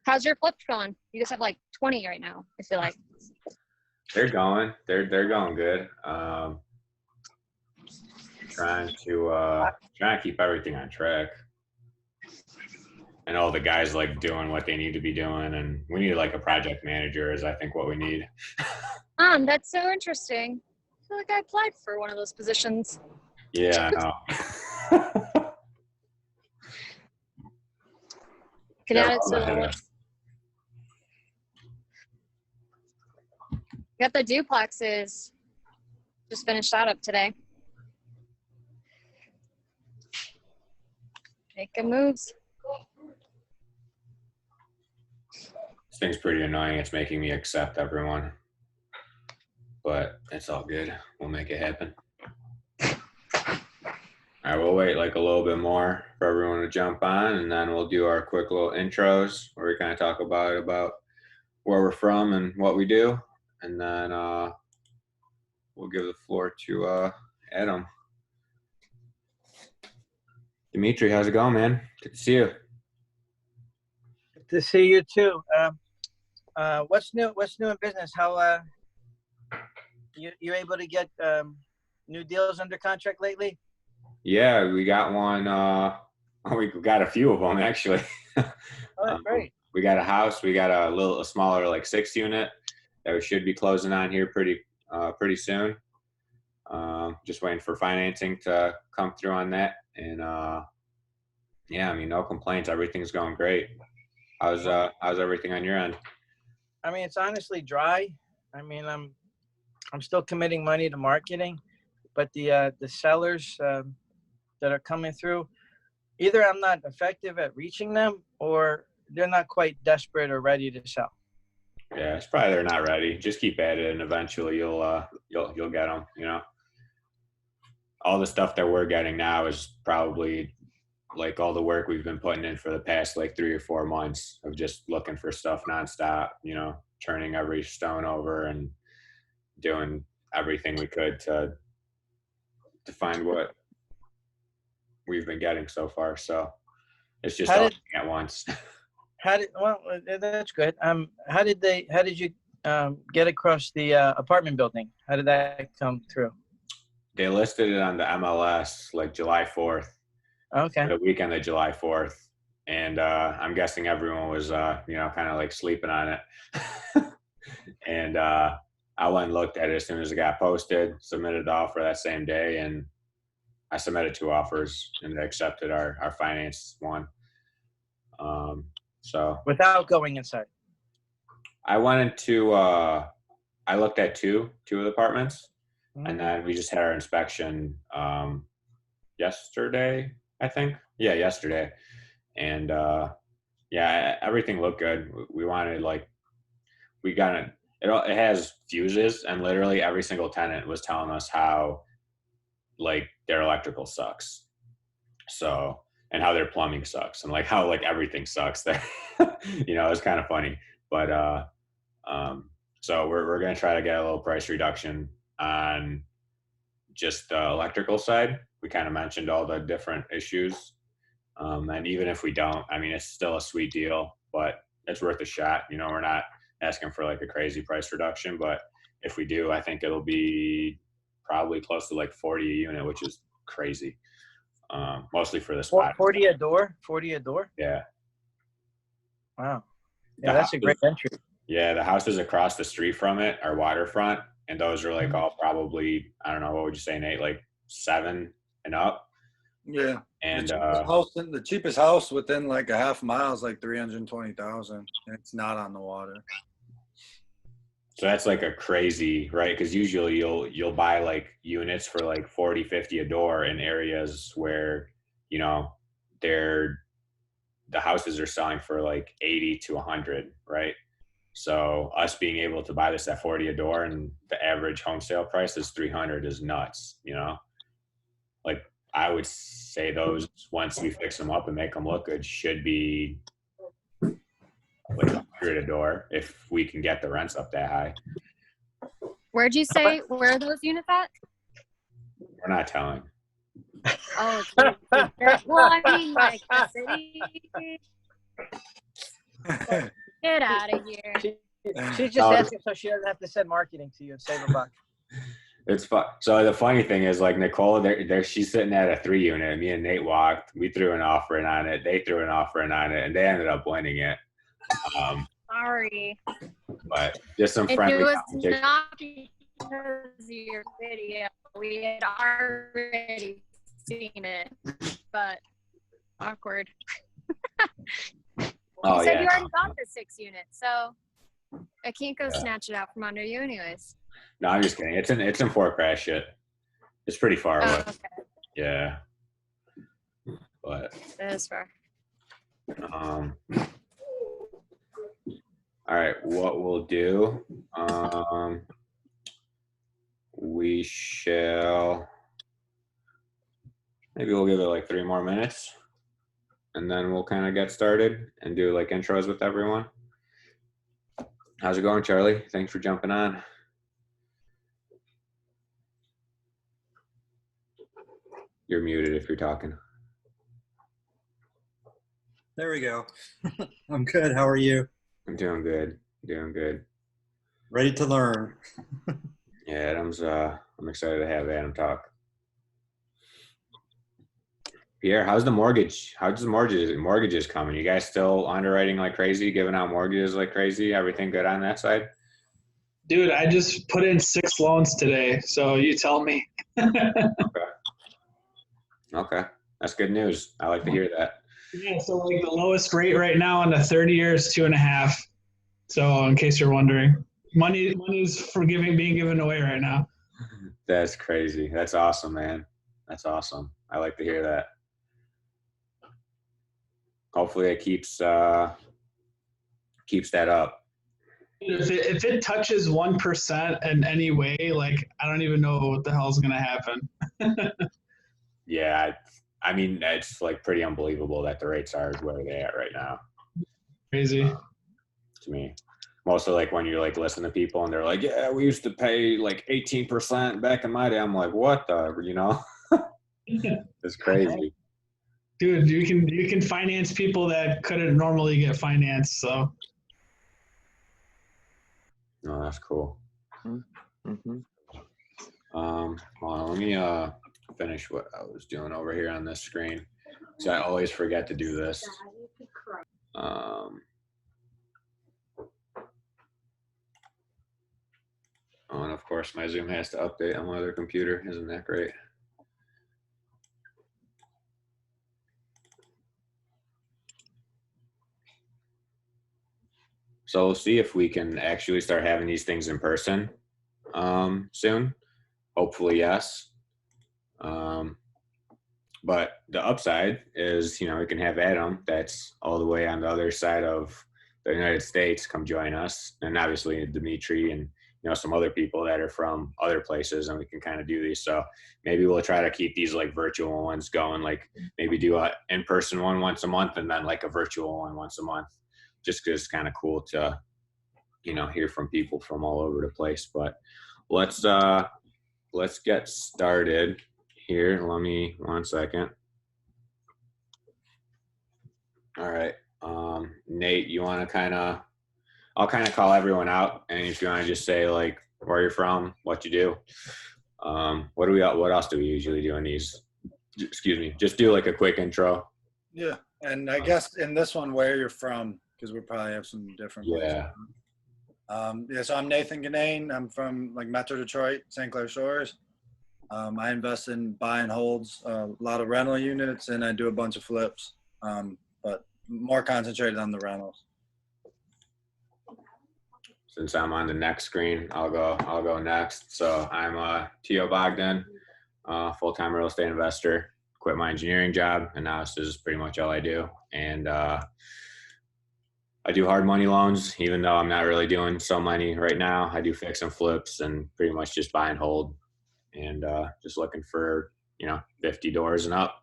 How's your flips going? You just have like 20 right now, I feel like. They're going. They're going good. Trying to keep everything on track. And all the guys like doing what they need to be doing, and we need like a project manager is I think what we need. That's so interesting. I feel like I applied for one of those positions. Yeah, I know. Can add it to got the duplexes. Just finished that up today. Making moves. This thing's pretty annoying. It's making me accept everyone. But it's all good. We'll make it happen. All right, we'll wait like a little bit more for everyone to jump on, and then we'll do our quick little intros where we kind of talk about where we're from and what we do. And then we'll give the floor to Adam. Dimitri, how's it going, man? Good to see you. Good to see you too. What's new in business? How you able to get new deals under contract lately? Yeah, we got one. We got a few of them actually. Oh, that's great. We got a house. We got a smaller like 6 unit that we should be closing on here pretty soon. Just waiting for financing to come through on that, and yeah, I mean, no complaints. Everything's going great. How's everything on your end? I mean, it's honestly dry. I mean, I'm still committing money to marketing, but the sellers that are coming through, either I'm not effective at reaching them, or they're not quite desperate or ready to sell. Yeah, it's probably they're not ready. Just keep at it, and eventually you'll get them. You know, all the stuff that we're getting now is probably like all the work we've been putting in for the past like 3 or 4 months of just looking for stuff nonstop. You know, turning every stone over and doing everything we could to find what we've been getting so far. So it's just all at once. Well, that's good. How did you get across the apartment building? How did that come through? They listed it on the MLS like July 4th. Okay. The weekend of July 4th. And I'm guessing everyone was, kind of like sleeping on it. And I went and looked at it as soon as it got posted, submitted the offer that same day, and I submitted 2 offers, and they accepted our finance one. So without going inside, I went into I looked at two of the apartments, and then we just had our inspection yesterday, I think. Yeah, yesterday, and yeah, everything looked good. We wanted we got it. It has fuses, and literally every single tenant was telling us how like their electrical sucks. So, and how their plumbing sucks, and like how like everything sucks there. It's kind of funny. But so we're gonna try to get a little price reduction on just the electrical side. We kind of mentioned all the different issues. And even if we don't, I mean, it's still a sweet deal, but it's worth a shot. We're not asking for like a crazy price reduction, but if we do, I think it'll be probably close to like 40 a unit, which is crazy. Mostly for the spot. 40 a door? 40 a door? Yeah. Wow. Yeah, that's a great entry. Yeah, the houses across the street from it are waterfront, and those are like all probably, I don't know, what would you say, Nate? Like 7 and up? Yeah. And the cheapest house within like a half mile is like 320,000, and it's not on the water. So that's like a crazy, right? Because usually you'll buy like units for like 40, 50 a door in areas where, the houses are selling for like 80 to 100, right? So us being able to buy this at 40 a door and the average home sale price is 300 is nuts, Like I would say those, once we fix them up and make them look good, should be like 100 a door if we can get the rents up that high. Where'd you say, where are those units at? We're not telling. Oh, well, I mean, like the city. Get out of here. She's just No, asking so she doesn't have to send marketing to you and save a buck. it's fun. So the funny thing is, like Nicole, she's sitting at a 3 unit. Me and Nate walked. We threw an offer in on it. They threw an offer in on it, and they ended up winning it. Sorry. But just some It friendly was competition. not because of your video. We had already seen it, but awkward. Oh You said yeah. you already got the 6 unit, so I can't go snatch it out from under you anyways. No, I'm just kidding. It's in Fort Gratiot. It's pretty far away. Oh, okay. Yeah. But That is fair. all right, what we'll do, we shall maybe we'll give it like 3 more minutes, and then we'll kind of get started and do like intros with everyone. How's it going, Charlie? Thanks for jumping on. You're muted if you're talking. There we go. I'm good. How are you? I'm doing good. Doing good. Ready to learn. Yeah, Adam's. I'm excited to have Adam talk. Pierre, how's the mortgage? How's the mortgages coming? You guys still underwriting like crazy, giving out mortgages like crazy? Everything good on that side? Dude, I just put in 6 loans today, so you tell me. Okay, that's good news. I like to hear that. Yeah, so like the lowest rate right now on the 30-year is 2.5. So in case you're wondering, money's being given away right now. That's crazy. That's awesome, man. That's awesome. I like to hear that. Hopefully it keeps that up. If it touches 1% in any way, like I don't even know what the hell is gonna happen. Yeah, I mean it's like pretty unbelievable that the rates are where they're at right now. Crazy. To me, mostly like when you like listen to people and they're like, yeah, we used to pay like 18% back in my day. I'm like, what the, you know? It's crazy. Dude, you can finance people that couldn't normally get financed. So. Oh, that's cool. Mm-hmm. Hold on, let me finish what I was doing over here on this screen. So I always forget to do this. Oh, and of course my Zoom has to update on my other computer. Isn't that great? So we'll see if we can actually start having these things in person soon. Hopefully, yes. But the upside is, you know, we can have Adam that's all the way on the other side of the United States come join us. And obviously Dimitri and, you know, some other people that are from other places, and we can kind of do these. So maybe we'll try to keep these like virtual ones going, like maybe do a in-person one once a month and then like a virtual one once a month, just because it's kind of cool to, you know, hear from people from all over the place. But let's get started here. Let me 1 second. All right. Nate, you want to I'll kind of call everyone out, and if you want to just say like where you're from, what you do. What else do we usually do in these? Excuse me. Just do like a quick intro. Yeah, and I guess in this one, where you're from, because we probably have some different. Yeah. Yeah, so I'm Nathan Ganane. I'm from like Metro Detroit, St. Clair Shores. I invest in buy and holds, a lot of rental units, and I do a bunch of flips, but more concentrated on the rentals. Since I'm on the next screen, I'll go next. So I'm Tio Bogdan, full-time real estate investor. Quit my engineering job, and now this is pretty much all I do. And I do hard money loans, even though I'm not really doing so many right now. I do fix and flips and pretty much just buy and hold, and just looking for, you know, 50 doors and up.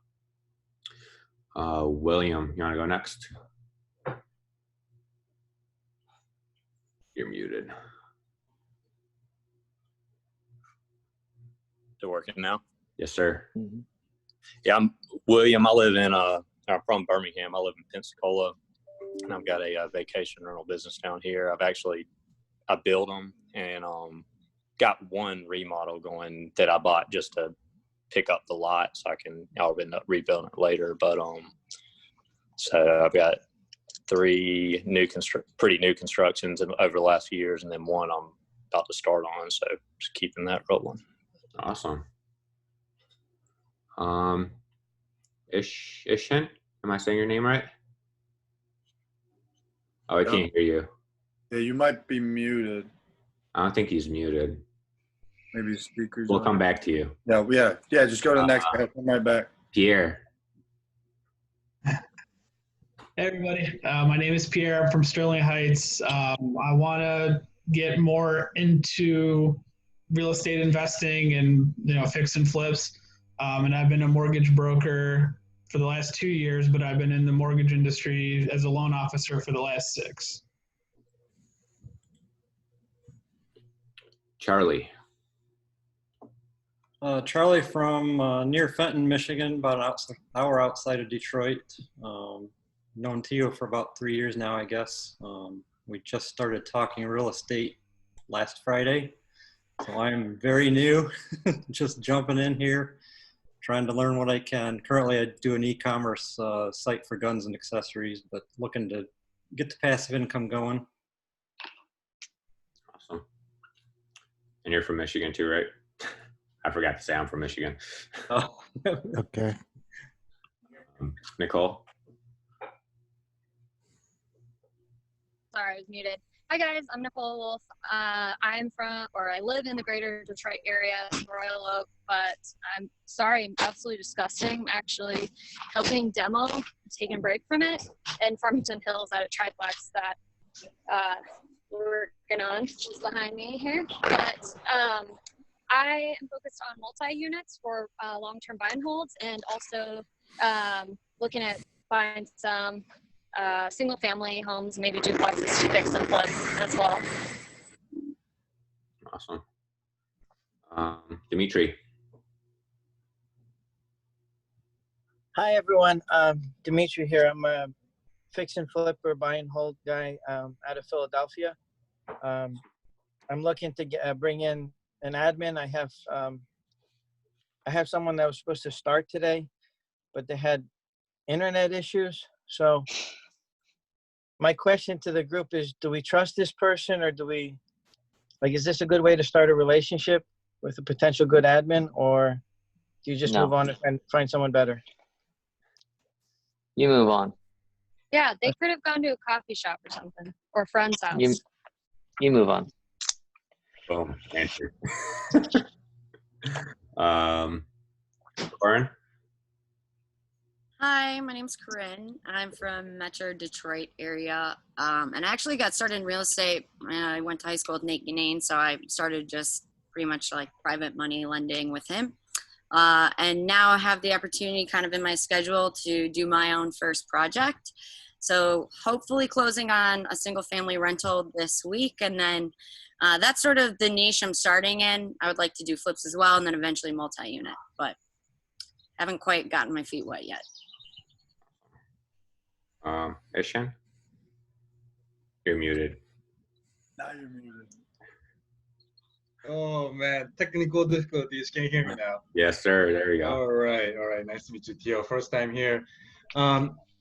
William, you want to go next? You're muted. They're working now. Yes, sir. Mm-hmm. Yeah, I'm William. I live in I'm from Birmingham. I live in Pensacola. and I've got a vacation rental business down here. I build them and got one remodel going that I bought just to pick up the lot, so I'll end up rebuilding it later. But so I've got 3 pretty new constructions over the last few years, and then one I'm about to start on. So just keeping that rolling. Awesome. Ishan, am I saying your name right? Oh, I can't hear you. Yeah, you might be muted. I don't think he's muted. Maybe speakers. We'll come back to you. Yeah. Just go to the next guy. Come right back. Pierre. Hey everybody, my name is Pierre. I'm from Sterling Heights. I want to get more into real estate investing and fix and flips. And I've been a mortgage broker for the last 2 years, but I've been in the mortgage industry as a loan officer for the last 6. Charlie. Charlie from near Fenton, Michigan, about an hour outside of Detroit. Known Tio for about 3 years now, I guess. We just started talking real estate last Friday, so I'm very new, just jumping in here, trying to learn what I can. Currently, I do an e-commerce site for guns and accessories, but looking to get the passive income going. Awesome. And you're from Michigan too, right? I forgot to say I'm from Michigan. Oh. Okay. Nicole. Sorry, I was muted. Hi guys, I'm Nicole Wolf. I live in the greater Detroit area, Royal Oak, but I'm sorry, I'm absolutely disgusting. I'm actually helping demo, taking a break from it, in Farmington Hills at a triplex that we're working on just behind me here. But I am focused on multi-units for long-term buy and holds, and also looking at buying some single-family homes, maybe duplexes to fix and flip as well. Awesome. Dimitri. Hi everyone, Dimitri here. I'm a fix and flipper, buy and hold guy out of Philadelphia. I'm looking to bring in an admin. I have someone that was supposed to start today, but they had internet issues. So my question to the group is, do we trust this person, or is this a good way to start a relationship with a potential good admin, or do you just move on and find someone better? You move on. Yeah, they could have gone to a coffee shop or something, or a friend's house. You move on. Boom. Answer. Corin. Hi, my name's Corinne. I'm from Metro Detroit area, and I actually got started in real estate. I went to high school with Nate Ganane, so I started just pretty much like private money lending with him. And now I have the opportunity kind of in my schedule to do my own first project. So hopefully closing on a single family rental this week. And then that's sort of the niche I'm starting in. I would like to do flips as well, and then eventually multi-unit, but haven't quite gotten my feet wet yet. Ishan? You're muted. Now you're muted. Oh man, technical difficulties. Can you hear me now? Yes, sir. There you go. All right. Nice to meet you, Tio. First time here.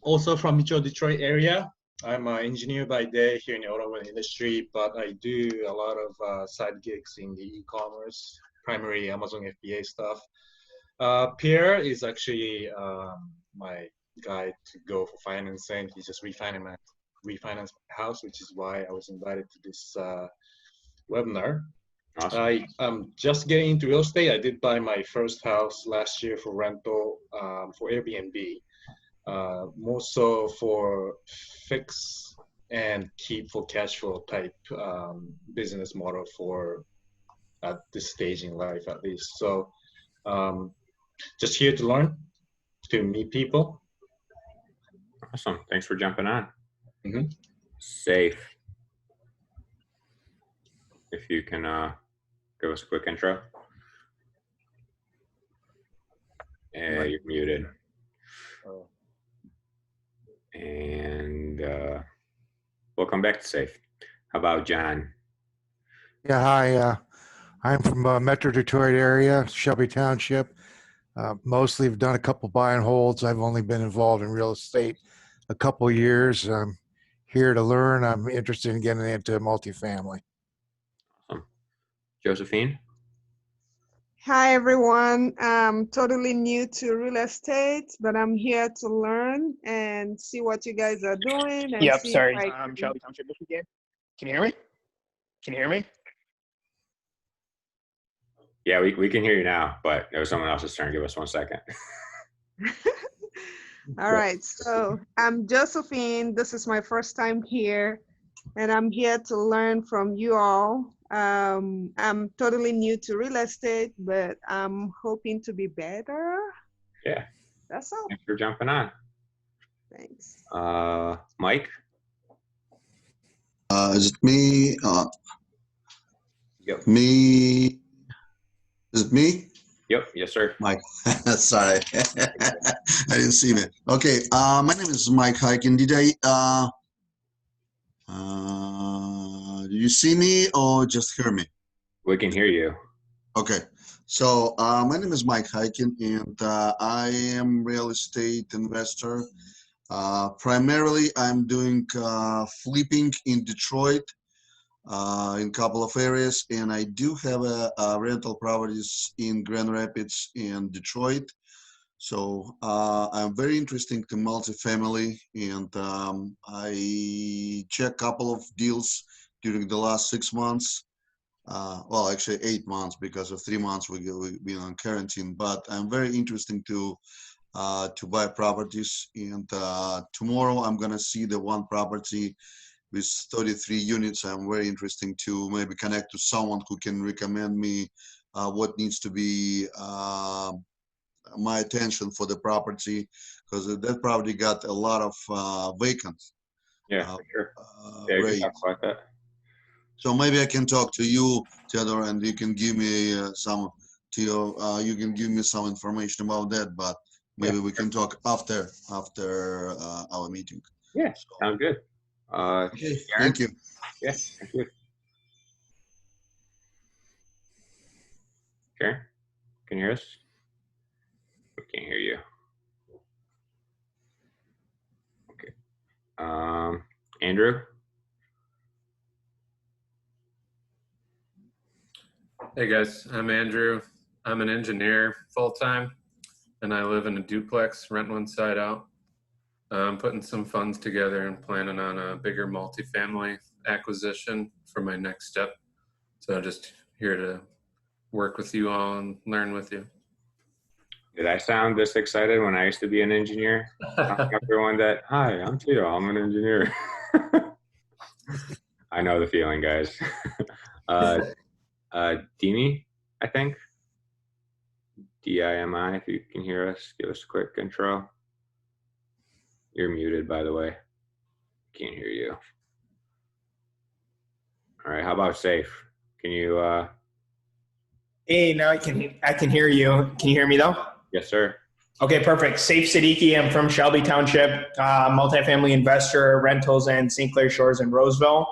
Also from Metro Detroit area. I'm an engineer by day here in the automobile industry, but I do a lot of side gigs in the e-commerce, primarily Amazon FBA stuff. Pierre is actually my guy to go for financing. He just refinanced my house, which is why I was invited to this webinar. Awesome. I'm just getting into real estate. I did buy my first house last year for rental for Airbnb, more so for fix and keep for cash flow type business model for at this stage in life at least. So just here to learn, to meet people. Awesome. Thanks for jumping on. Mm-hmm. Safe. If you can give us a quick intro. Yeah, you're muted. And we'll come back to safe. How about John? Yeah, hi. I'm from Metro Detroit area, Shelby Township. Mostly have done a couple buy and holds. I've only been involved in real estate a couple years. I'm here to learn. I'm interested in getting into multifamily. Awesome. Josephine? Hi, everyone. I'm totally new to real estate, but I'm here to learn and see what you guys are doing. And Yep, see sorry. if I can... Shelby Township, Michigan. Can you hear me? Can you hear me? Yeah, we can hear you now, but it was someone else's turn. Give us 1 second. All right, so I'm Josephine. This is my first time here, and I'm here to learn from you all. I'm totally new to real estate, but I'm hoping to be better. Yeah. That's all. Thanks for jumping on. Thanks. Mike? Is it me? Yep. Me? Is it me? Yep. Yes, sir. Mike. Sorry. I didn't see me. Okay. My name is Mike Hyken. Did you see me or just hear me? We can hear you. Okay. So my name is Mike Hyken, and I am real estate investor. Primarily, I'm doing flipping in Detroit, in a couple of areas, and I do have rental properties in Grand Rapids and Detroit. So I'm very interested in multifamily, and I checked a couple of deals during the last 6 months. Well, actually 8 months, because of 3 months we've been on quarantine. But I'm very interested to buy properties, and tomorrow I'm gonna see the one property with 33 units. I'm very interested to maybe connect to someone who can recommend me what needs to be my attention for the property, because that property got a lot of vacant. Yeah, for sure. Yeah, we can talk about that. So maybe I can talk to you, Theodore, and you can give me you can give me some information about that. But maybe we can talk after our meeting. Yeah, sounds good. Okay, Aaron? thank you. Yeah, thank you. Karen, can you hear us? We can't hear you. Okay. Andrew? Hey guys, I'm Andrew. I'm an engineer full-time, and I live in a duplex, rent one side out. I'm putting some funds together and planning on a bigger multifamily acquisition for my next step. So I'm just here to work with you all and learn with you. Did I sound this excited when I used to be an engineer? Everyone that, hi, I'm Tito, I'm an engineer. I know the feeling, guys. Dimi, I think. D-I-M-I, if you can hear us, give us a quick intro. You're muted, by the way. Can't hear you. All right, how about Safe? Can you Hey, now I can hear you. Can you hear me though? Yes, sir. Okay, perfect. Safe Siddiqui. I'm from Shelby Township, multifamily investor, rentals in St. Clair Shores and Roseville.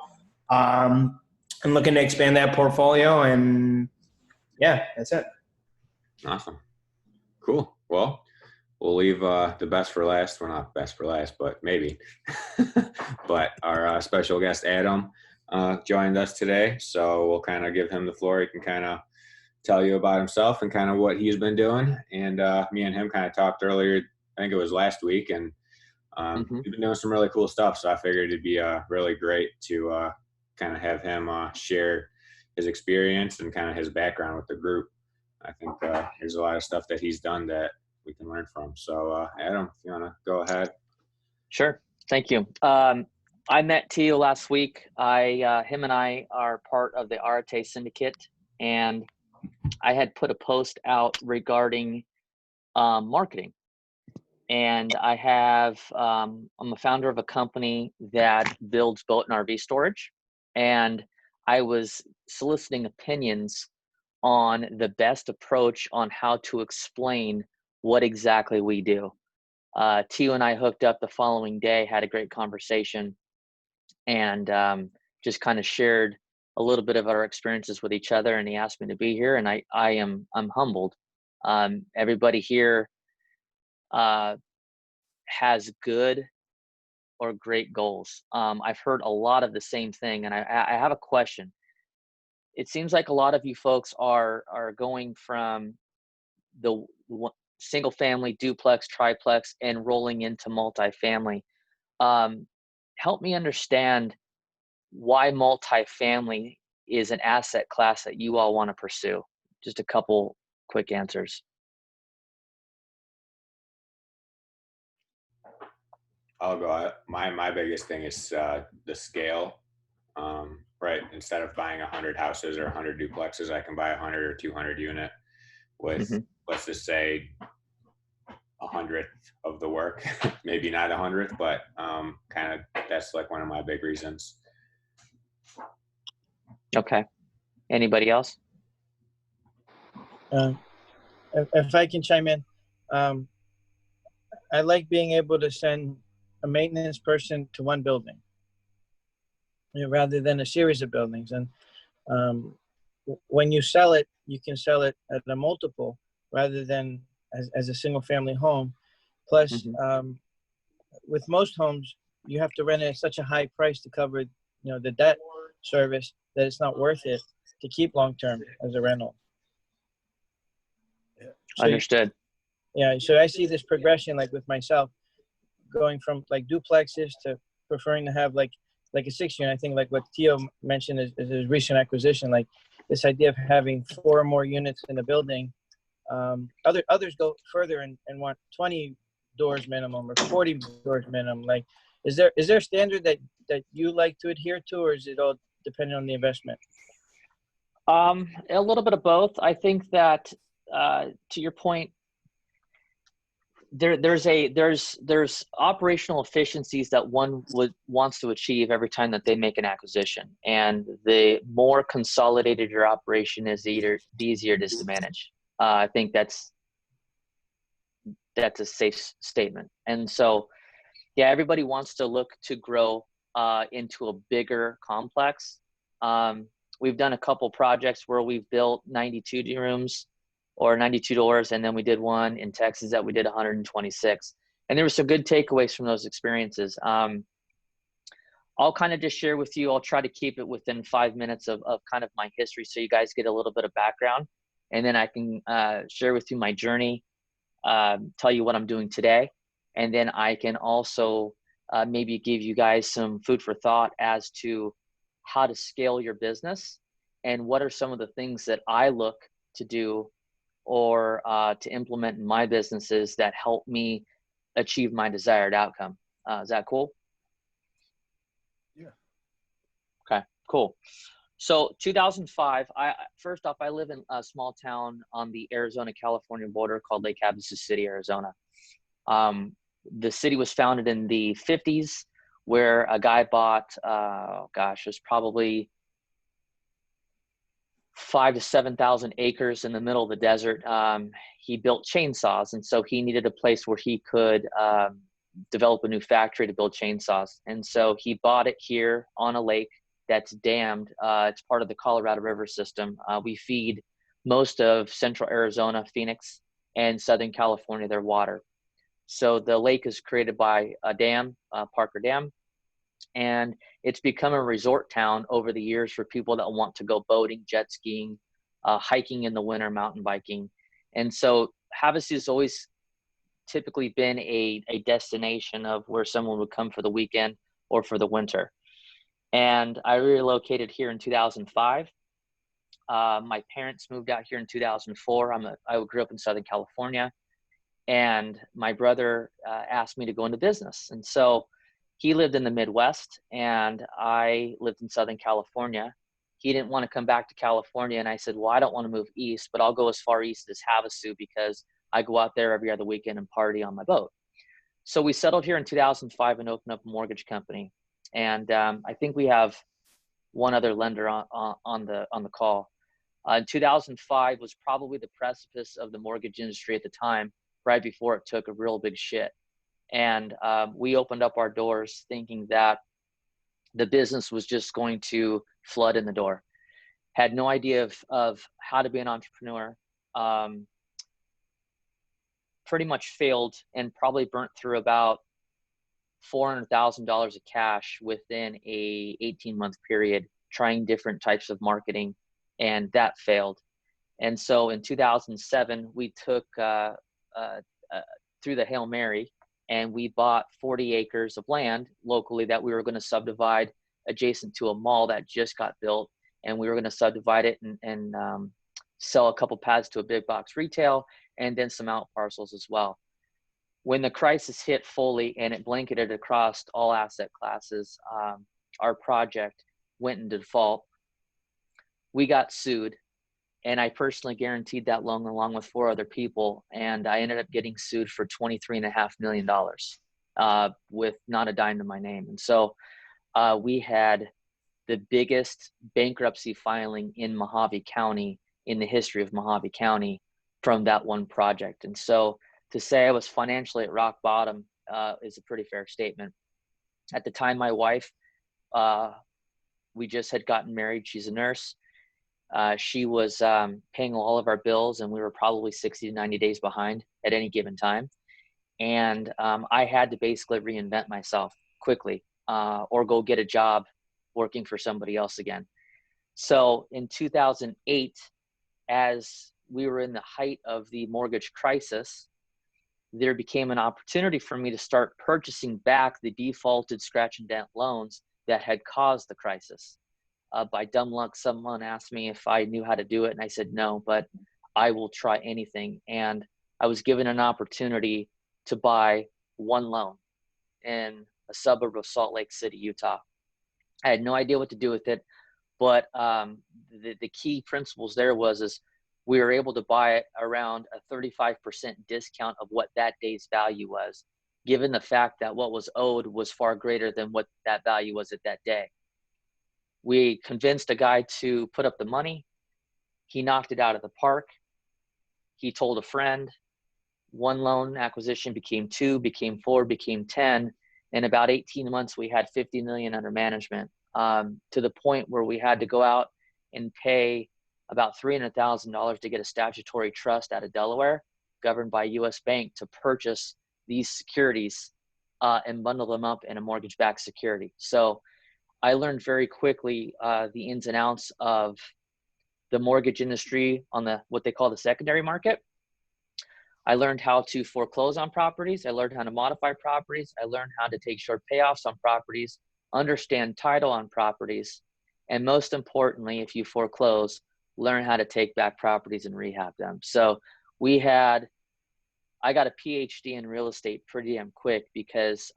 I'm looking to expand that portfolio, and yeah, that's it. Awesome. Cool. Well, we'll leave the best for last. Well, not best for last, but maybe. But our special guest, Adam, joined us today. So we'll kind of give him the floor. He can kind of tell you about himself and kind of what he's been doing. And me and him kind of talked earlier, I think it was last week, and we've been doing some really cool stuff. So I figured it'd be really great to kind of have him share his experience and kind of his background with the group. I think there's a lot of stuff that he's done that we can learn from. So Adam, if you want to go ahead. Sure. Thank you. I met Tio last week. Him and I are part of the Arate Syndicate, and I had put a post out regarding marketing. And I'm a founder of a company that builds boat and RV storage. And I was soliciting opinions on the best approach on how to explain what exactly we do. Tio and I hooked up the following day, had a great conversation, and just kind of shared a little bit of our experiences with each other. And he asked me to be here, and I'm humbled. Everybody here has good or great goals. I've heard a lot of the same thing, and I have a question. It seems like a lot of you folks are going from the single family, duplex, triplex, and rolling into multifamily. Help me understand why multifamily is an asset class that you all want to pursue. Just a couple quick answers. I'll go. My biggest thing is the scale. Right. Instead of buying 100 houses or 100 duplexes, I can buy 100 or 200 unit with, let's just say, 100th of the work. Maybe not 100th, but kind of that's like one of my big reasons. Okay. Anybody else? If I can chime in, I like being able to send a maintenance person to one building, rather than a series of buildings. And when you sell it, you can sell it at a multiple rather than as a single family home. Plus, with most homes, you have to rent it at such a high price to cover, the debt service, that it's not worth it to keep long-term as a rental. So Understood. So I see this progression, like with myself, going from like duplexes to preferring to have like a 6-unit. I think like what Tio mentioned is his recent acquisition, like this idea of having 4 or more units in the building. Others go further and want 20 doors minimum or 40 doors minimum. Like, is there a standard that you like to adhere to, or is it all dependent on the investment? A little bit of both. I think that to your point, there's operational efficiencies that one wants to achieve every time that they make an acquisition, and the more consolidated your operation is, the easier it is to manage. I think that's a safe statement. And so, yeah, everybody wants to look to grow into a bigger complex. We've done a couple projects where we've built 92 rooms or 92 doors, and then we did one in Texas that we did 126. And there were some good takeaways from those experiences. I'll kind of just share with you, I'll try to keep it within 5 minutes of kind of my history so you guys get a little bit of background. And then I can share with you my journey, tell you what I'm doing today. And then I can also maybe give you guys some food for thought as to how to scale your business and what are some of the things that I look to do or to implement in my businesses that help me achieve my desired outcome. Is that cool? Yeah. Okay, cool. So 2005, first off, I live in a small town on the Arizona-California border called Lake Havasu City, Arizona. The city was founded in the 50s, where a guy bought, it was probably 5,000 to 7,000 acres in the middle of the desert. He built chainsaws, and so he needed a place where he could develop a new factory to build chainsaws. And so he bought it here on a lake that's dammed. It's part of the Colorado River system. We feed most of central Arizona, Phoenix, and Southern California their water. So the lake is created by a dam, Parker Dam, and it's become a resort town over the years for people that want to go boating, jet skiing, hiking in the winter, mountain biking. And so Havasu has always typically been a destination of where someone would come for the weekend or for the winter. And I relocated here in 2005. My parents moved out here in 2004. I grew up in Southern California, and my brother asked me to go into business. And so he lived in the Midwest and I lived in Southern California. He didn't want to come back to California. And I said, well, I don't want to move east, but I'll go as far east as Havasu because I go out there every other weekend and party on my boat. So we settled here in 2005 and opened up a mortgage company. And I think we have one other lender on the call. 2005 was probably the precipice of the mortgage industry at the time, right before it took a real big shit. And we opened up our doors thinking that the business was just going to flood in the door. Had no idea of how to be an entrepreneur. Pretty much failed and probably burnt through about $400,000 of cash within a 18-month period, trying different types of marketing, and that failed. And so in 2007, we took through the Hail Mary, and we bought 40 acres of land locally that we were going to subdivide adjacent to a mall that just got built, and we were going to subdivide it and sell a couple pads to a big box retail, and then some out parcels as well. When the crisis hit fully and it blanketed across all asset classes, our project went into default. We got sued, and I personally guaranteed that loan along with 4 other people, and I ended up getting sued for $23.5 million with not a dime to my name. And so we had the biggest bankruptcy filing in Mojave County in the history of Mojave County from that one project. And so to say I was financially at rock bottom is a pretty fair statement. At the time, my wife, we just had gotten married. She's a nurse. She was paying all of our bills, and we were probably 60 to 90 days behind at any given time. And I had to basically reinvent myself quickly or go get a job working for somebody else again. So in 2008, as we were in the height of the mortgage crisis, there became an opportunity for me to start purchasing back the defaulted scratch and dent loans that had caused the crisis. By dumb luck, someone asked me if I knew how to do it, and I said no, but I will try anything. And I was given an opportunity to buy one loan in a suburb of Salt Lake City, Utah. I had no idea what to do with it, but the key principles there is we were able to buy it around a 35% discount of what that day's value was, given the fact that what was owed was far greater than what that value was at that day. We convinced a guy to put up the money. He knocked it out of the park. He told a friend. One loan acquisition became 2, became 4, became 10. In about 18 months, we had $50 million under management, to the point where we had to go out and pay about $300,000 to get a statutory trust out of Delaware, governed by a U.S. bank, to purchase these securities and bundle them up in a mortgage-backed security. So I learned very quickly the ins and outs of the mortgage industry on what they call the secondary market. I learned how to foreclose on properties. I learned how to modify properties. I learned how to take short payoffs on properties, understand title on properties, and most importantly, if you foreclose, learn how to take back properties and rehab them. So I got a PhD in real estate pretty damn quick because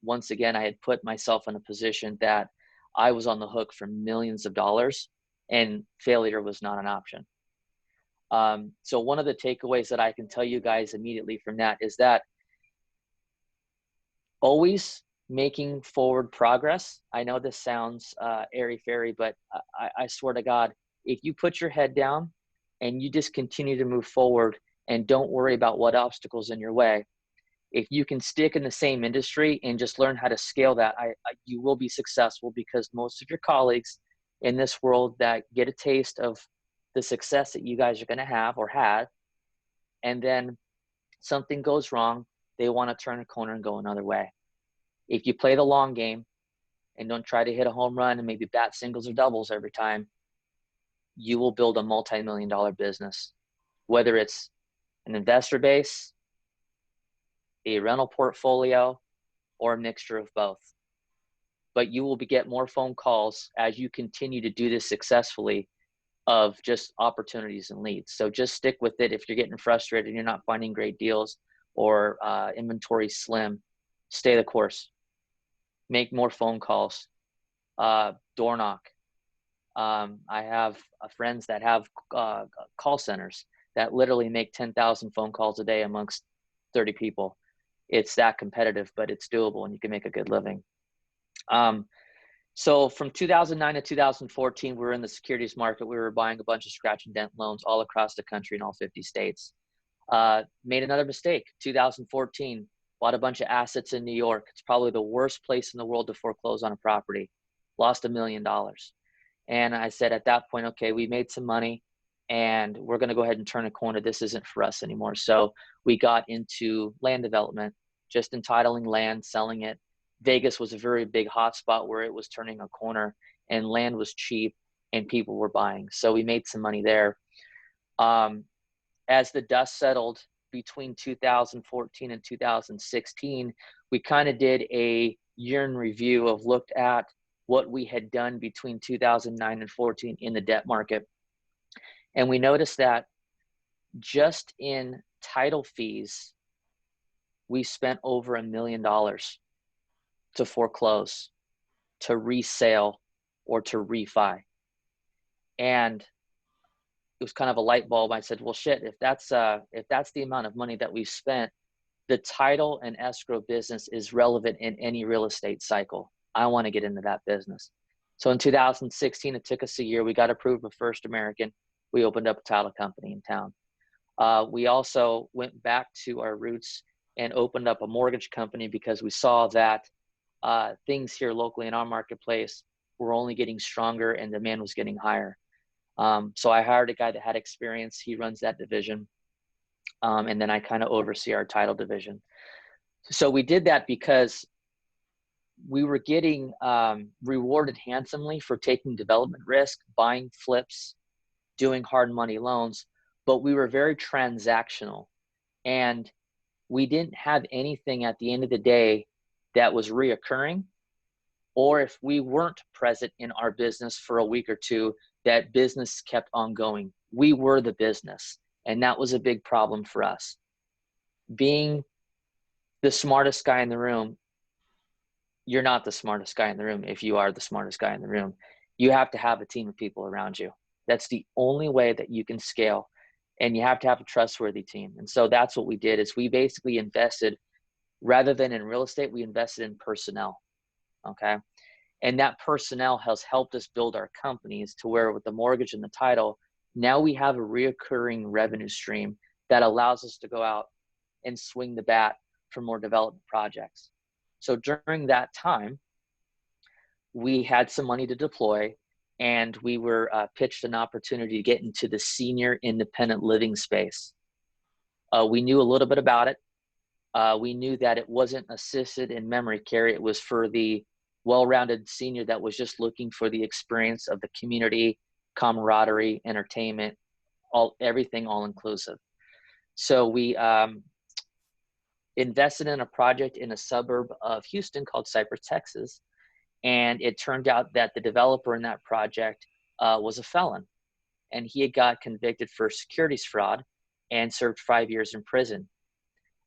once again, I had put myself in a position that I was on the hook for millions of dollars, and failure was not an option. So one of the takeaways that I can tell you guys immediately from that is that always making forward progress. I know this sounds airy-fairy, but I swear to God, if you put your head down and you just continue to move forward and don't worry about what obstacles in your way, if you can stick in the same industry and just learn how to scale that, you will be successful, because most of your colleagues in this world that get a taste of the success that you guys are going to have or had, and then something goes wrong, they want to turn a corner and go another way. If you play the long game and don't try to hit a home run and maybe bat singles or doubles every time, you will build a multi-million-dollar business, whether it's an investor base, a rental portfolio, or a mixture of both. But you will get more phone calls as you continue to do this successfully of just opportunities and leads. So just stick with it. If you're getting frustrated and you're not finding great deals or inventory slim, stay the course. Make more phone calls, door knock. I have friends that have call centers that literally make 10,000 phone calls a day amongst 30 people. It's that competitive, but it's doable and you can make a good living. So from 2009 to 2014, we were in the securities market. We were buying a bunch of scratch and dent loans all across the country in all 50 states. Made another mistake. 2014, bought a bunch of assets in New York. It's probably the worst place in the world to foreclose on a property. Lost $1 million. And I said at that point, okay, we made some money and we're going to go ahead and turn a corner. This isn't for us anymore. So we got into land development, just entitling land, selling it. Vegas was a very big hotspot where it was turning a corner and land was cheap and people were buying. So we made some money there. As the dust settled between 2014 and 2016, we kind of did a year in review of looked at what we had done between 2009 and 14 in the debt market. And we noticed that just in title fees, we spent over $1 million to foreclose, to resale, or to refi. And it was kind of a light bulb. I said, well, shit, if that's the amount of money that we've spent, the title and escrow business is relevant in any real estate cycle. I want to get into that business. So in 2016, it took us a year. We got approved with First American. We opened up a title company in town. We also went back to our roots and opened up a mortgage company because we saw that things here locally in our marketplace were only getting stronger and demand was getting higher. So I hired a guy that had experience. He runs that division. And then I kind of oversee our title division. So we did that because we were getting rewarded handsomely for taking development risk, buying flips, doing hard money loans, but we were very transactional. And we didn't have anything at the end of the day that was reoccurring, or if we weren't present in our business for a week or two, that business kept on going. We were the business, and that was a big problem for us. Being the smartest guy in the room, you're not the smartest guy in the room if you are the smartest guy in the room. You have to have a team of people around you. That's the only way that you can scale, and you have to have a trustworthy team. And so that's what we did, is we basically invested, rather than in real estate, we invested in personnel, okay? And that personnel has helped us build our companies to where with the mortgage and the title, now we have a reoccurring revenue stream that allows us to go out and swing the bat for more development projects. So during that time, we had some money to deploy, and we were pitched an opportunity to get into the senior independent living space. We knew a little bit about it. We knew that it wasn't assisted in memory care. It was for the well-rounded senior that was just looking for the experience of the community, camaraderie, entertainment, everything all inclusive. So we invested in a project in a suburb of Houston called Cypress, Texas. And it turned out that the developer in that project was a felon, and he had got convicted for securities fraud and served 5 years in prison.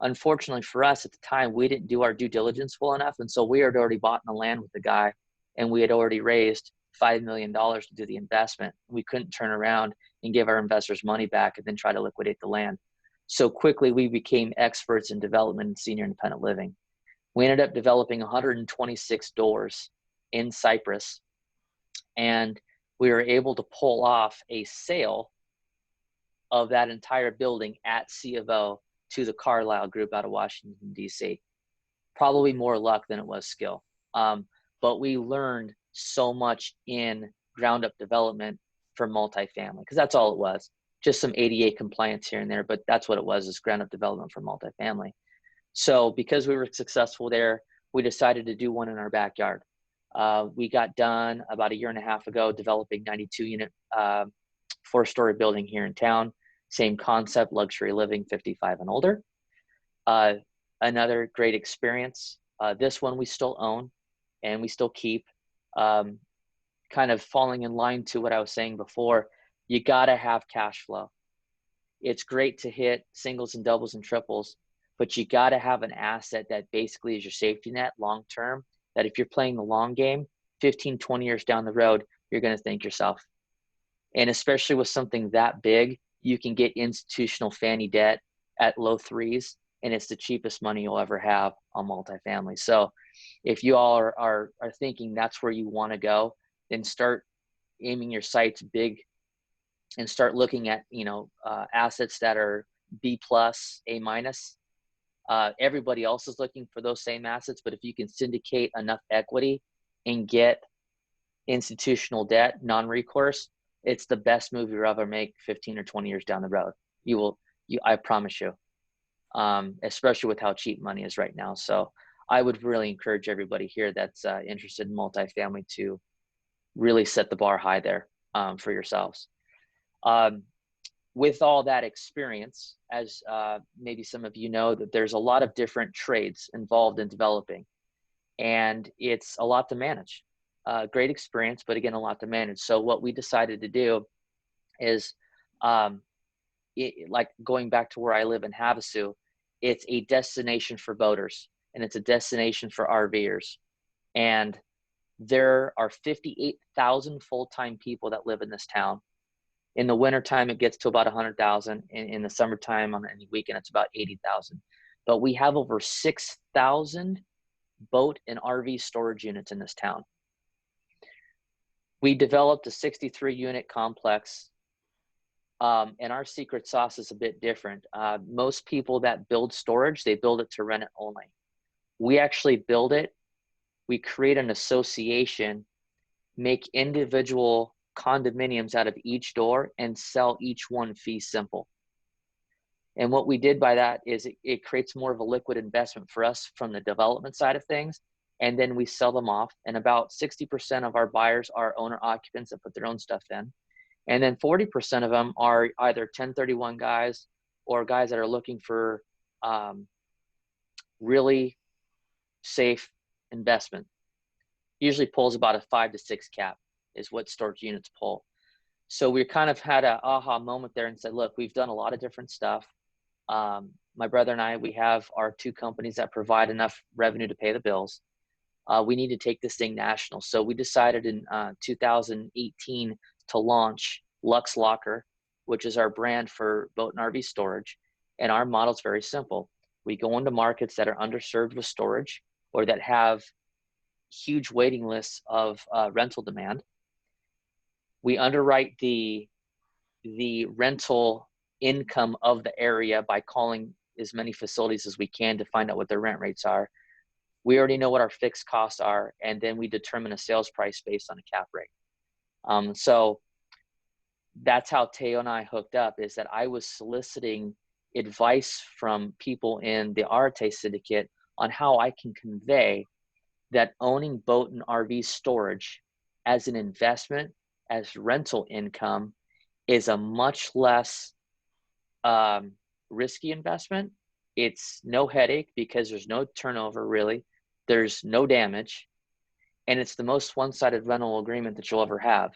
Unfortunately for us at the time, we didn't do our due diligence well enough. And so we had already bought the land with the guy, and we had already raised $5 million to do the investment. We couldn't turn around and give our investors money back and then try to liquidate the land. So quickly we became experts in development and senior independent living. We ended up developing 126 doors in Cypress, and we were able to pull off a sale of that entire building at C of O to the Carlyle Group out of Washington, D.C. Probably more luck than it was skill. But we learned so much in ground up development for multifamily, because that's all it was. Just some ADA compliance here and there, but that's what it was, is ground up development for multifamily. So because we were successful there, we decided to do one in our backyard. We got done about 1.5 years ago developing 92-unit 4-story building here in town. Same concept, luxury living, 55 and older. Another great experience. This one we still own and we still keep. Kind of falling in line to what I was saying before, you gotta have cash flow. It's great to hit singles and doubles and triples, but you gotta have an asset that basically is your safety net long-term, that if you're playing the long game, 15, 20 years down the road, you're gonna thank yourself. And especially with something that big, you can get institutional Fannie debt at low 3s, and it's the cheapest money you'll ever have on multifamily. So if you all are thinking that's where you wanna go, then start aiming your sights big and start looking at, assets that are B+, A-. Everybody else is looking for those same assets, but if you can syndicate enough equity and get institutional debt, non-recourse, it's the best move you'll ever make 15 or 20 years down the road. I promise you, especially with how cheap money is right now. So I would really encourage everybody here that's interested in multifamily to really set the bar high there for yourselves. With all that experience, as maybe some of you know, that there's a lot of different trades involved in developing, and it's a lot to manage. Great experience, but again, a lot to manage. So what we decided to do is, like going back to where I live in Havasu, it's a destination for boaters and it's a destination for RVers. And there are 58,000 full-time people that live in this town. In the wintertime, it gets to about 100,000. In the summertime, on any weekend, it's about 80,000. But we have over 6,000 boat and RV storage units in this town. We developed a 63-unit complex, and our secret sauce is a bit different. Most people that build storage, they build it to rent it only. We actually build it. We create an association, make individual condominiums out of each door, and sell each one fee simple. And what we did by that is it creates more of a liquid investment for us from the development side of things. And then we sell them off. And about 60% of our buyers are owner occupants that put their own stuff in. And then 40% of them are either 1031 guys or guys that are looking for really safe investment. Usually pulls about a 5 to 6 cap is what storage units pull. So we kind of had an aha moment there and said, look, we've done a lot of different stuff. My brother and I, we have our 2 companies that provide enough revenue to pay the bills. We need to take this thing national. So we decided in 2018 to launch Lux Locker, which is our brand for boat and RV storage. And our model is very simple. We go into markets that are underserved with storage or that have huge waiting lists of rental demand. We underwrite the rental income of the area by calling as many facilities as we can to find out what their rent rates are. We already know what our fixed costs are, and then we determine a sales price based on a cap rate. So that's how Teo and I hooked up, is that I was soliciting advice from people in the Arate syndicate on how I can convey that owning boat and RV storage as an investment, as rental income, is a much less risky investment. It's no headache because there's no turnover really. There's no damage. And it's the most one-sided rental agreement that you'll ever have.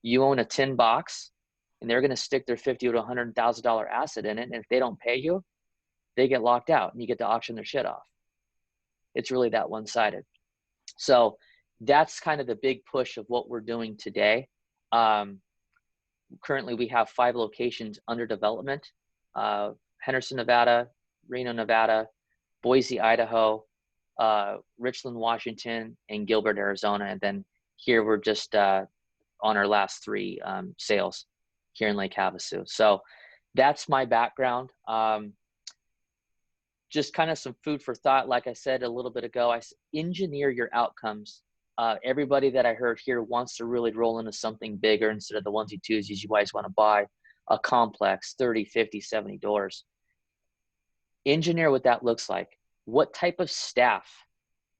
You own a tin box and they're going to stick their $50,000 to $100,000 asset in it. And if they don't pay you, they get locked out and you get to auction their shit off. It's really that one-sided. So that's kind of the big push of what we're doing today. Currently, we have 5 locations under development: Henderson, Nevada, Reno, Nevada, Boise, Idaho, Richland, Washington, and Gilbert, Arizona. And then here we're just on our last 3 sales here in Lake Havasu. So that's my background. Just kind of some food for thought. Like I said a little bit ago, I engineer your outcomes. Everybody that I heard here wants to really roll into something bigger instead of the onesie twosies. You guys want to buy a complex, 30, 50, 70 doors. Engineer what that looks like. What type of staff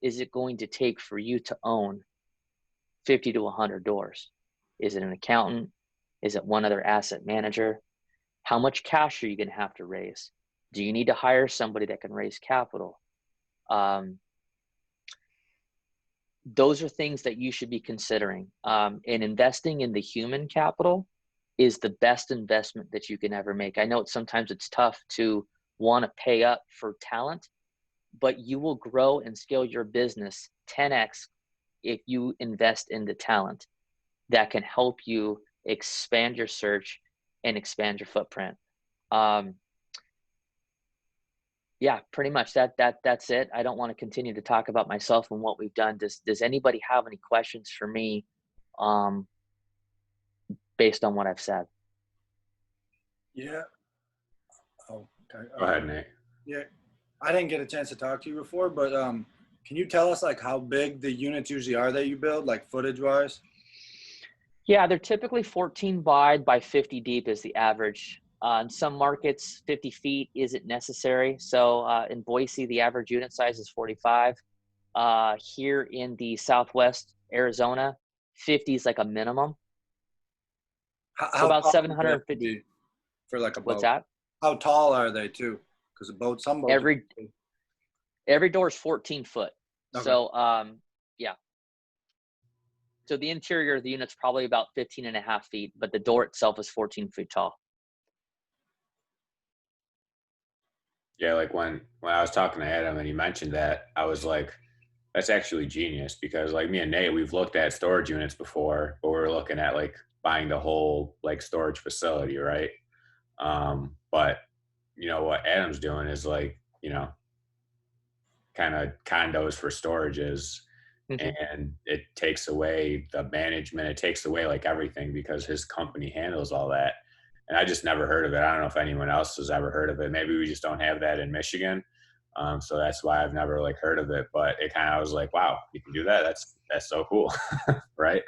is it going to take for you to own 50 to 100 doors? Is it an accountant? Is it one other asset manager? How much cash are you going to have to raise? Do you need to hire somebody that can raise capital? Those are things that you should be considering. And investing in the human capital is the best investment that you can ever make. I know sometimes it's tough to want to pay up for talent, but you will grow and scale your business 10x if you invest in the talent that can help you expand your search and expand your footprint. Yeah, pretty much that's it. I don't want to continue to talk about myself and what we've done. Does anybody have any questions for me based on what I've said? Yeah. Oh, okay. Go ahead, Nate. Yeah. I didn't get a chance to talk to you before, but can you tell us like how big the units usually are that you build, like footage wise? Yeah, they're typically 14 wide by 50 deep is the average. In some markets, 50 feet isn't necessary. So in Boise, the average unit size is 45. Here in the Southwest Arizona, 50 is like a minimum. So about tall do they have to 750 be for like a What's boat? that? How tall are they too? Because some boats. Every door is 14 foot. Okay. So yeah. So the interior of the unit's probably about 15 and a half feet, but the door itself is 14 feet tall. Yeah, like when I was talking to Adam and he mentioned that, I was like, that's actually genius, because like me and Nate, we've looked at storage units before, but we're looking at like buying the whole like storage facility, right? But you know what Adam's doing is like, you know, kind of condos for storages, and it takes away the management, it takes away like everything, because his company handles all that. And I just never heard of it. I don't know if anyone else has ever heard of it. Maybe we just don't have that in Michigan. So that's why I've never like heard of it, but it kind of was like, wow, you can do that. That's so cool. Right.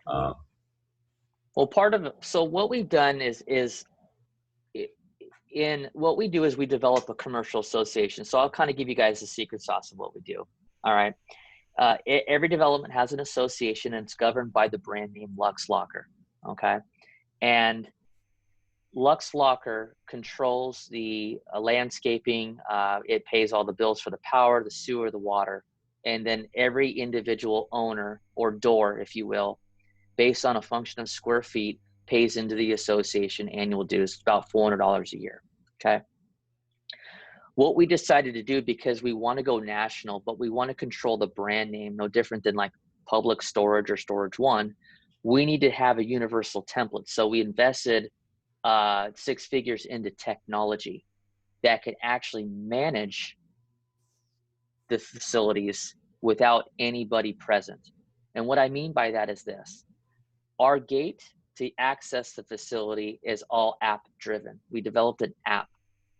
Well, so what we've done is in what we do is we develop a commercial association. So I'll kind of give you guys the secret sauce of what we do. All right. Every development has an association, and it's governed by the brand name Lux Locker. Okay. And Lux Locker controls the landscaping. It pays all the bills for the power, the sewer, the water. And then every individual owner or door, if you will, based on a function of square feet, pays into the association annual dues. It's about $400 a year. Okay. What we decided to do, because we want to go national, but we want to control the brand name, no different than like Public Storage or Storage One, we need to have a universal template. So we invested 6 figures into technology that could actually manage the facilities without anybody present. And what I mean by that is this: our gate to access the facility is all app driven. We developed an app.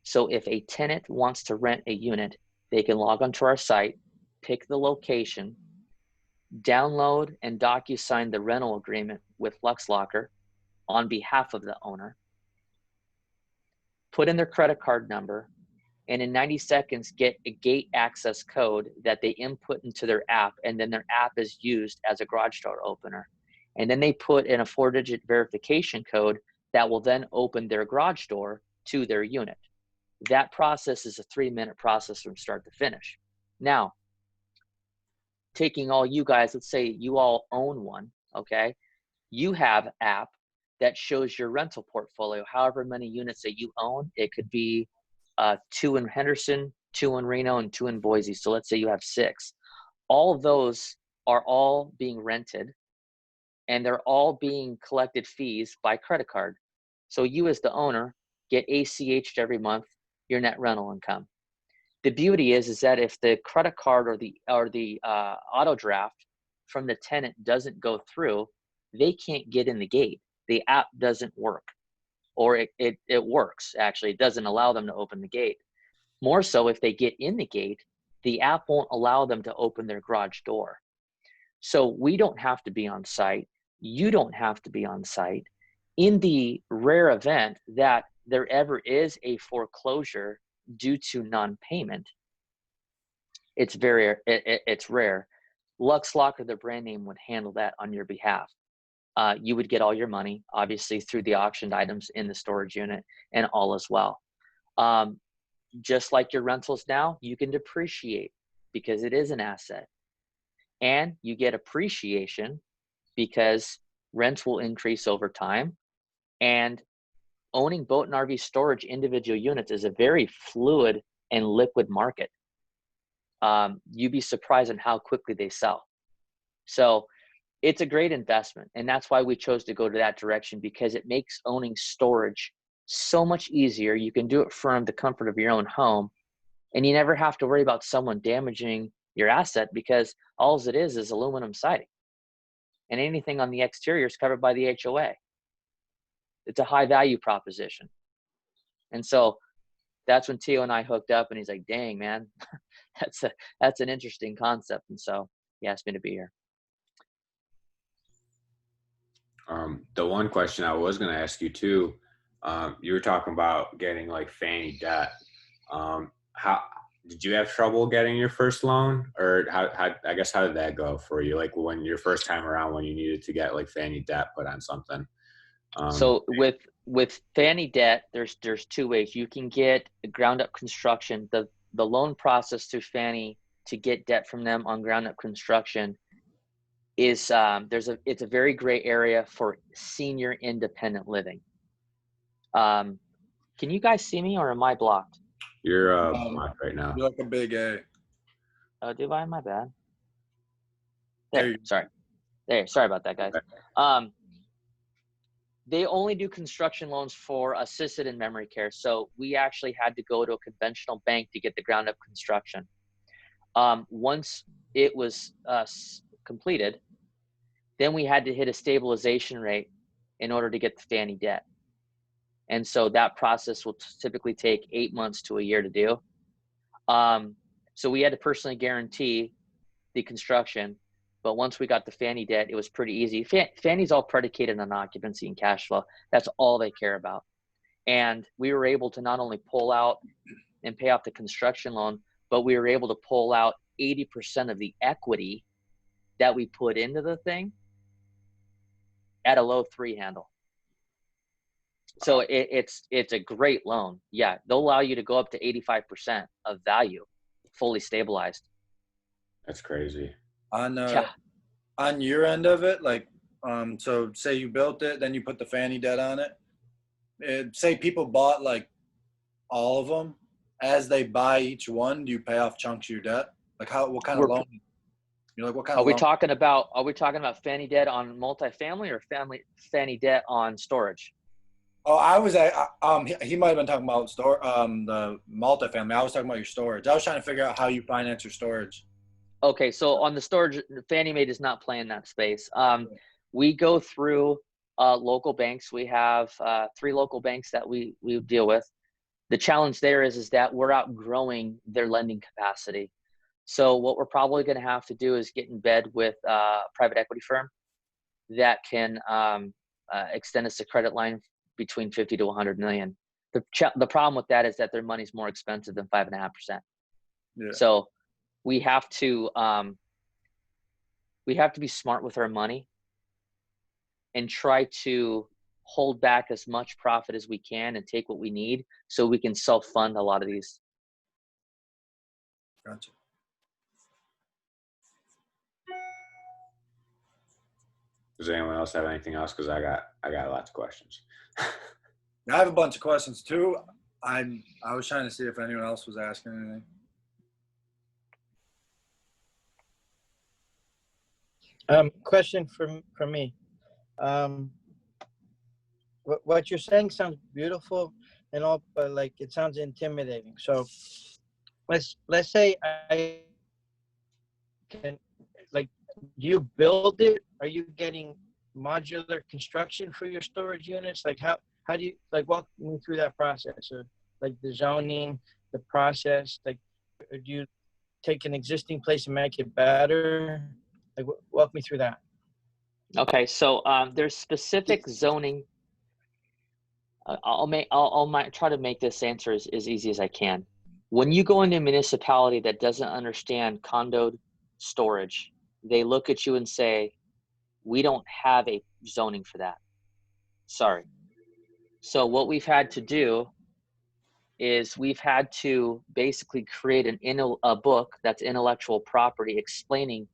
So if a tenant wants to rent a unit, they can log onto our site, pick the location, download and DocuSign the rental agreement with LuxLocker on behalf of the owner, put in their credit card number, and in 90 seconds get a gate access code that they input into their app, and then their app is used as a garage door opener. And then they put in a 4-digit verification code that will then open their garage door to their unit. That process is a 3-minute process from start to finish. Now, taking all you guys, let's say you all own one, okay? You have an app that shows your rental portfolio, however many units that you own. It could be 2 in Henderson, 2 in Reno, and 2 in Boise. So let's say you have 6. All of those are all being rented, and they're all being collected fees by credit card. So you as the owner get ACH'd every month your net rental income. The beauty is that if the credit card or the auto draft from the tenant doesn't go through, they can't get in the gate. The app doesn't work, or it works. Actually, it doesn't allow them to open the gate. More so, if they get in the gate, the app won't allow them to open their garage door. So we don't have to be on site. You don't have to be on site. In the rare event that there ever is a foreclosure due to non-payment, it's rare. LuxLocker, the brand name, would handle that on your behalf. You would get all your money, obviously, through the auctioned items in the storage unit and all as well. Just like your rentals now, you can depreciate because it is an asset. And you get appreciation because rents will increase over time. And owning boat and RV storage individual units is a very fluid and liquid market. You'd be surprised on how quickly they sell. So it's a great investment. And that's why we chose to go to that direction, because it makes owning storage so much easier. You can do it from the comfort of your own home, and you never have to worry about someone damaging your asset, because all it is aluminum siding. And anything on the exterior is covered by the HOA. It's a high value proposition. And so that's when Tio and I hooked up, and he's like, dang, man, that's an interesting concept. And so he asked me to be here. The one question I was going to ask you too, you were talking about getting like Fannie debt. How did you have trouble getting your first loan, or how I guess how did that go for you? Like when your first time around when you needed to get like Fannie debt put on something. So with Fannie debt, there's two ways you can get ground up construction. The loan process through Fannie to get debt from them on ground up construction is it's a very gray area for senior independent living. Can you guys see me, or am I blocked? You're blocked right now. You're like a big A. Oh, do I? My bad. There, sorry. Sorry about that, guys. They only do construction loans for assisted and memory care. So we actually had to go to a conventional bank to get the ground up construction. Once it was completed, then we had to hit a stabilization rate in order to get the Fannie debt. And so that process will typically take 8 months to a year to do. So we had to personally guarantee the construction. But once we got the Fannie debt, it was pretty easy. Fannie's all predicated on occupancy and cash flow. That's all they care about. And we were able to not only pull out and pay off the construction loan, but we were able to pull out 80% of the equity that we put into the thing at a low 3 handle. So it's a great loan. Yeah, they'll allow you to go up to 85% of value, fully stabilized. That's crazy. On your end of it, like, so say you built it, then you put the Fannie debt on it. Say people bought like all of them. As they buy each one, do you pay off chunks of your debt? Like what kind of loan? You're like, what kind of loan? Are we talking about Fannie debt on multifamily or Fannie debt on storage? Oh, I was he might have been talking about the multifamily. I was talking about your storage. I was trying to figure out how you finance your storage. Okay, so on the storage, Fannie Mae does not play in that space. We go through local banks. We have 3 local banks that we deal with. The challenge there is that we're outgrowing their lending capacity. So what we're probably going to have to do is get in bed with a private equity firm that can extend us a credit line between 50 to 100 million. The problem with that is that their money's more expensive than 5.5%. Yeah. So we have to be smart with our money and try to hold back as much profit as we can and take what we need so we can self-fund a lot of these. Gotcha. Does anyone else have anything else? Because I got lots of questions. I have a bunch of questions too. I was trying to see if anyone else was asking anything. Question from me. What you're saying sounds beautiful and all, but like it sounds intimidating. So let's say I can, like, do you build it? Are you getting modular construction for your storage units? Like how do you, like, walk me through that process, or like the zoning, the process? Like, do you take an existing place and make it better? Like, walk me through that. Okay, so there's specific zoning. I'll try to make this answer as easy as I can. When you go into a municipality that doesn't understand condo storage, they look at you and say, we don't have a zoning for that. Sorry. So what we've had to do is we've had to basically create a book that's intellectual property explaining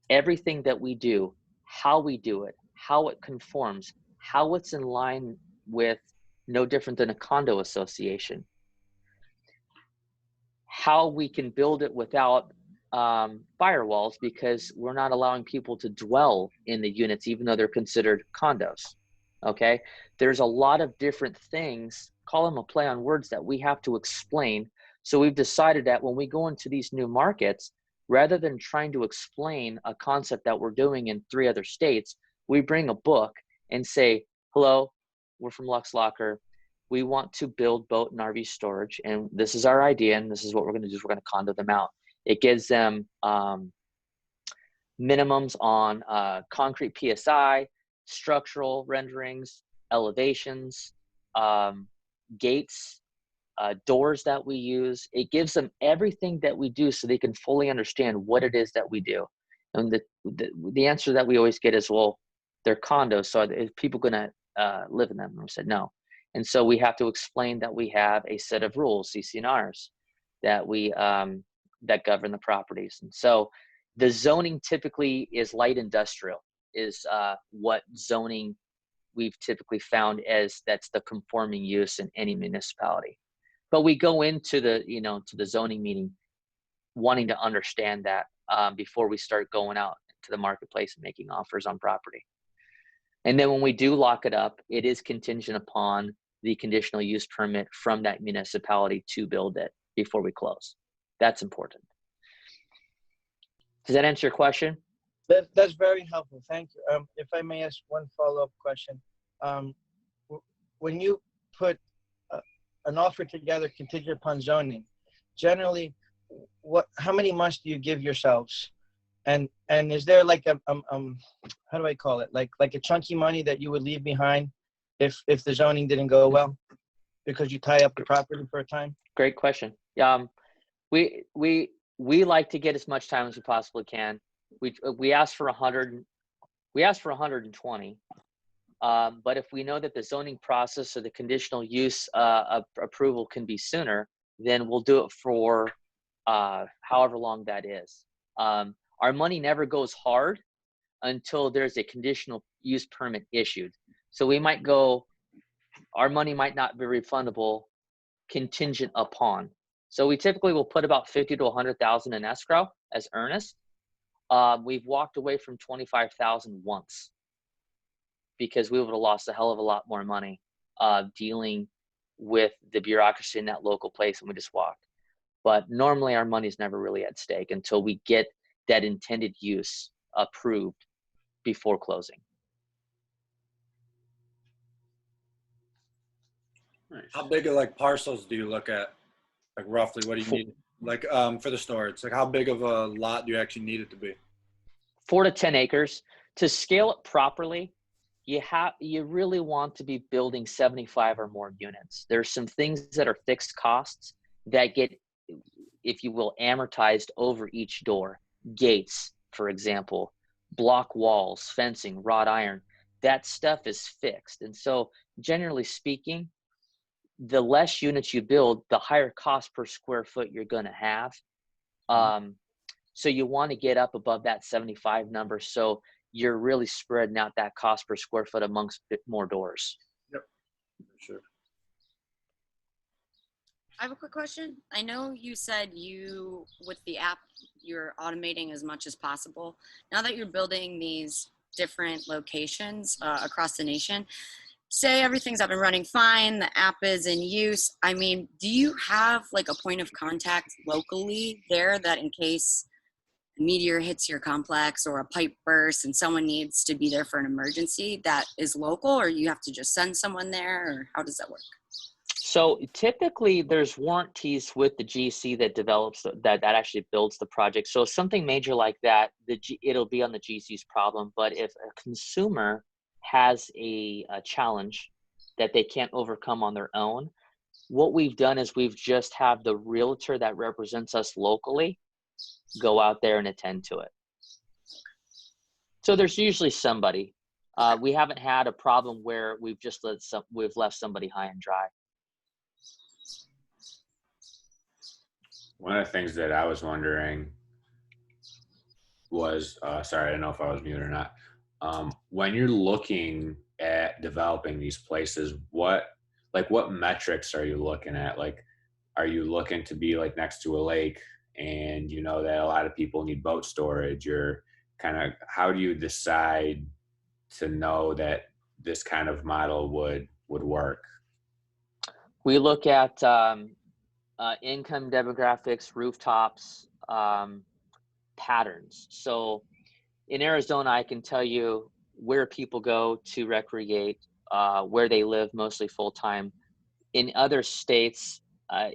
everything that we do, how we do it, how it conforms, how it's in line with no different than a condo association, how we can build it without firewalls, because we're not allowing people to dwell in the units, even though they're considered condos. Okay, there's a lot of different things, call them a play on words, that we have to explain. So we've decided that when we go into these new markets, rather than trying to explain a concept that we're doing in 3 other states, we bring a book and say, hello, we're from LuxLocker. we want to build boat and RV storage, and this is our idea, and this is what we're going to do is we're going to condo them out. It gives them minimums on concrete PSI, structural renderings, elevations, gates, doors that we use. It gives them everything that we do so they can fully understand what it is that we do. And the answer that we always get is, well, they're condos, so are people going to live in them? And we said no. And so we have to explain that we have a set of rules, CC&Rs, that we that govern the properties. And so the zoning typically is light industrial, is what zoning we've typically found as that's the conforming use in any municipality. But we go into the, to the zoning meeting wanting to understand that before we start going out to the marketplace and making offers on property. And then when we do lock it up, it is contingent upon the conditional use permit from that municipality to build it before we close. That's important. Does that answer your question? That's very helpful. Thank you. If I may ask one follow-up question. When you put an offer together contingent upon zoning, generally, how many months do you give yourselves? And is there like how do I call it? Like a chunky money that you would leave behind if the zoning didn't go well because you tie up the property for a time? Great question. We like to get as much time as we possibly can. We ask for 100. We ask for 120. But if we know that the zoning process or the conditional use approval can be sooner, then we'll do it for however long that is. Our money never goes hard until there's a conditional use permit issued. So we might go, our money might not be refundable contingent upon. So we typically will put about 50 to 100,000 in escrow as earnest. We've walked away from 25,000 once because we would have lost a hell of a lot more money dealing with the bureaucracy in that local place, and we just walked. But normally our money's never really at stake until we get that intended use approved before closing. Nice. How big of like parcels do you look at? Like roughly, what do you need? Like for the storage, like how big of a lot do you actually need it to be? 4 to 10 acres. To scale it properly, you really want to be building 75 or more units. There's some things that are fixed costs that get, if you will, amortized over each door. Gates, for example, block walls, fencing, wrought iron, that stuff is fixed. And so generally speaking, the less units you build, the higher cost per square foot you're going to have. So you want to get up above that 75 number. So you're really spreading out that cost per square foot amongst more doors. Yep, sure. I have a quick question. I know you said with the app, you're automating as much as possible. Now that you're building these different locations across the nation, say everything's up and running fine, the app is in use. I mean, do you have like a point of contact locally there that in case a meteor hits your complex or a pipe bursts and someone needs to be there for an emergency that is local, or you have to just send someone there, or how does that work? So typically there's warranties with the GC that develops, that actually builds the project. So something major like that, it'll be on the GC's problem. But if a consumer has a challenge that they can't overcome on their own, what we've done is we've just have the realtor that represents us locally go out there and attend to it. So there's usually somebody. We haven't had a problem where we've left somebody high and dry. One of the things that I was wondering was, sorry, I don't know if I was muted or not. When you're looking at developing these places, what metrics are you looking at? Like, are you looking to be like next to a lake and you know that a lot of people need boat storage, or kind of how do you decide to know that this kind of model would work? We look at income demographics, rooftops, patterns. So in Arizona, I can tell you where people go to recreate, where they live mostly full-time, in other states,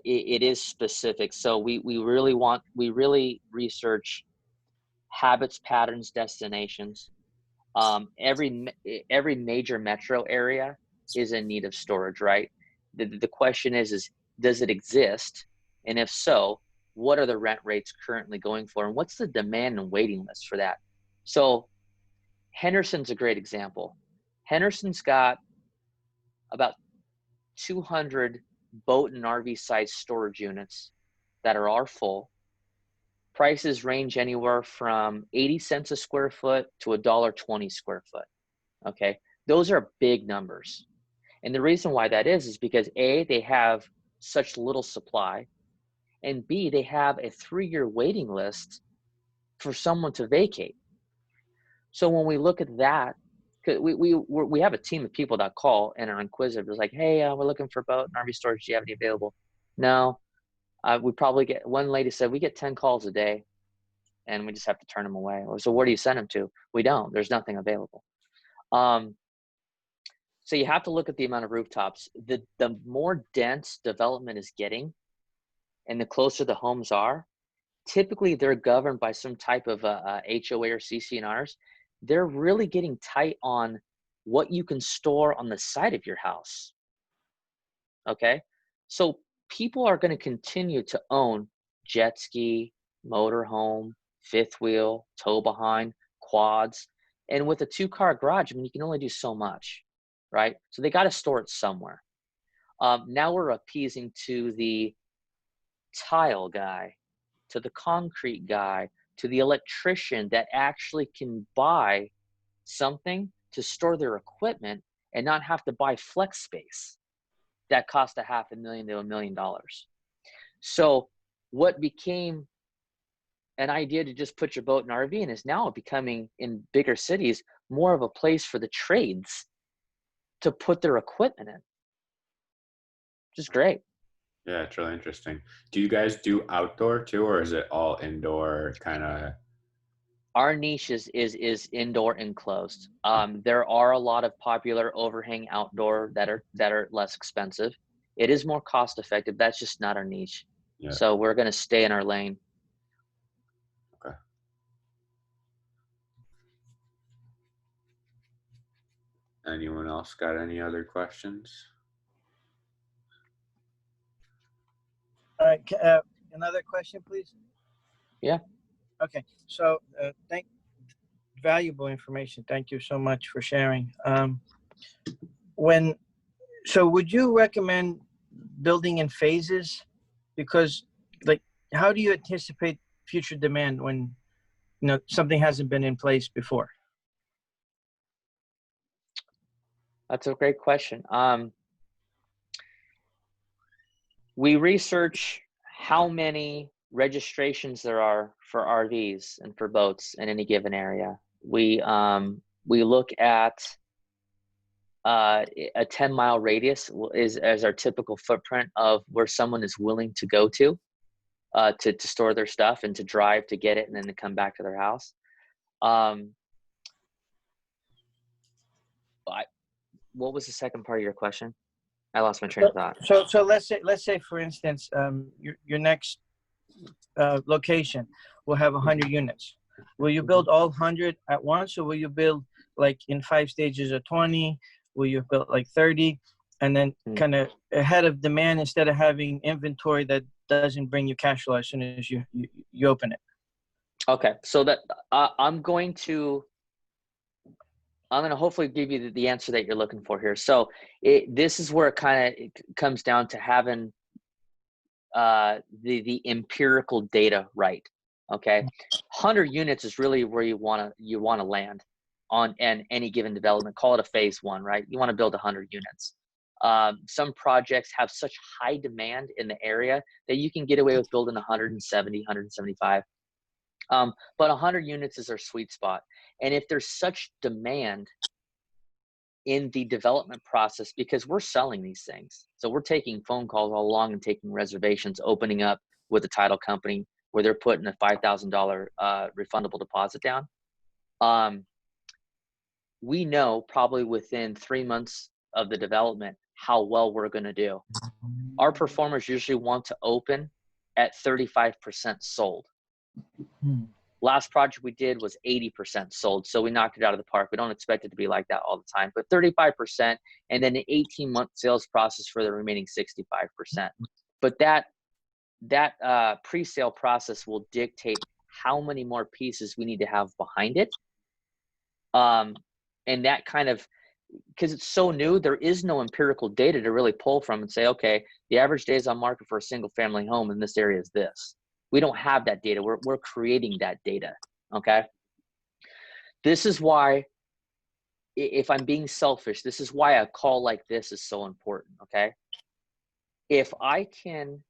it is specific. So we really research habits, patterns, destinations. Every major metro area is in need of storage, right? The question is does it exist? And if so, what are the rent rates currently going for? And what's the demand and waiting list for that? So Henderson's a great example. Henderson's got about 200 boat and RV size storage units that are full. Prices range anywhere from 80 cents a square foot to $1.20 square foot. Okay, those are big numbers. And the reason why that is because A, they have such little supply, and B, they have a 3-year waiting list for someone to vacate. So when we look at that, we have a team of people that call and are inquisitive. It's like, hey, we're looking for boat and RV storage. Do you have any available? No. We probably get, one lady said, we get 10 calls a day and we just have to turn them away. So where do you send them to? We don't. There's nothing available. So you have to look at the amount of rooftops. The more dense development is getting and the closer the homes are, typically they're governed by some type of HOA or CC&Rs. They're really getting tight on what you can store on the side of your house. Okay? So people are going to continue to own jet ski, motorhome, fifth wheel, tow behind, quads. And with a 2-car garage, I mean, you can only do so much, right? So they got to store it somewhere. Now we're appeasing to the tile guy, to the concrete guy, to the electrician that actually can buy something to store their equipment and not have to buy flex space that cost $500,000 to $1 million. So what became an idea to just put your boat in RV in is now becoming, in bigger cities, more of a place for the trades to put their equipment in, which is great. Yeah, it's really interesting. Do you guys do outdoor too, or is it all indoor kind of? Our niche is indoor enclosed. There are a lot of popular overhang outdoor that are less expensive. It is more cost effective. That's just not our niche. Yeah. So we're going to stay in our lane. Okay. Anyone else got any other questions? All right. Another question, please. Yeah. Okay. So valuable information. Thank you so much for sharing. So would you recommend building in phases? Because like, how do you anticipate future demand when, something hasn't been in place before? That's a great question. We research how many registrations there are for RVs and for boats in any given area. We look at a 10-mile radius as our typical footprint of where someone is willing to go to store their stuff and to drive to get it and then to come back to their house. What was the second part of your question? I lost my train of thought. So let's say for instance, your next location will have 100 units. Will you build all 100 at once, or will you build like in 5 stages of 20? Will you build like 30, and then kind of ahead of demand instead of having inventory that doesn't bring you cash flow as soon as you open it? Okay, so that I'm going to hopefully give you the answer that you're looking for here. So this is where it comes down to having the empirical data right. Okay, 100 units is really where you want to land on any given development. Call it a phase 1, right? You want to build 100 units. Some projects have such high demand in the area that you can get away with building 170, 175. But 100 units is our sweet spot. And if there's such demand in the development process, because we're selling these things, so we're taking phone calls all along and taking reservations, opening up with a title company where they're putting a $5,000 refundable deposit down. We know probably within 3 months of the development how well we're going to do. Our performers usually want to open at 35% sold. Last project we did was 80% sold, so we knocked it out of the park. We don't expect it to be like that all the time, but 35%, and then an 18-month sales process for the remaining 65%. But that pre-sale process will dictate how many more pieces we need to have behind it. And that kind of, because it's so new, there is no empirical data to really pull from and say, okay, the average days on market for a single family home in this area is this. We don't have that data. We're creating that data, okay? This is why, if I'm being selfish, this is why a call like this is so important, okay? If I can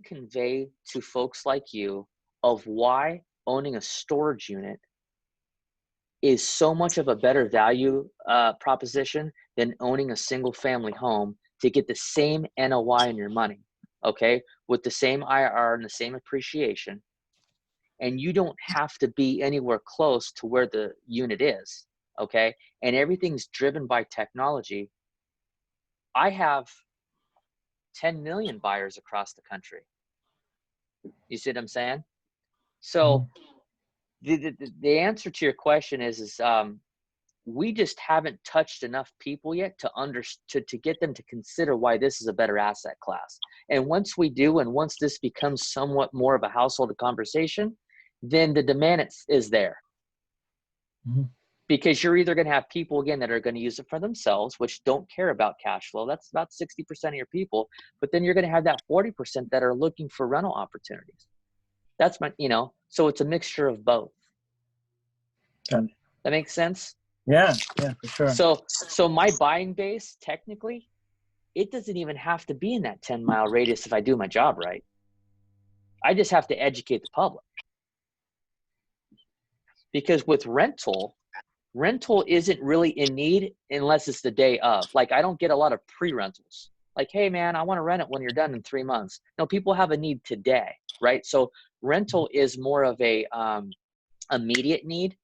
convey to folks like you of why owning a storage unit is so much of a better value proposition than owning a single family home to get the same NOI in your money, okay? With the same IRR and the same appreciation. And you don't have to be anywhere close to where the unit is, okay? And everything's driven by technology. I have 10 million buyers across the country. You see what I'm saying? So the answer to your question is we just haven't touched enough people yet to get them to consider why this is a better asset class. And once we do, and once this becomes somewhat more of a household conversation, then the demand is there. Because you're either going to have people, again, that are going to use it for themselves, which don't care about cash flow. That's about 60% of your people. But then you're going to have that 40% that are looking for rental opportunities. That's my, so it's a mixture of both. That makes sense? Yeah, for sure. So my buying base, technically, it doesn't even have to be in that 10-mile radius if I do my job right. I just have to educate the public. Because with rental isn't really in need unless it's the day of. Like, I don't get a lot of pre-rentals. Like, hey man, I want to rent it when you're done in 3 months. No, people have a need today, right? So rental is more of a immediate need,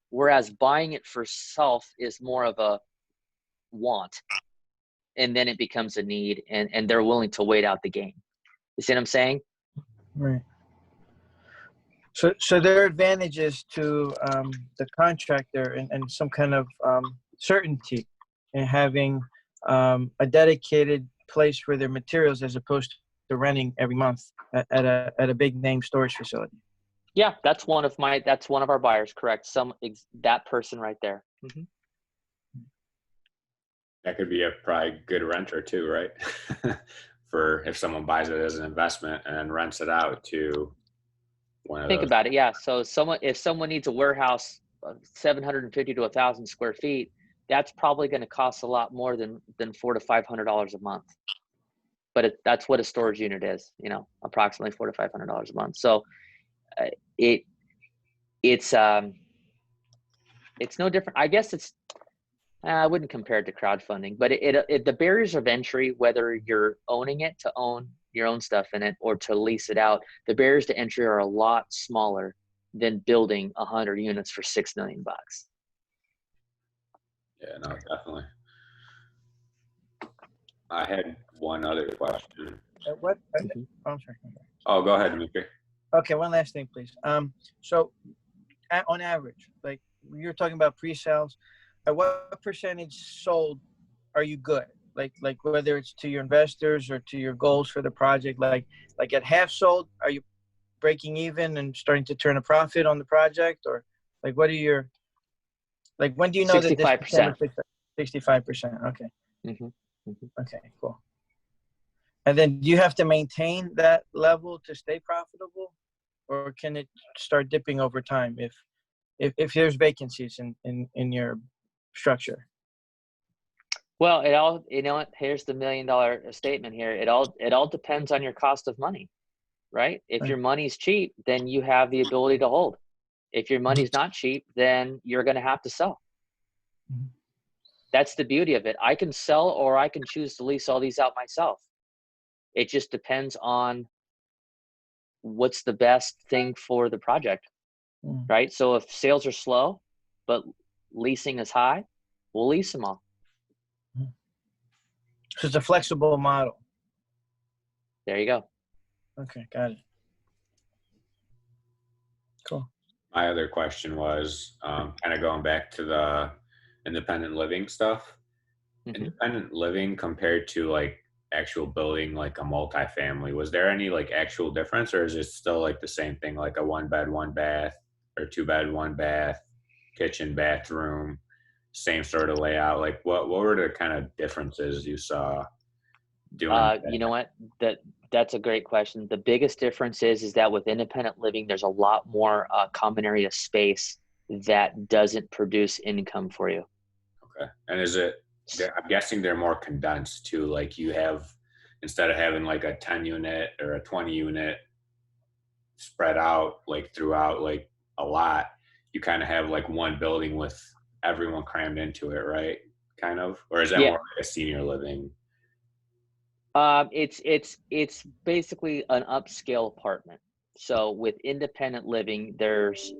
whereas buying it for self is more of a want. And then it becomes a need, and they're willing to wait out the game. You see what I'm saying? Right. So there are advantages to the contractor and some kind of certainty in having a dedicated place for their materials as opposed to renting every month at a big name storage facility. Yeah, that's one of our buyers, correct? That person right there. Mm-hmm. That could be a probably good renter too, right? For if someone buys it as an investment and then rents it out to one of Think those. about it, yeah. So if someone needs a warehouse 750 to 1,000 square feet, that's probably going to cost a lot more than $400 to $500 a month. But that's what a storage unit is, approximately $400 to $500 a month. So it's no different. I guess I wouldn't compare it to crowdfunding, but the barriers of entry, whether you're owning it to own your own stuff in it or to lease it out, the barriers to entry are a lot smaller than building 100 units for $6 million. Yeah, no, definitely. I had one other question. What? I'm sorry. Oh, go ahead, Mickey. Okay, one last thing, please. So on average, like you're talking about pre-sales, at what percentage sold are you good? Like whether it's to your investors or to your goals for the project, like at half sold, are you breaking even and starting to turn a profit on the project, or like what are your, like when do you know 65%. that this 65%? Okay. Mm-hmm. Mm-hmm. Okay, cool. And then do you have to maintain that level to stay profitable, or can it start dipping over time if there's vacancies in your structure? Well, here's the $1 million statement here. It all depends on your cost of money, right? If your money's cheap, then you have the ability to hold. If your money's not cheap, then you're going to have to sell. Mm-hmm. That's the beauty of it. I can sell, or I can choose to lease all these out myself. It just depends on what's the best thing for the project, right? So if sales are slow, but leasing is high, we'll lease them all. So it's a flexible model. There you go. Okay, got it. Cool. My other question was kind of going back to the independent living stuff. Independent living compared to like actual building like a multifamily, was there any like actual difference, or is it still like the same thing, like a 1 bed 1 bath or 2 bed 1 bath, kitchen bathroom, same sort of layout? Like what were the kind of differences you saw doing You know what, that's a great question. The biggest difference is that with independent living, there's a lot more common area space that doesn't produce income for you. Okay. And is it, I'm guessing they're more condensed too, like you have, instead of having like a 10 unit or a 20 unit spread out like throughout like a lot, you kind of have like one building with everyone crammed into it, right? Kind of, or is that more like a senior living? It's basically an upscale apartment. So with independent living, there's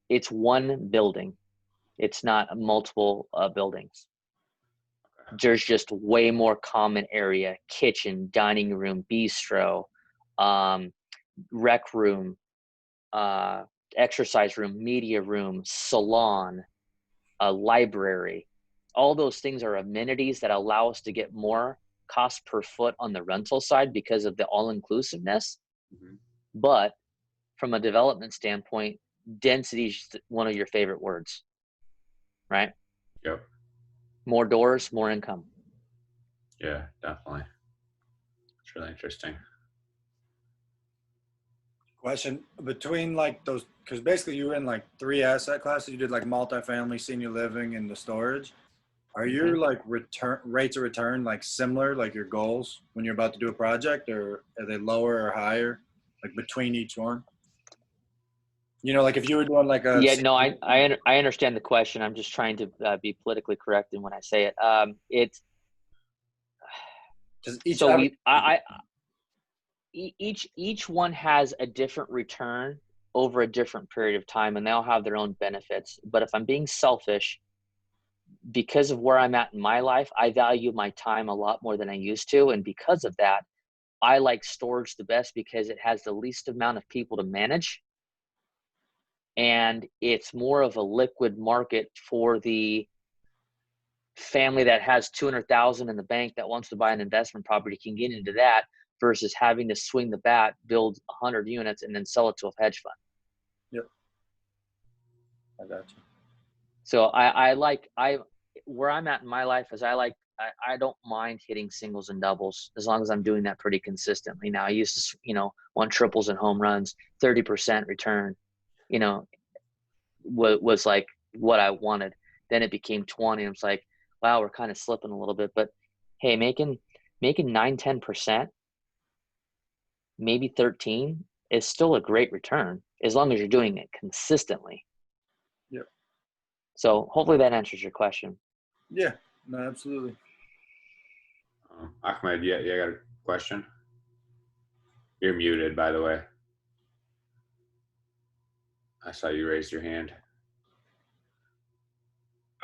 it's one building. It's not multiple buildings. There's just way more common area: kitchen, dining room, bistro, rec room, exercise room, media room, salon, a library. All those things are amenities that allow us to get more cost per foot on the rental side because of the all-inclusiveness. But from a development standpoint, density is one of your favorite words, right? Yep. More doors, more income. Yeah, definitely. It's really interesting. Question between like those, because basically you were in like 3 asset classes. You did like multifamily, senior living, and the storage. Are your like rates of return like similar, like your goals when you're about to do a project, or are they lower or higher, like between each one? You know, like if you were doing like a I understand the question. I'm just trying to be politically correct in when I say it. Each one has a different return over a different period of time, and they all have their own benefits. But if I'm being selfish, because of where I'm at in my life, I value my time a lot more than I used to. And because of that, I like storage the best because it has the least amount of people to manage. And it's more of a liquid market for the family that has 200,000 in the bank that wants to buy an investment property can get into that versus having to swing the bat, build 100 units, and then sell it to a hedge fund. Yep. I got you. So where I'm at in my life is I don't mind hitting singles and doubles as long as I'm doing that pretty consistently. Now I used to, want triples and home runs, 30% return, was like what I wanted. Then it became 20. And it's like, wow, we're kind of slipping a little bit, but hey, making 9-10%, maybe 13 is still a great return as long as you're doing it consistently. Yep. So hopefully that answers your question. Yeah, no, absolutely. Ahmed, you got a question? You're muted, by the way. I saw you raise your hand.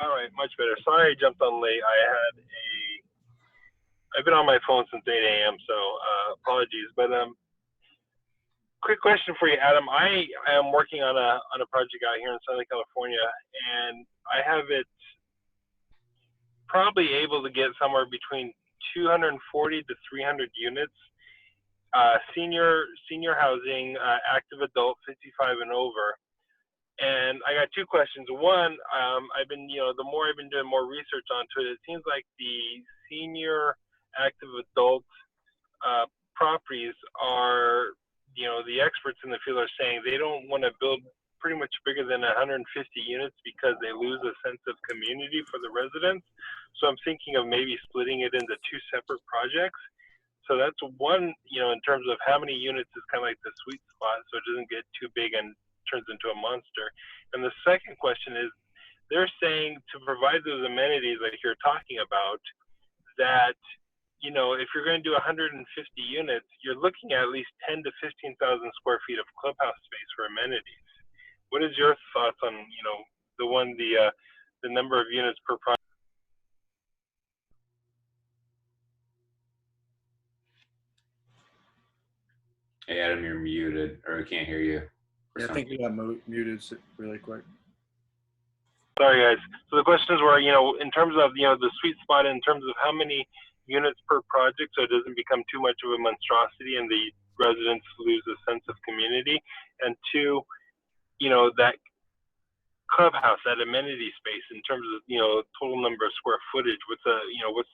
All right, much better. Sorry I jumped on late. I've been on my phone since 8 a.m., so apologies. But quick question for you, Adam. I am working on a project out here in Southern California, and I have it probably able to get somewhere between 240 to 300 units, senior housing, active adult, 55 and over. And I got 2 questions. One, I've been, the more I've been doing more research onto it, it seems like the senior active adult properties are, the experts in the field are saying they don't want to build pretty much bigger than 150 units because they lose a sense of community for the residents. So I'm thinking of maybe splitting it into 2 separate projects. So that's one, in terms of how many units is kind of like the sweet spot, so it doesn't get too big and turns into a monster. And the second question is, they're saying to provide those amenities like you're talking about, that if you're going to do 150 units, you're looking at least 10 to 15,000 square feet of clubhouse space for amenities. What is your thoughts on the number of units per project. Hey, Adam, you're muted, or we can't hear you. Yeah, I think you got muted really quick. Sorry, guys. So the questions were, in terms of, the sweet spot, in terms of how many units per project, so it doesn't become too much of a monstrosity and the residents lose a sense of community. And two, that clubhouse, that amenity space, in terms of, total number of square footage. What's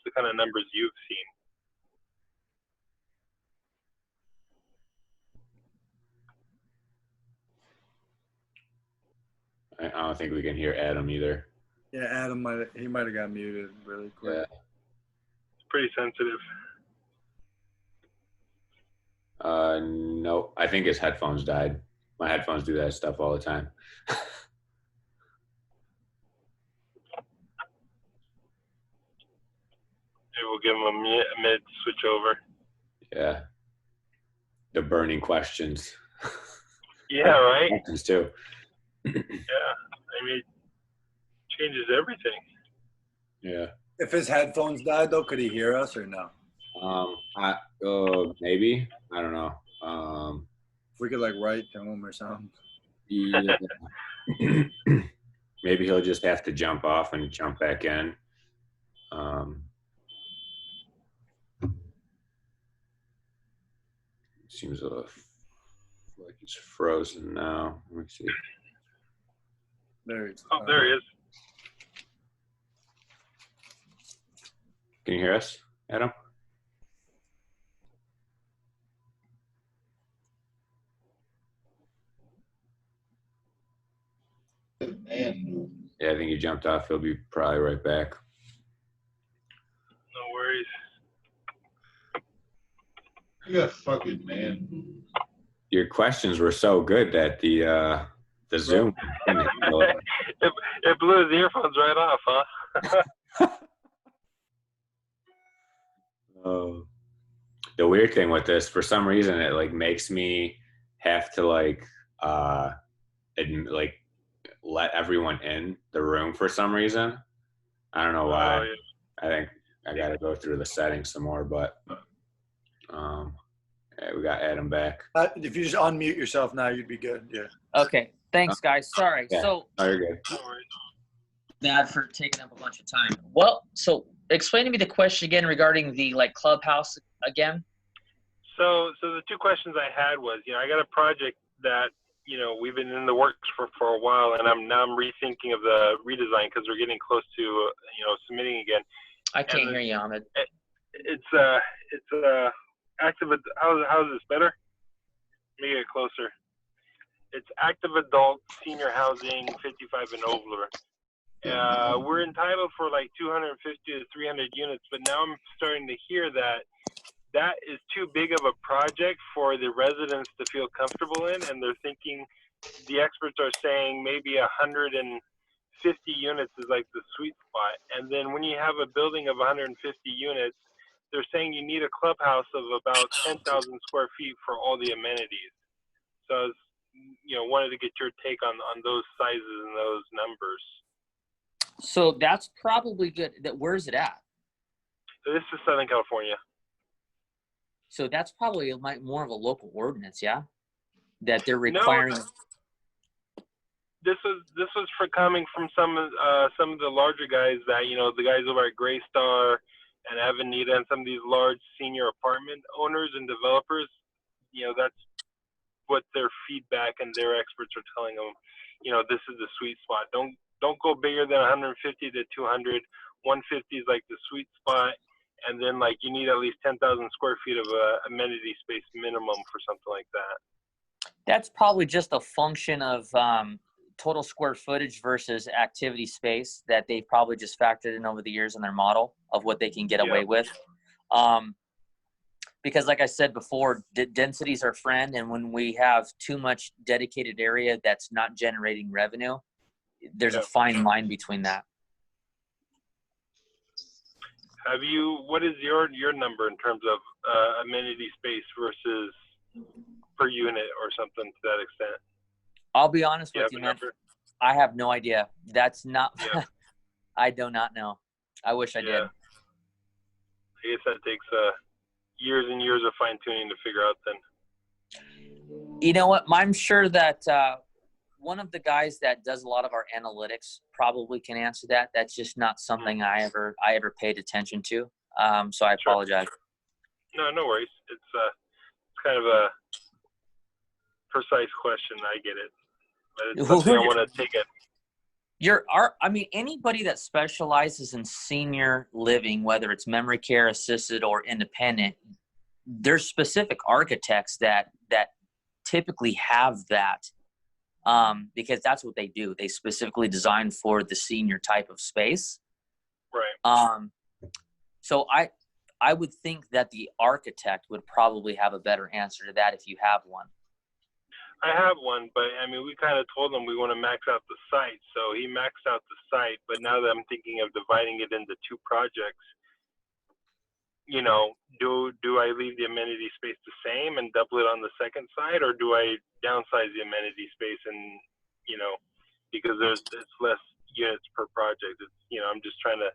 the kind of numbers you've seen? I don't think we can hear Adam either. Yeah, Adam might have got muted really quick. Yeah. It's pretty sensitive. No, I think his headphones died. My headphones do that stuff all the time. Maybe we'll give him a minute to switch over. Yeah. The burning questions. Yeah, right? Questions too. Yeah. I mean, it changes everything. Yeah. If his headphones died though, could he hear us or no? Maybe. I don't know. If we could like write to him or something. Yeah. Maybe he'll just have to jump off and jump back in. Seems like he's frozen now. Let me see. There he is. Oh, there he is. Can you hear us, Adam? Yeah, I think he jumped off. He'll be probably right back. No worries. You got fucking man. Your questions were so good that the Zoom couldn't handle it. It blew his earphones right off, huh? Oh. The weird thing with this, for some reason, it like makes me have to let everyone in the room for some reason. I don't know why. Oh, yeah. I think I got to go through the settings some more, but yeah, we got Adam back. If you just unmute yourself now, you'd be good. Yeah. Okay. Thanks, guys. Sorry. Yeah. So you're good. bad for taking up a bunch of time. Well, so explain to me the question again regarding the clubhouse again. So the two questions I had was, I got a project that, we've been in the works for a while, and I'm rethinking of the redesign because we're getting close to, submitting again. I can't hear you, Ahmed. It's active. How is this better? Let me get closer. It's active adult senior housing, 55 and over. We're entitled for like 250 to 300 units, but now I'm starting to hear that is too big of a project for the residents to feel comfortable in, and they're thinking, the experts are saying maybe 150 units is like the sweet spot. And then when you have a building of 150 units, they're saying you need a clubhouse of about 10,000 square feet for all the amenities. So I was, wanted to get your take on those sizes and those numbers. So that's probably good. Where is it at? So this is Southern California. So that's probably more of a local ordinance, yeah? That they're requiring. No, this was for coming from some of the larger guys that, the guys over at Greystar and Avenida and some of these large senior apartment owners and developers. That's what their feedback and their experts are telling them. This is the sweet spot. Don't go bigger than 150 to 200. 150 is like the sweet spot. And then you need at least 10,000 square feet of amenity space minimum for something like that. That's probably just a function of total square footage versus activity space that they've probably just factored in over the years in their model of what they can get away with. Because like I said before, density is our friend. And when we have too much dedicated area that's not generating revenue, there's a fine line between that. What is your number in terms of amenity space versus per unit or something to that extent? I'll be honest with you, man. I have no idea. That's not. Yeah. I do not know. I wish I did. I guess that takes years and years of fine tuning to figure out then. You know what? I'm sure that one of the guys that does a lot of our analytics probably can answer that. That's just not something I ever paid attention to. So I apologize. No worries. It's kind of a precise question. I get it, but it's something I want to take it. I mean, anybody that specializes in senior living, whether it's memory care assisted or independent, there's specific architects that typically have that, because that's what they do. They specifically design for the senior type of space. Right. So I would think that the architect would probably have a better answer to that if you have one. I have one, but I mean, we kind of told him we want to max out the site. So he maxed out the site, but now that I'm thinking of dividing it into 2 projects, you know, do I leave the amenity space the same and double it on the second side, or do I downsize the amenity space and, you know, because it's less units per project. It's, you know, I'm just trying to,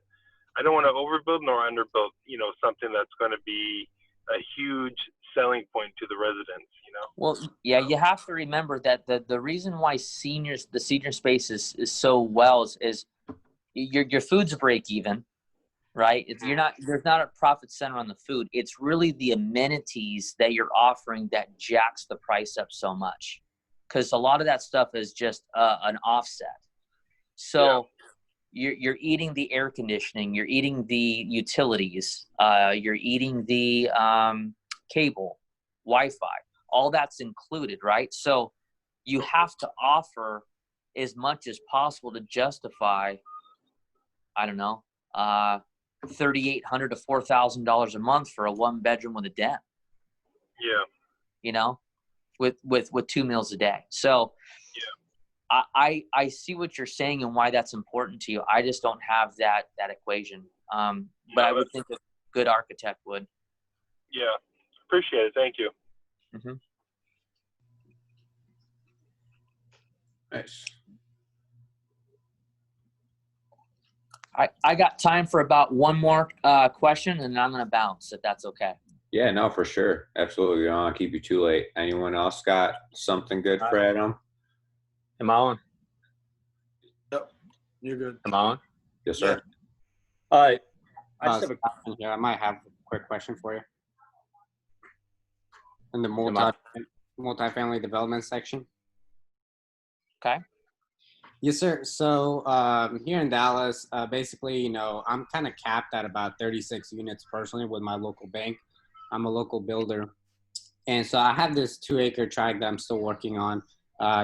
I don't want to overbuild nor underbuild, you know, something that's going to be a huge selling point to the residents, you know? Well, yeah, you have to remember that the reason why the senior space is so well is your food's break even, right? There's not a profit center on the food. It's really the amenities that you're offering that jacks the price up so much, because a lot of that stuff is just an offset. So you're eating the air conditioning, you're eating the utilities, you're eating the cable, Wi-Fi, all that's included, right? So you have to offer as much as possible to justify, I don't know, $3,800 to $4,000 a month for a 1-bedroom with a den. Yeah. You know, with 2 meals a day. So I see what you're saying and why that's important to you. I just don't have that equation. But I would think a good architect would. Yeah. Appreciate it. Thank you. Mm-hmm. Nice. I got time for about one more question, and then I'm going to bounce, if that's okay. Yeah, no, for sure. Absolutely. We don't want to keep you too late. Anyone else got something good for Adam? Am I on? Yep, you're good. Am I on? Yes, sir. I just have a question here. I might have a quick question for you. In the multifamily development section. Okay. Yes, sir. So here in Dallas, basically, you know, I'm kind of capped at about 36 units personally with my local bank. I'm a local builder. And so I have this 2-acre tract that I'm still working on.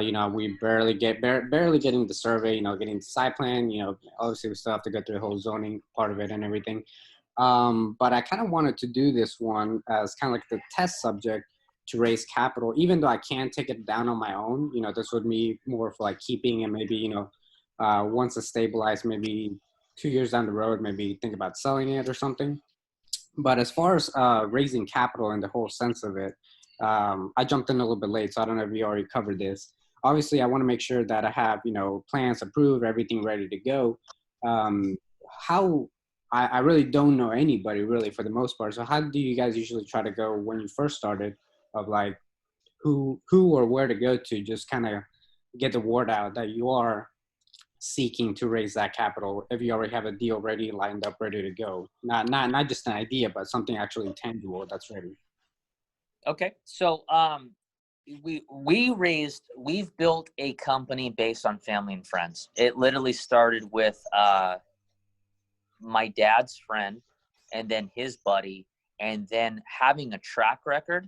You know, we barely getting the survey, you know, getting the site plan, you know, obviously we still have to go through the whole zoning part of it and everything. But I kind of wanted to do this one as kind of like the test subject to raise capital, even though I can take it down on my own. You know, this would be more for like keeping, and maybe, you know, once it's stabilized, maybe 2 years down the road, maybe think about selling it or something. But as far as raising capital in the whole sense of it, I jumped in a little bit late, so I don't know if you already covered this. Obviously, I want to make sure that I have, you know, plans approved, everything ready to go. I really don't know anybody really for the most part. So how do you guys usually try to go when you first started, of like who or where to go to just kind of get the word out that you are seeking to raise that capital, if you already have a deal ready, lined up, ready to go? Not just an idea, but something actually tangible that's ready. Okay. So we've built a company based on family and friends. It literally started with my dad's friend and then his buddy, and then having a track record.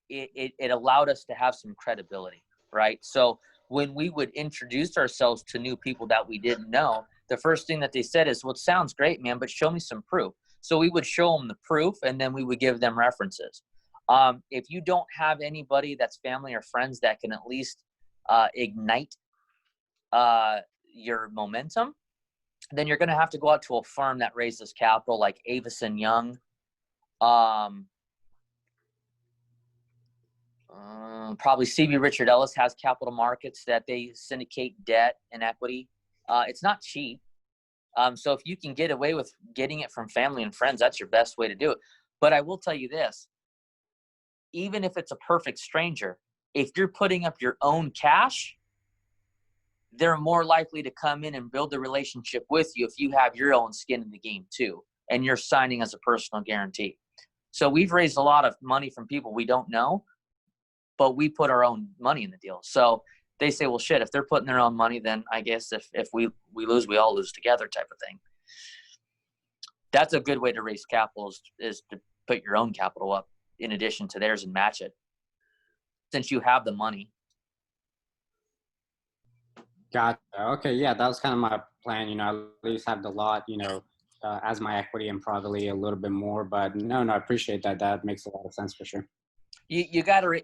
It allowed us to have some credibility, right? So when we would introduce ourselves to new people that we didn't know, the first thing that they said is, well, it sounds great, man, but show me some proof. So we would show them the proof, and then we would give them references. If you don't have anybody that's family or friends that can at least ignite your momentum, then you're going to have to go out to a firm that raises capital like Avis & Young. probably CB Richard Ellis has capital markets that they syndicate debt and equity. It's not cheap. So if you can get away with getting it from family and friends, that's your best way to do it. But I will tell you this, even if it's a perfect stranger, if you're putting up your own cash, they're more likely to come in and build a relationship with you if you have your own skin in the game too, and you're signing as a personal guarantee. So we've raised a lot of money from people we don't know, but we put our own money in the deal. So they say, well, shit, if they're putting their own money, then I guess if we lose, we all lose together type of thing. That's a good way to raise capital is to put your own capital up in addition to theirs and match it, since you have the money. Gotcha. Okay. Yeah, that was kind of my plan, you know, at least have the lot, you know, as my equity and probably a little bit more, but no, I appreciate that. That makes a lot of sense for sure. You got to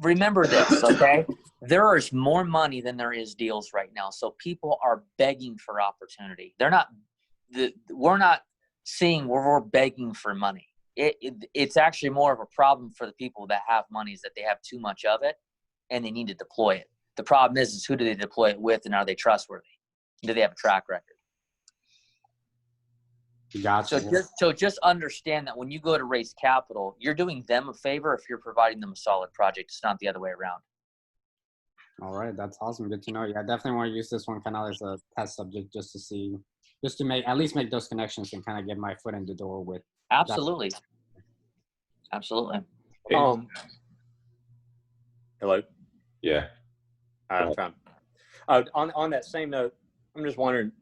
remember this, okay? There is more money than there is deals right now. So people are begging for opportunity. We're not seeing where we're begging for money. It's actually more of a problem for the people that have money, is that they have too much of it and they need to deploy it. The problem is who do they deploy it with, and are they trustworthy? Do they have a track record? Gotcha. So just understand that when you go to raise capital, you're doing them a favor if you're providing them a solid project. It's not the other way around. All right, that's awesome. Good to know. Yeah, I definitely want to use this one kind of as a test subject, just to at least make those connections and kind of get my foot in the door with. Absolutely. Absolutely. Hello. Yeah. I'm trying. On that same note, I'm just wondering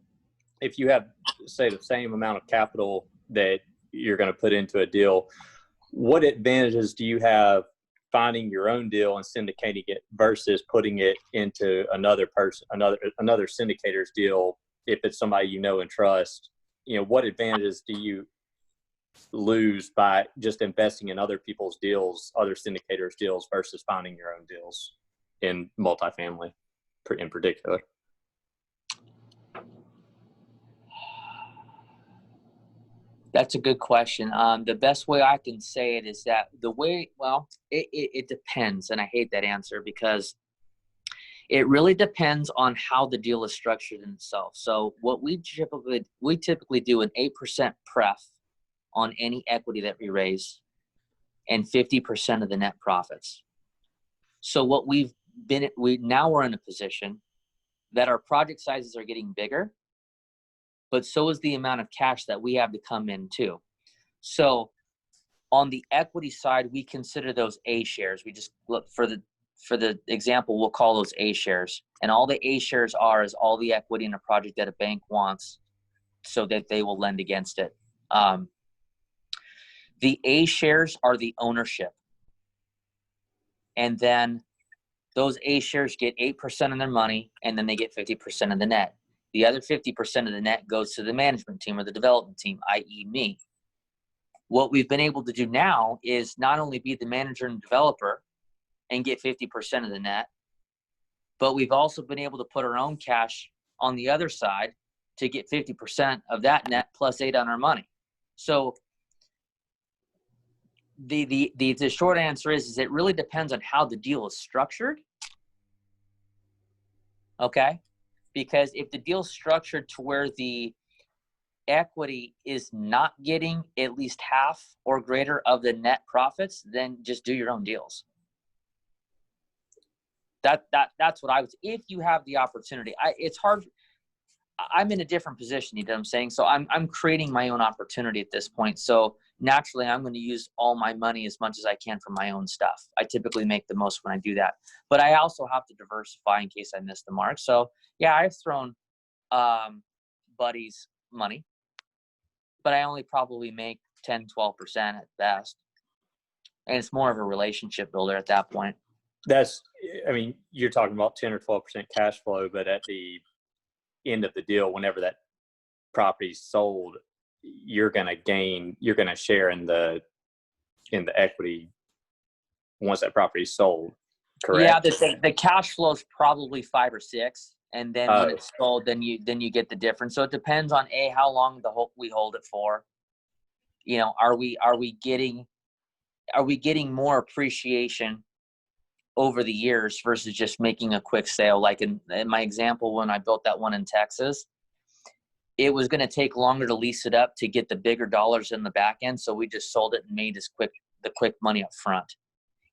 if you have, say, the same amount of capital that you're going to put into a deal, what advantages do you have finding your own deal and syndicating it versus putting it into another syndicator's deal? If it's somebody you know and trust, you know, what advantages do you lose by just investing in other people's deals, other syndicators' deals, versus finding your own deals in multifamily in particular? That's a good question. The best way I can say it is that it depends. And I hate that answer because it really depends on how the deal is structured in itself. So what we typically do an 8% pref on any equity that we raise and 50% of the net profits. So what now we're in a position that our project sizes are getting bigger, but so is the amount of cash that we have to come in too. So on the equity side, we consider those A shares. We just look for the example, we'll call those A shares. And all the A shares is all the equity in a project that a bank wants so that they will lend against it. The A shares are the ownership. And then those A shares get 8% of their money, and then they get 50% of the net. The other 50% of the net goes to the management team or the development team, i.e. me. What we've been able to do now is not only be the manager and developer and get 50% of the net, but we've also been able to put our own cash on the other side to get 50% of that net plus 8 on our money. So the short answer is it really depends on how the deal is structured. Okay? Because if the deal's structured to where the equity is not getting at least half or greater of the net profits, then just do your own deals. That's what I would say. If you have the opportunity, it's hard. I'm in a different position, you know what I'm saying? So I'm creating my own opportunity at this point. So naturally, I'm going to use all my money as much as I can for my own stuff. I typically make the most when I do that. But I also have to diversify in case I miss the mark. So yeah, I've thrown buddies money, but I only probably make 10, 12% at best. And it's more of a relationship builder at that point. You're talking about 10 or 12% cash flow, but at the end of the deal, whenever that property's sold, you're going to share in the equity once that property's sold, correct? Yeah, the cash flow is probably 5 or 6, and then when it's sold, then you get the difference. So it depends on how long we hold it for. You know, are we getting more appreciation over the years versus just making a quick sale. Like in my example, when I built that one in Texas, it was going to take longer to lease it up to get the bigger dollars in the back end. So we just sold it and made the quick money up front.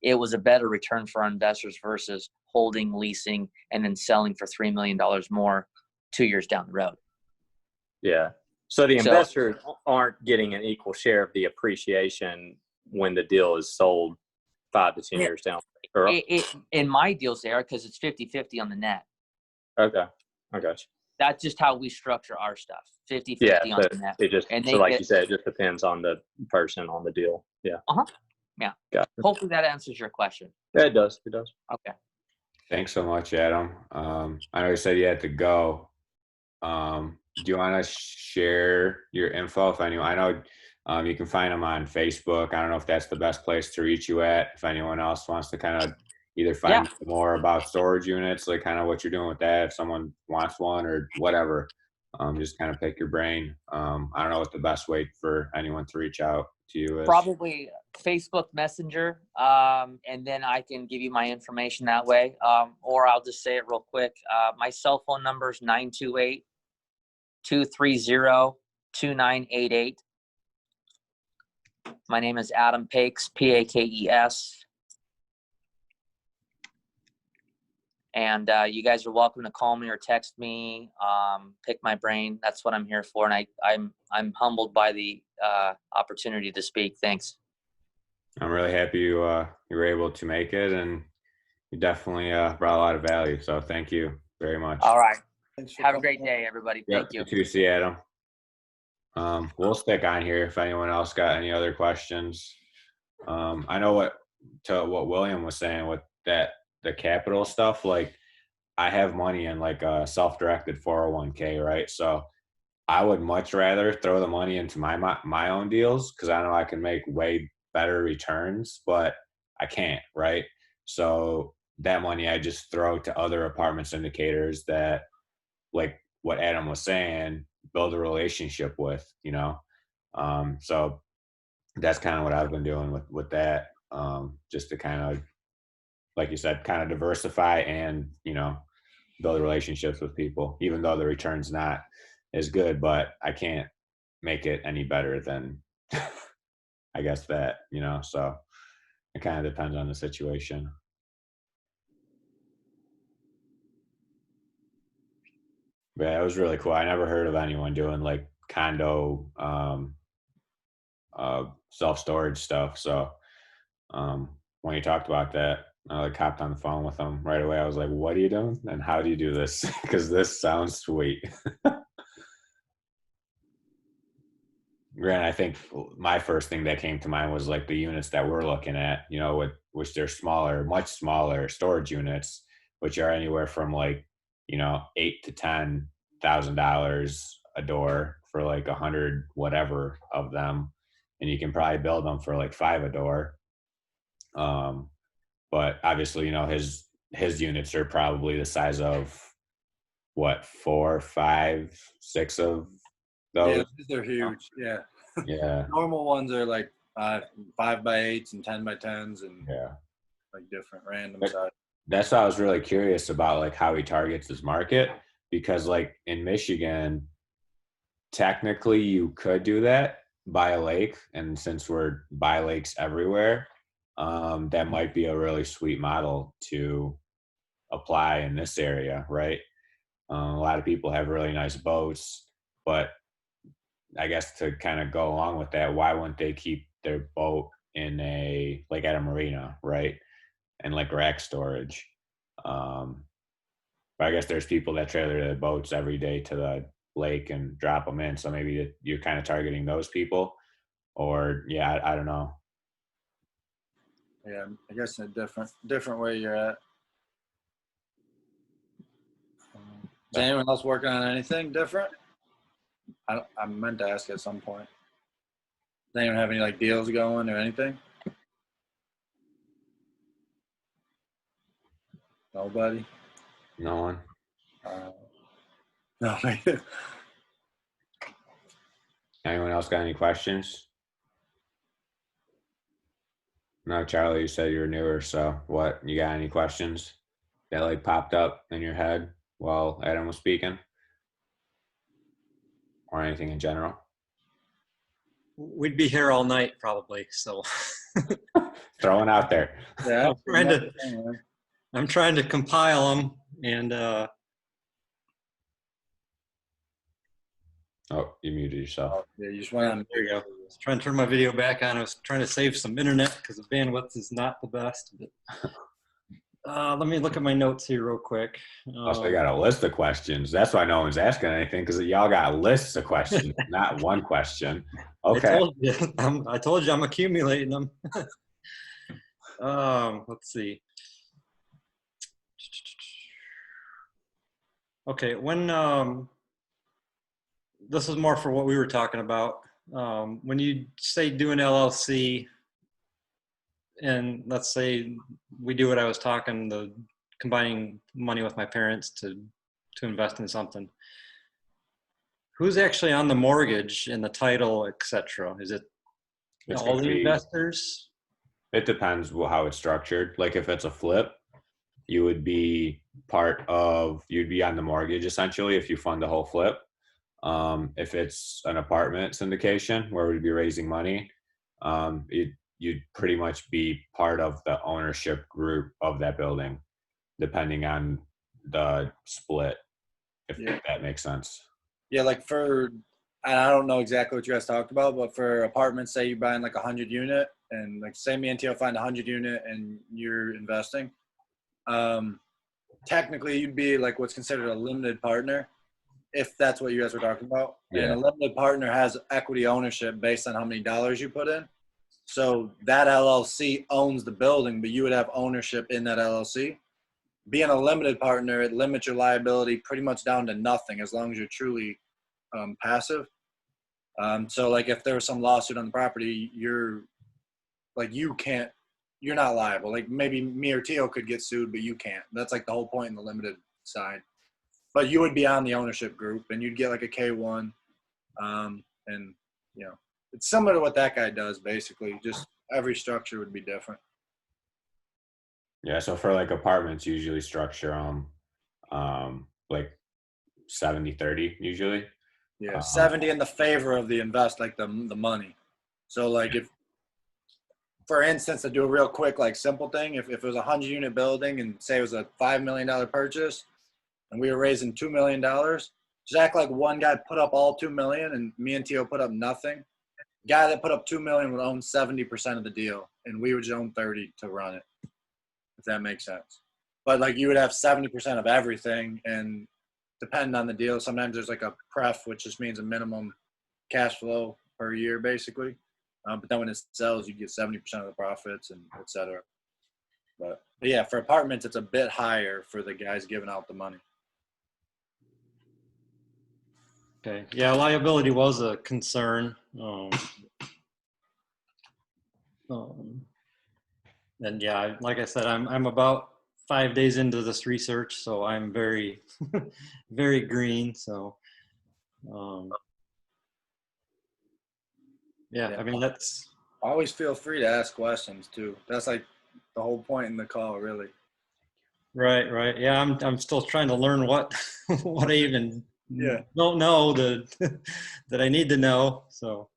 It was a better return for our investors versus holding, leasing, and then selling for $3 million more 2 years down the road. Yeah. So the investors aren't getting an equal share of the appreciation when the deal is sold 5 to 10 years down. In my deals there, because it's 50-50 on the net. Okay. I got you. That's just how we structure our stuff. 50-50 Yeah, on the net. it just, and so like you said, it just depends on the person on the deal. Yeah. Yeah. Got it. Hopefully that answers your question. Yeah, it does. It does. Okay. Thanks so much, Adam. I know you said you had to go. Do you want to share your info if anyone? I know you can find them on Facebook. I don't know if that's the best place to reach you at. If anyone else wants to kind of either find more about storage units, like kind of what you're doing with that, if someone wants one or whatever, just kind of pick your brain. I don't know what the best way for anyone to reach out to you is. Probably Facebook Messenger, and then I can give you my information that way, or I'll just say it real quick. My cell phone number is 928-230-2988. My name is Adam Pakes, Pakes. And you guys are welcome to call me or text me, pick my brain. That's what I'm here for. And I'm humbled by the opportunity to speak. Thanks. I'm really happy you were able to make it, and you definitely brought a lot of value. So thank you very much. All right. Have a great day, everybody. Thank you. You too. See you, Adam. We'll stick on here if anyone else got any other questions. I know what William was saying with the capital stuff. Like, I have money in like a self-directed 401k, right? So I would much rather throw the money into my own deals, because I know I can make way better returns, but I can't, right? So that money I just throw to other apartment syndicators that, like what Adam was saying, build a relationship with, so that's kind of what I've been doing with that, just to kind of, like you said, kind of diversify and build relationships with people, even though the return's not as good, but I can't make it any better than I guess that, so it kind of depends on the situation. Yeah, it was really cool. I never heard of anyone doing like condo self-storage stuff. So when you talked about that, I like hopped on the phone with them right away. I was like, what are you doing? And how do you do this? Because this sounds sweet. Granted, I think my first thing that came to mind was like the units that we're looking at, which they're smaller, much smaller storage units, which are anywhere from like, $8,000 to $10,000 a door for like 100 whatever of them, and you can probably build them for like $5 a door. But obviously, his units are probably the size of what, 4, 5, 6 of those. Yeah, they're huge. Yeah. Yeah. Normal ones are like 5x8s and 10x10s and like different random size. That's why I was really curious about like how he targets his market, because like in Michigan, technically you could do that by a lake, and since we're by lakes everywhere, that might be a really sweet model to apply in this area, right? A lot of people have really nice boats, but I guess to kind of go along with that, why wouldn't they keep their boat in at a marina, right? And like rack storage. But I guess there's people that trailer their boats every day to the lake and drop them in. So maybe you're kind of targeting those people, or I don't know. Yeah, I guess in a different way you're at. Is anyone else working on anything different? I meant to ask at some point. Does anyone have any like deals going or anything? Nobody? No one. No. Anyone else got any questions? No, Charlie, you said you were newer, so what? You got any questions that like popped up in your head while Adam was speaking, or anything in general? We'd be here all night probably. So Throwing out there. Yeah. I'm trying to compile them and Oh, you muted yourself. Yeah, you just went on. there you go. I was trying to turn my video back on. I was trying to save some internet because the bandwidth is not the best. But, let me look at my notes here real quick. Also, I got a list of questions. That's why no one's asking anything, because y'all got lists of questions, not one question. Okay. I told you I'm accumulating them. Let's see. Okay, when this is more for what we were talking about. When you say do an LLC, and let's say we do what I was talking, the combining money with my parents to invest in something. Who's actually on the mortgage and the title, etc.? Is it all the investors? It depends how it's structured. Like if it's a flip, you would be you'd be on the mortgage essentially if you fund the whole flip. If it's an apartment syndication where we'd be raising money, you'd pretty much be part of the ownership group of that building, depending on the split, if that makes sense. Yeah, like and I don't know exactly what you guys talked about, but for apartments, say you're buying like 100 unit, and like say me and Tio find 100 unit and you're investing, technically you'd be like what's considered a limited partner, if that's what you guys were talking about. Yeah. And a limited partner has equity ownership based on how many dollars you put in. So that LLC owns the building, but you would have ownership in that LLC. Being a limited partner, it limits your liability pretty much down to nothing as long as you're truly passive. So like if there was some lawsuit on the property, you're not liable. Like maybe me or Tio could get sued, but you can't. That's like the whole point in the limited side. But you would be on the ownership group and you'd get like a K1. And you know, it's similar to what that guy does basically. Just every structure would be different. Yeah, so for like apartments, usually structure like 70-30 usually. Yeah, 70 in the favor of the like the money. So like if, for instance, to do a real quick like simple thing, if it was a 100-unit building and say it was a $5 million purchase, and we were raising $2 million, just act like one guy put up all $2 million and me and Tio put up nothing. The guy that put up $2 million would own 70% of the deal, and we would just own 30 to run it, if that makes sense. But like you would have 70% of everything, and depending on the deal, sometimes there's like a pref, which just means a minimum cash flow per year, basically. But then when it sells, you get 70% of the profits, and et cetera. But yeah, for apartments, it's a bit higher for the guys giving out the money. Okay. Yeah, liability was a concern. And yeah, like I said, I'm about 5 days into this research, so I'm very, very green. So, yeah, I mean, that's. Always feel free to ask questions too. That's like the whole point in the call, really. Right. Yeah, I'm still trying to learn what I even don't know that I need to know. So.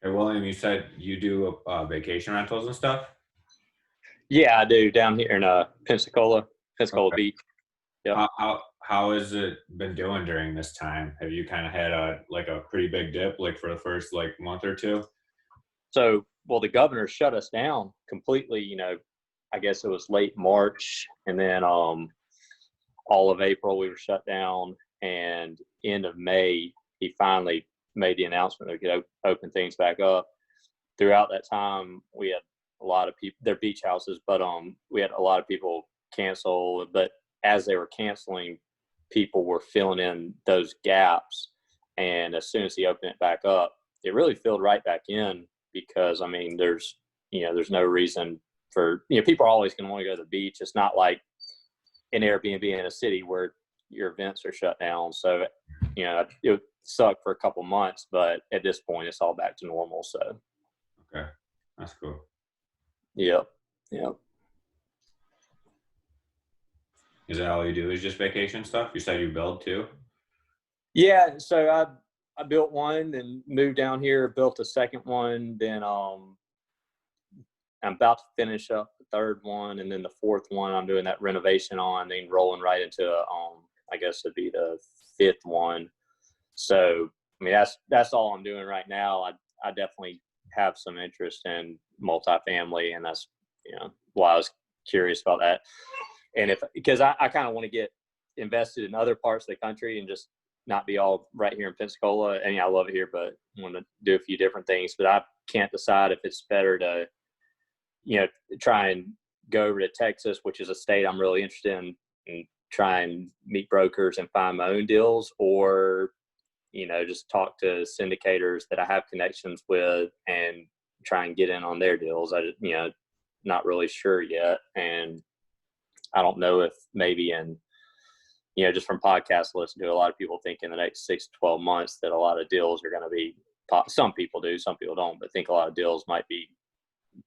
Hey, William, you said you do vacation rentals and stuff? Yeah, I do down here in Pensacola Okay. Beach. Yeah. How has it been doing during this time? Have you kind of had a pretty big dip like for the first like month or two? So, well, the governor shut us down completely. You know, I guess it was late March, and then all of April we were shut down, and end of May he finally made the announcement that we could open things back up. Throughout that time, we had a lot of people. They're beach houses, but we had a lot of people cancel. But as they were canceling, people were filling in those gaps, and as soon as he opened it back up, it really filled right back in, because I mean there's no reason for, people are always going to want to go to the beach. It's not like an Airbnb in a city where your events are shut down. So sucked for a couple months, but at this point it's all back to normal. So. Okay. That's cool. Yep. Is that all you do is just vacation stuff? You said you build too? Yeah. So I built one, then moved down here, built a second one. Then I'm about to finish up the third one. And then the fourth one I'm doing that renovation on, then rolling right into, I guess it'd be the fifth one. So, I mean, that's all I'm doing right now. I definitely have some interest in multifamily, and that's, why I was curious about that. And because I kind of want to get invested in other parts of the country and just not be all right here in Pensacola. I mean, I love it here, but I want to do a few different things. But I can't decide if it's better to, try and go over to Texas, which is a state I'm really interested in, and try and meet brokers and find my own deals, or, just talk to syndicators that I have connections with and try and get in on their deals. Not really sure yet. And I don't know if maybe just from podcasts listening to, a lot of people think in the next 6 to 12 months that a lot of deals are going to be some people do, some people don't, but think a lot of deals might be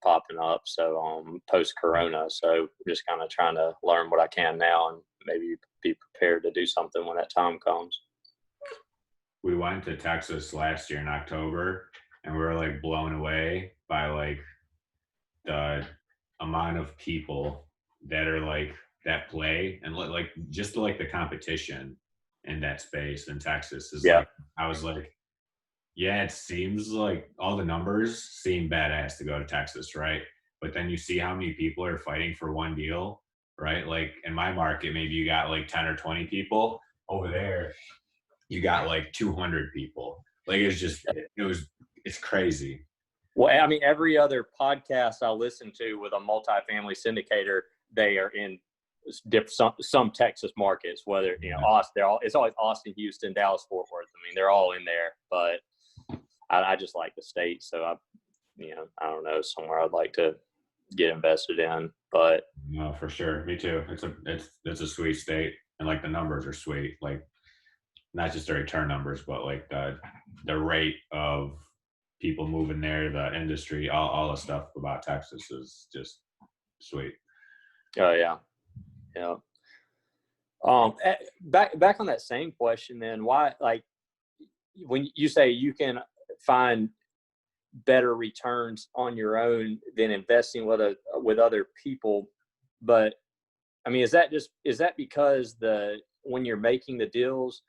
popping up. So post corona. So just kind of trying to learn what I can now and maybe be prepared to do something when that time comes. We went to Texas last year in October, and we were like blown away by like the amount of people that are like that play, and like just like the competition in that space in Texas is like, I was like, yeah, it seems like all the numbers seem badass to go to Texas, right? But then you see how many people are fighting for one deal, right? Like in my market, maybe you got like 10 or 20 people. Over there, you got like 200 people. Like it's crazy. Well, I mean, every other podcast I listen to with a multifamily syndicator, they are in some Texas markets, whether, Austin, it's always Austin, Houston, Dallas, Fort Worth. I mean, they're all in there, but I just like the state. So I don't know, somewhere I'd like to get invested in, but. No, for sure. Me too. It's a sweet state, and like the numbers are sweet. Like not just the return numbers, but like the rate of people moving there, the industry, all the stuff about Texas is just sweet. Oh yeah. Back on that same question, then why, like, when you say you can find better returns on your own than investing with other people, but I mean, is that because when you're making the deals,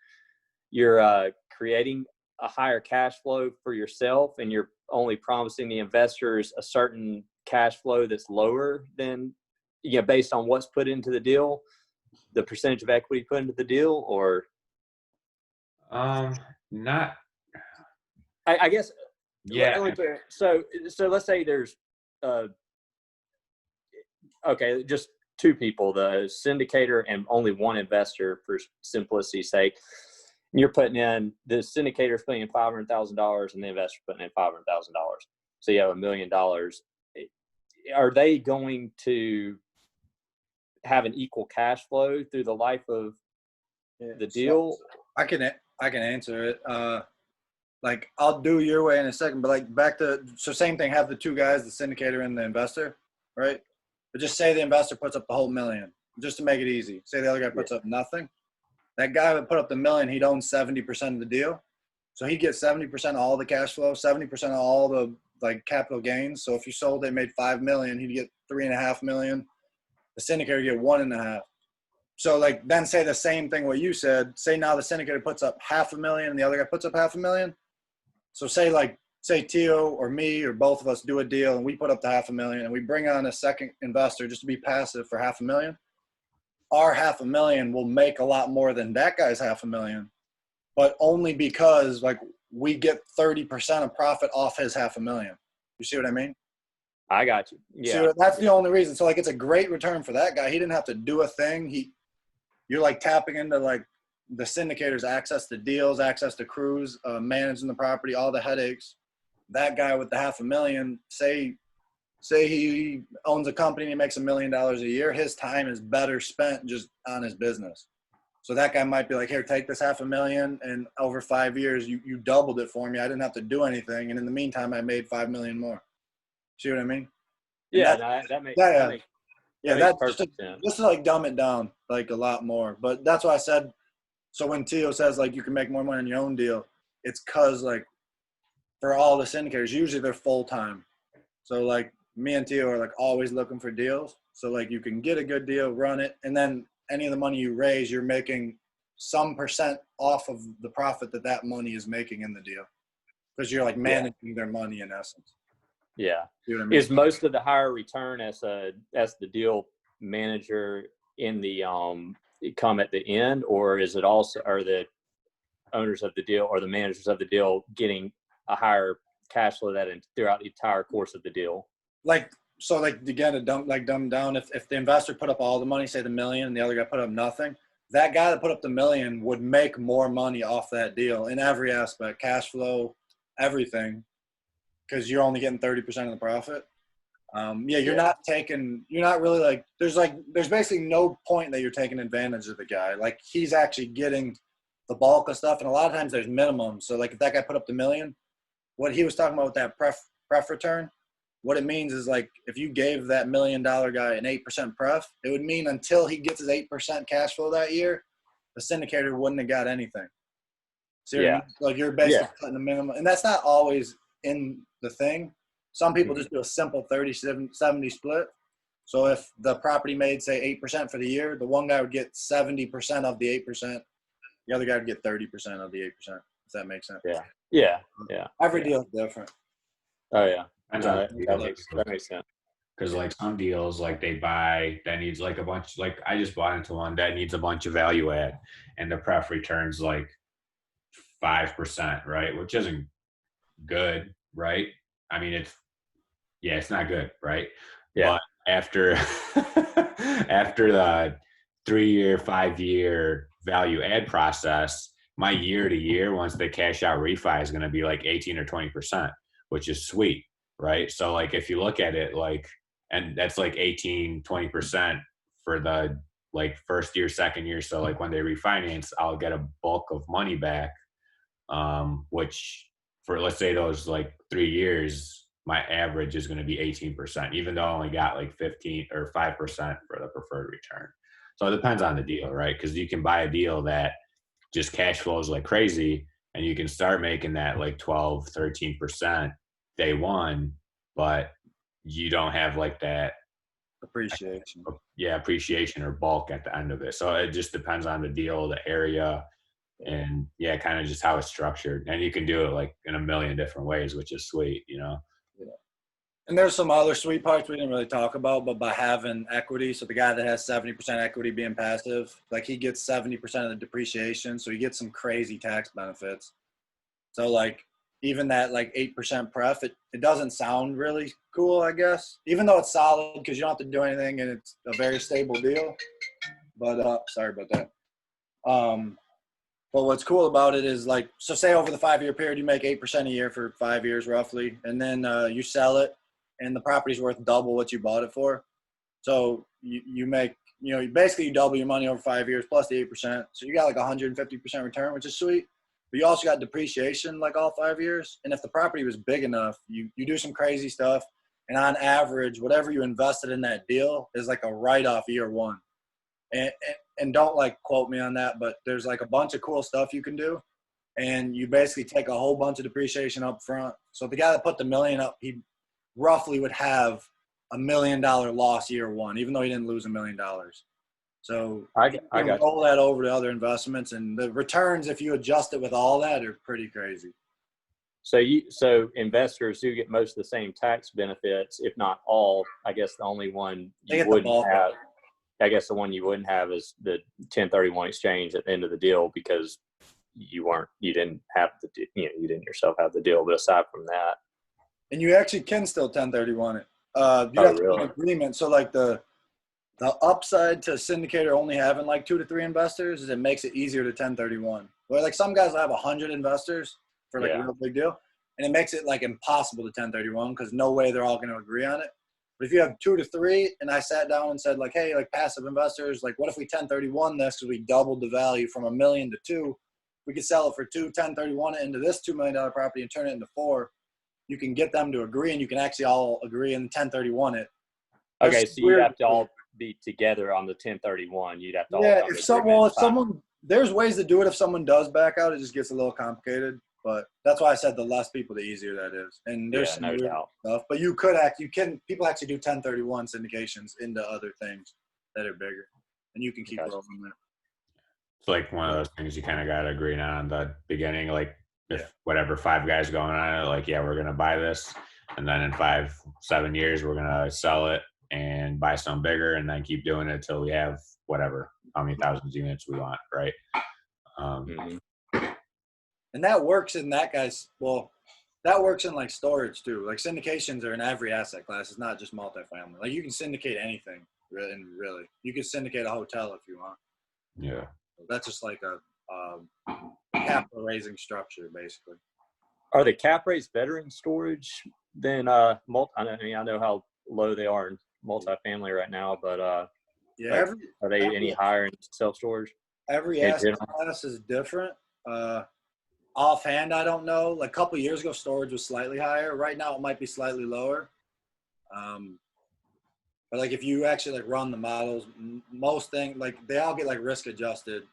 you're creating a higher cash flow for yourself, and you're only promising the investors a certain cash flow that's lower than, based on what's put into the deal, the percentage of equity put into the deal, or? Not. I guess. Yeah. So let's say there's, okay, just two people, the syndicator and only one investor for simplicity's sake. You're putting in, the syndicator's putting in $500,000 and the investor's putting in $500,000. So you have $1 million. Are they going to have an equal cash flow through the life of the deal? So I can answer it. Like I'll do your way in a second, but like back to, so same thing, have the two guys, the syndicator and the investor, right? But just say the investor puts up the whole $1 million, just to make it easy. Say the other guy puts up nothing. That guy would put up the $1 million, he'd own 70% of the deal. So he'd get 70% of all the cash flow, 70% of all the like capital gains. So if you sold it, made $5 million, he'd get $3.5 million. The syndicator would get $1.5 million. So like then say the same thing what you said. Say now the syndicator puts up $500,000 and the other guy puts up $500,000. So say Tio or me or both of us do a deal and we put up the $500,000 and we bring on a second investor just to be passive for $500,000. Our $500,000 will make a lot more than that guy's $500,000, but only because like we get 30% of profit off his $500,000. You see what I mean? I got you. Yeah. So that's the only reason. So like it's a great return for that guy. He didn't have to do a thing. You're like tapping into like the syndicator's access to deals, access to crews, managing the property, all the headaches. That guy with the $500,000, say he owns a company and he makes $1 million a year, his time is better spent just on his business. So that guy might be like, here, take this $500,000, and over 5 years, you doubled it for me. I didn't have to do anything, and in the meantime, I made $5 million more. See what I mean? Yeah, that makes perfect sense. Just to like dumb it down like a lot more. But that's why I said. So when Tio says like you can make more money on your own deal, it's cause like for all the syndicators, usually they're full time. So like me and Tio are like always looking for deals. So like you can get a good deal, run it, and then any of the money you raise, you're making some percent off of the profit that money is making in the deal, because you're like managing their money in essence. Yeah. You know what I mean? Is most of the higher return as the deal manager in the come at the end, or is it also, are the owners of the deal or the managers of the deal getting a higher cash flow throughout the entire course of the deal? Like, so like again, to dumb down, if the investor put up all the money, say the $1 million, and the other guy put up nothing, that guy that put up the $1 million would make more money off that deal in every aspect, cash flow, everything, because you're only getting 30% of the profit. You're not really like, there's basically no point that you're taking advantage of the guy. Like he's actually getting the bulk of stuff. And a lot of times there's minimums. So like if that guy put up the $1 million, what he was talking about with that pref return, what it means is like, if you gave that $1 million guy an 8% pref, it would mean until he gets his 8% cash flow that year, the syndicator wouldn't have got anything. So like you're basically cutting the minimum, and that's not always in the thing. Some people just do a simple 30-70 split. So if the property made, say, 8% for the year, the one guy would get 70% of the 8%. The other guy would get 30% of the 8%, if that makes sense. Yeah. Every deal is different. Oh, yeah. That makes sense. Because like some deals, like they buy that needs like a bunch, like I just bought into one that needs a bunch of value add, and the pref returns like 5%, right? Which isn't good, right? I mean, it's not good, right? Yeah. But after the 3-year, 5-year value add process, my year to year, once they cash out refi, is going to be like 18 or 20%, which is sweet, right? So like if you look at it, like, and that's like 18, 20% for the like first year, second year. So like when they refinance, I'll get a bulk of money back, which for, let's say those like 3 years, my average is going to be 18%, even though I only got like 15 or 5% for the preferred return. So it depends on the deal, right? Because you can buy a deal that just cash flows like crazy, and you can start making that like 12, 13% day one, but you don't have like that appreciation. Appreciation or bulk at the end of it. So it just depends on the deal, the area, and kind of just how it's structured. And you can do it like in a million different ways, which is sweet, you know? Yeah. And there's some other sweet parts we didn't really talk about, but by having equity, so the guy that has 70% equity being passive, like he gets 70% of the depreciation. So you get some crazy tax benefits. So like even that like 8% pref, it doesn't sound really cool, I guess, even though it's solid because you don't have to do anything and it's a very stable deal. But sorry about that. But what's cool about it is like, so say over the 5-year period, you make 8% a year for 5 years roughly, and then you sell it and the property's worth double what you bought it for. So you make, basically you double your money over 5 years plus the 8%. So you got like 150% return, which is sweet. But you also got depreciation like all 5 years. And if the property was big enough, you do some crazy stuff. And on average, whatever you invested in that deal is like a write-off year one. And don't like quote me on that, but there's like a bunch of cool stuff you can do. And you basically take a whole bunch of depreciation up front. So the guy that put the $1 million up, he roughly would have $1 million loss year one, even though he didn't lose $1 million. So I got roll that over to other investments, and the returns, if you adjust it with all that, are pretty crazy. So investors do get most of the same tax benefits, if not all. I guess the only one you wouldn't have. I guess the one you wouldn't have is the 1031 exchange at the end of the deal, because you didn't yourself have the deal. But aside from that, and you actually can still 1031 it. You have to have an agreement. So like the upside to syndicator only having like 2 to 3 investors is it makes it easier to 1031. Where like some guys will have 100 investors for like a real big deal, and it makes it like impossible to 1031 because no way they're all going to agree on it. But if you have 2 to 3, and I sat down and said like, hey, like passive investors, like what if we 1031 this because we doubled the value from $1 million to 2? We could sell it for 2, 1031 it into this $2 million property and turn it into 4. You can get them to agree, and you can actually all agree and 1031 it. Okay, so you have to all be together on the 1031. You'd have to all Yeah, come if to someone, there's ways to do it. If someone does back out, it just gets a little complicated. But that's why I said the less people, the easier that is. And there's some no weird doubt. stuff. But people actually do 1031 syndications into other things that are bigger, and you can keep rolling that. It's like one of those things you kind of got to agree on the beginning. Like if whatever 5 guys going on it, like, yeah, we're going to buy this. And then in 5-7 years, we're going to sell it and buy some bigger and then keep doing it till we have whatever, how many thousands units we want. Right. And that works in that that works in like storage too. Like syndications are in every asset class. It's not just multifamily. Like you can syndicate anything really. You can syndicate a hotel if you want. Yeah. That's just like a capital raising structure basically. Are the cap rates better in storage than I know how low they are in multifamily right now, but are they any higher in self-storage? Every asset class is different. Offhand, I don't know. Like a couple of years ago, storage was slightly higher. Right now, it might be slightly lower. But like if you actually like run the models, most things like they all get like risk adjusted.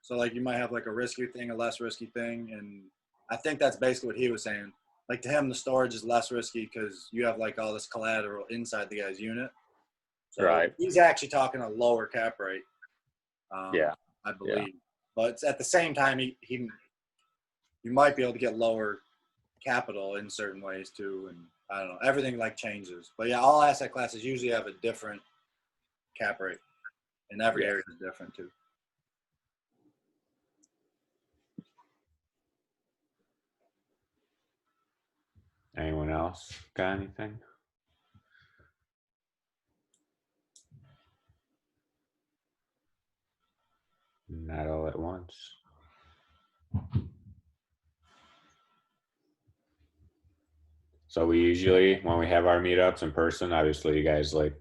So like you might have like a risky thing, a less risky thing, and I think that's basically what he was saying. Like to him, the storage is less risky because you have like all this collateral inside the guy's unit. So right. He's actually talking a lower cap rate. I believe. Yeah. But at the same time, you might be able to get lower capital in certain ways too, and I don't know. Everything like changes, but yeah, all asset classes usually have a different cap rate, and every area is different too. Anyone else got anything? Not all at once. So we usually, when we have our meetups in person, obviously you guys like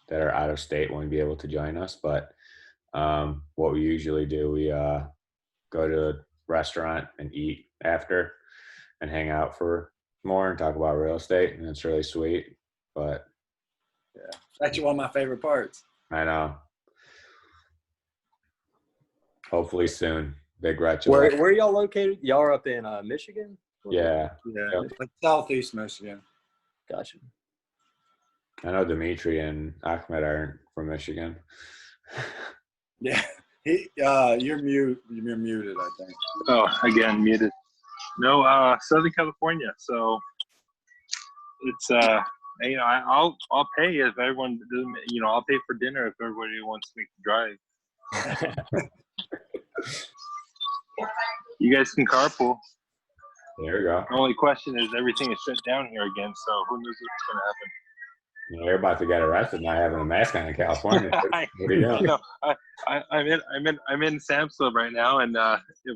that are out of state won't be able to join us, but what we usually do, we go to a restaurant and eat after and hang out for more and talk about real estate, and it's really sweet. But yeah, it's actually one of my favorite parts. I know. Hopefully soon. Big Retro. Where are y'all located? Y'all are up in Michigan? Yeah. Yep. Like southeast Michigan. Gotcha. I know Dimitri and Ahmed aren't from Michigan. Yeah. You're muted, I think. Oh, again, muted. No, Southern California. So it's I'll pay if everyone doesn't. I'll pay for dinner if everybody wants to make the drive. You guys can carpool. There you go. The only question is everything is shut down here again, so who knows what's going to happen. You're about to get arrested not having a mask on in California. What are you doing? No, I'm in Sam's Club right now, and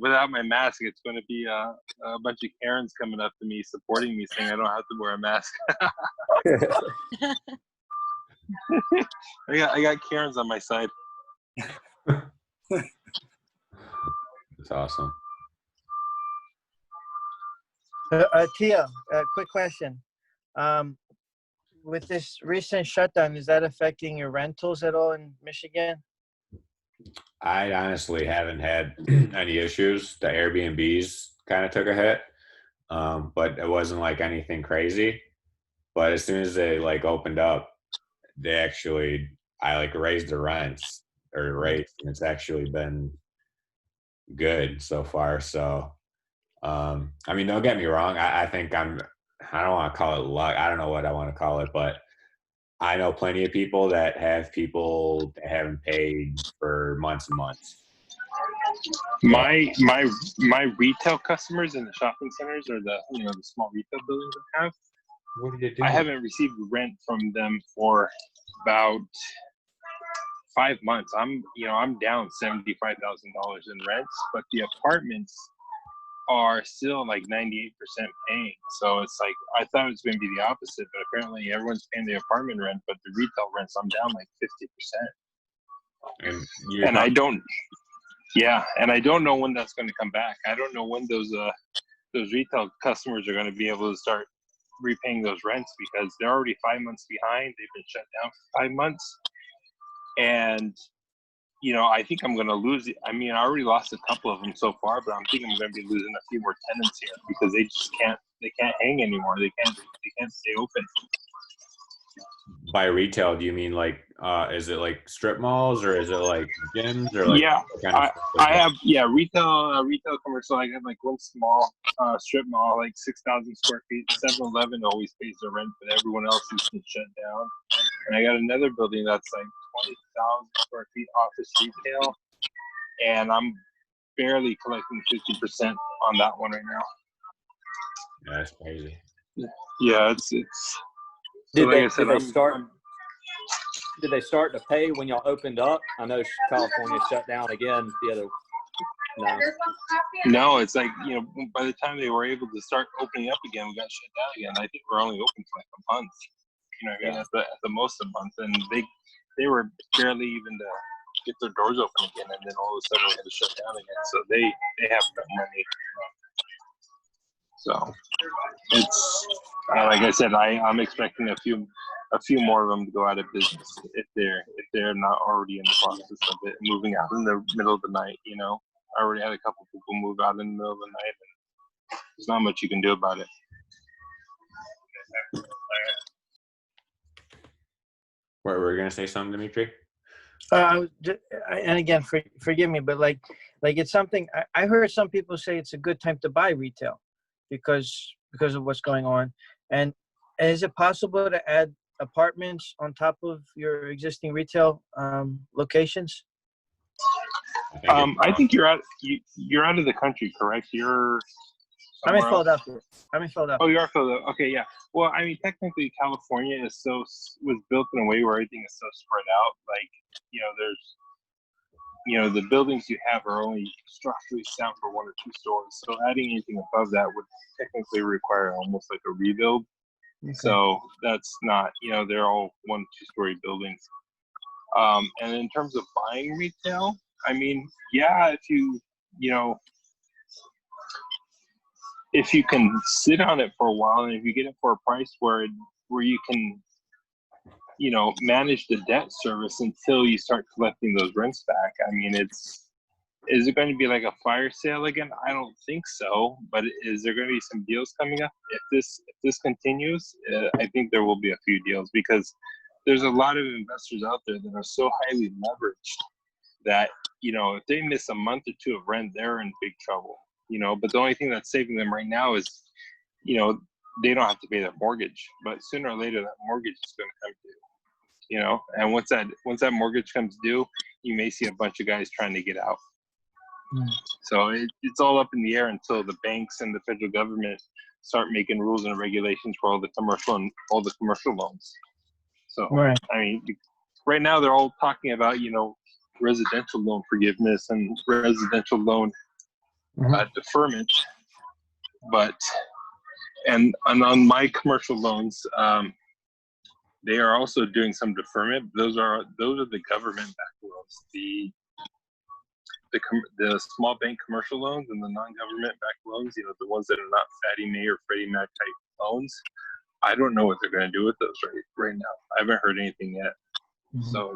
without my mask, it's going to be a bunch of Karens coming up to me, supporting me, saying I don't have to wear a mask. I got Karens on my side. That's awesome. Tia, quick question. With this recent shutdown, is that affecting your rentals at all in Michigan? I honestly haven't had any issues. The Airbnbs kind of took a hit, but it wasn't like anything crazy. But as soon as they like opened up, I like raised the rents or rates, and it's actually been good so far. So, I mean, don't get me wrong. I think I don't want to call it luck. I don't know what I want to call it, but I know plenty of people that have people that haven't paid for months and months. My retail customers in the shopping centers or the small retail buildings I have. What do you do? I haven't received rent from them for about 5 months. I'm down $75,000 in rents, but the apartments are still like 98% paying. So it's like, I thought it was going to be the opposite, but apparently everyone's paying the apartment rent, but the retail rents, I'm down like 50%. And I don't, yeah, and I don't know when that's going to come back. I don't know when those retail customers are going to be able to start repaying those rents, because they're already 5 months behind. They've been shut down for 5 months. And, you know, I think I'm going to lose it. I mean, I already lost a couple of them so far, but I'm thinking I'm going to be losing a few more tenants here, because they just can't hang anymore. They can't stay open. By retail, do you mean like, is it like strip malls, or is it like gyms, or like Yeah, what kind of stuff is I it? have retail commercial. I have like one small strip mall, like 6,000 square feet. 7-Eleven always pays their rent, but everyone else has been shut down. And I got another building that's like 20,000 square feet office retail, and I'm barely collecting 50% on that one right now. Yeah, that's crazy. Yeah, it's. So like I said, Did they start to pay when y'all opened up? I know California shut down again the other. No, it's like, you know, by the time they were able to start opening up again, we got shut down again. I think we're only open for like a month. You know, I mean, at the most a month, and they were barely even to get their doors open again, and then all of a sudden we had to shut down again. So they have no money. So it's like I said, I'm expecting a few more of them to go out of business if they're not already in the process of it, moving out in the middle of the night. You know, I already had a couple people move out in the middle of the night, and there's not much you can do about it. What, were you gonna say something, Dimitri? And again, forgive me, but like it's something I heard some people say it's a good time to buy retail because of what's going on. And is it possible to add apartments on top of your existing retail locations? I think you're out of the country, correct? I'm in Philadelphia. Oh, you are Philadelphia. Okay, yeah. Well, I mean, technically, California was built in a way where everything is so spread out. Like, you know, the buildings you have are only structurally sound for 1 or 2 stories. So adding anything above that would technically require almost like a rebuild. Okay. So that's not, you know, they're all 1-2 story buildings. And in terms of buying retail, I mean, yeah, if you can sit on it for a while, and if you get it for a price where you can, you know, manage the debt service until you start collecting those rents back. I mean, is it going to be like a fire sale again? I don't think so. But is there going to be some deals coming up? If this continues, I think there will be a few deals, because there's a lot of investors out there that are so highly leveraged that, you know, if they miss a month or 2 of rent, they're in big trouble. You know, but the only thing that's saving them right now is, you know, they don't have to pay their mortgage. But sooner or later, that mortgage is going to come due. You know, and once that mortgage comes due, you may see a bunch of guys trying to get out. So it's all up in the air until the banks and the federal government start making rules and regulations for all the commercial loans. So right. I mean, right now they're all talking about, you know, residential loan forgiveness and residential loan deferment, but and on my commercial loans, they are also doing some deferment. Those are the government-backed loans, the small bank commercial loans and the non-government-backed loans. You know, the ones that are not Fannie Mae or Freddie Mac type loans. I don't know what they're going to do with those right now. I haven't heard anything yet. So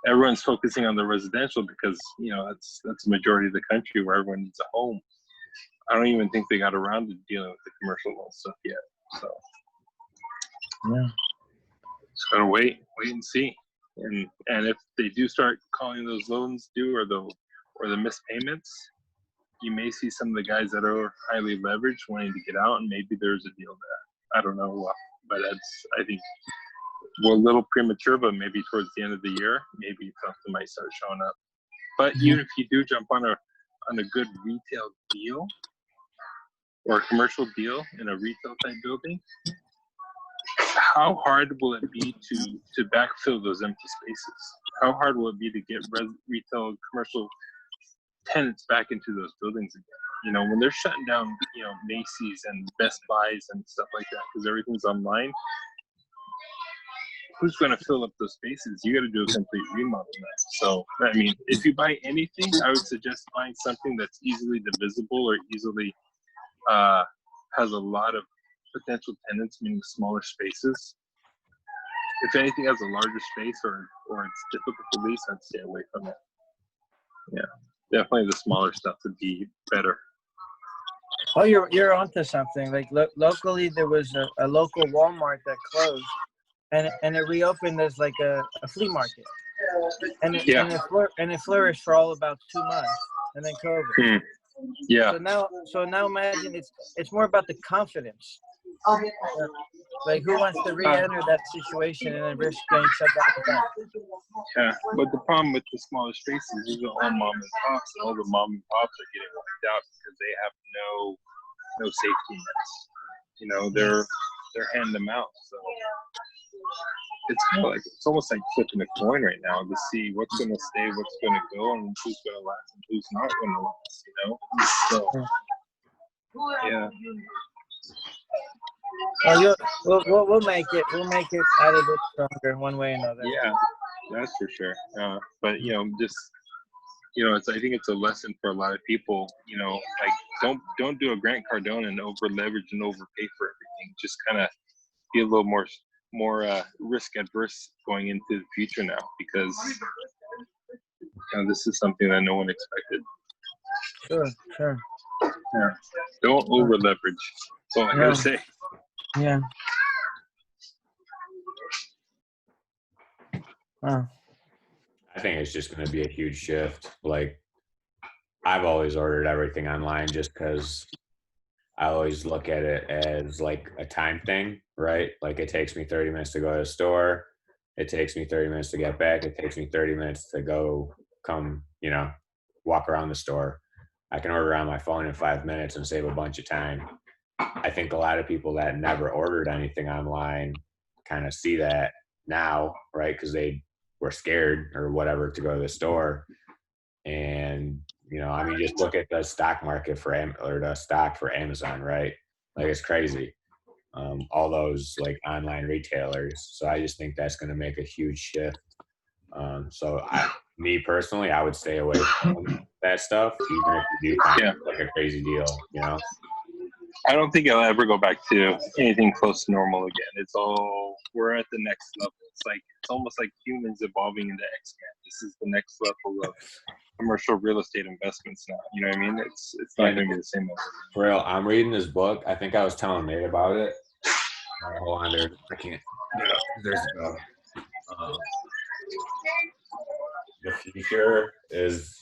everyone's focusing on the residential because, you know, that's the majority of the country where everyone needs a home. I don't even think they got around to dealing with the commercial loan stuff yet. So yeah, just gotta wait and see. And if they do start calling those loans due or the missed payments, you may see some of the guys that are highly leveraged wanting to get out, and maybe there's a deal there. I don't know, but I think we're a little premature, but maybe towards the end of the year, maybe something might start showing up. But even if you do jump on a good retail deal or a commercial deal in a retail type building, how hard will it be to backfill those empty spaces? How hard will it be to get retail commercial tenants back into those buildings again. You know, when they're shutting down, you know, Macy's and Best Buys and stuff like that because everything's online, who's going to fill up those spaces? You got to do a complete remodel now. So, I mean, if you buy anything, I would suggest buying something that's easily divisible or easily has a lot of potential tenants, meaning smaller spaces. If anything has a larger space or it's difficult to lease, I'd stay away from it. Yeah, definitely the smaller stuff would be better. Oh, you're onto something. Like locally, there was a local Walmart that closed, and it reopened as like a flea market, and it flourished for all about 2 months, and then COVID. Yeah. So now imagine it's more about the confidence. Like who wants to re-enter that situation and then risk getting shut down? Yeah, but the problem with the smaller spaces is all mom and pops, and all the mom and pops are getting wiped out because they have no safety nets. You know, they're handing them out. So it's kind of like it's almost like flipping a coin right now to see what's going to stay, what's going to go, and who's going to last and who's not going to last. You know, so yeah. Oh, we'll make it. We'll make it out of this stronger one way or another. Yeah, that's for sure. But you know, just you know, I think it's a lesson for a lot of people. You know, like don't do a Grant Cardone and over leverage and overpay for everything. Just kind of be a little more risk adverse going into the future now because you know, this is something that no one expected. Sure. Yeah. Don't over leverage. That's all I gotta say. Yeah. Wow. I think it's just going to be a huge shift. Like, I've always ordered everything online just because I always look at it as like a time thing, right? Like, it takes me 30 minutes to go to the store. It takes me 30 minutes to get back. It takes me 30 minutes to come, you know, walk around the store. I can order on my phone in 5 minutes and save a bunch of time. I think a lot of people that never ordered anything online kind of see that now, right? Because they were scared or whatever to go to the store. And, you know, I mean, just look at the stock market or the stock for Amazon, right? Like, it's crazy. All those like online retailers. So I just think that's going to make a huge shift. Me personally, I would stay away from that stuff, even if you do find like a crazy deal, you know? I don't think I'll ever go back to anything close to normal again. We're at the next level. It's almost like humans evolving into X-Men. This is the next level of commercial real estate investments now. You know what I mean? It's not going to be the same. For real, I'm reading this book. I think I was telling Nate about it. Hold on, I can't. Yeah, there's the future is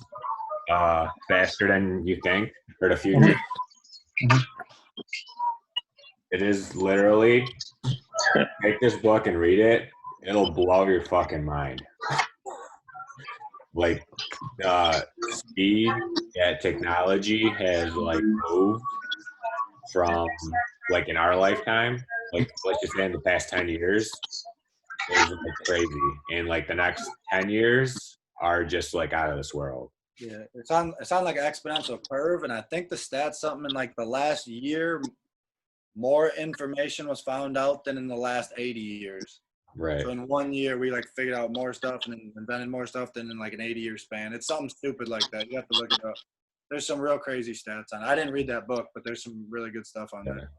faster than you think, or the future. It is literally, take this book and read it. It'll blow your fucking mind. Like, speed that technology has like moved from like in our lifetime, like let's just say in the past 10 years, is like crazy. And like the next 10 years are just like out of this world. Yeah, it's on like an exponential curve, and I think the stats something in like the last year, more information was found out than in the last 80 years. Right. So in 1 year, we like figured out more stuff and invented more stuff than in like an 80-year span. It's something stupid like that. You have to look it up. There's some real crazy stats on it. I didn't read that book, but there's some really good stuff on there.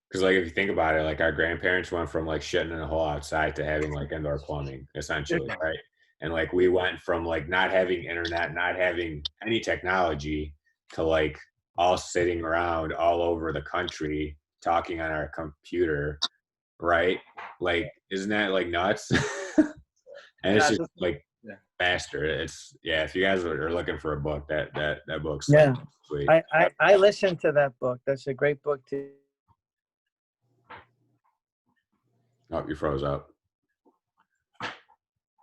Because like if you think about it, like our grandparents went from like shitting in a hole outside to having like indoor plumbing, essentially, right? And like we went from like not having internet, not having any technology, to like all sitting around all over the country talking on our computer, right? Like, isn't that like nuts? And it's just like faster. It's if you guys are looking for a book, that book's like, sweet. I listened to that book. That's a great book too. Oh, you froze up.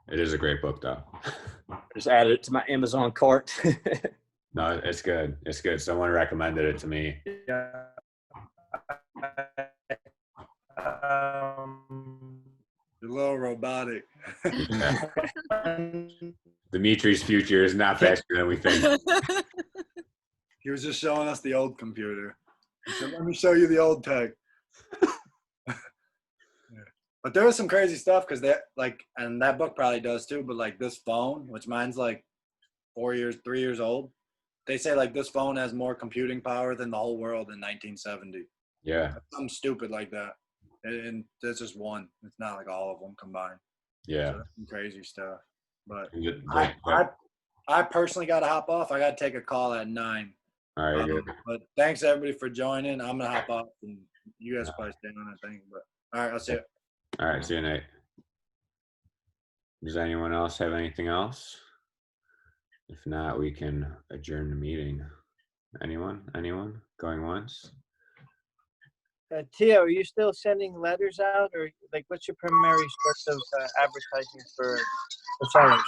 It is a great book, though. Just added it to my Amazon cart. No, it's good. It's good. Someone recommended it to me. Yeah. A little robotic. Dimitri's future is not faster than we think. He was just showing us the old computer. He said, let me show you the old tech. But there was some crazy stuff because they like, and that book probably does too, but like this phone, which mine's like 3 years old, they say like this phone has more computing power than the whole world in 1970. Yeah. Something stupid like that. And that's just one. It's not like all of them combined. Yeah. So that's some crazy stuff. But Like, I personally got to hop off. I got to take a call at 9. all right, good. But thanks everybody for joining. I'm going to hop off and you guys probably stay on, I think. But all right, I'll see you. All right, see you, Nate. Does anyone else have anything else? If not, we can adjourn the meeting. Anyone? Going once? Tia, are you still sending letters out, or like what's your primary source of advertising for sellers?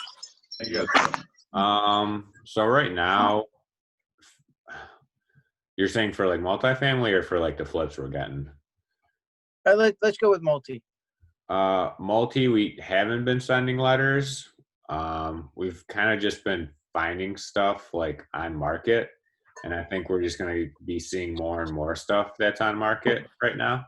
So right now, you're saying for like multifamily or for like the flips we're getting? Let's go with multi. Multi, we haven't been sending letters. We've kind of just been finding stuff like on market, and I think we're just going to be seeing more and more stuff that's on market right now.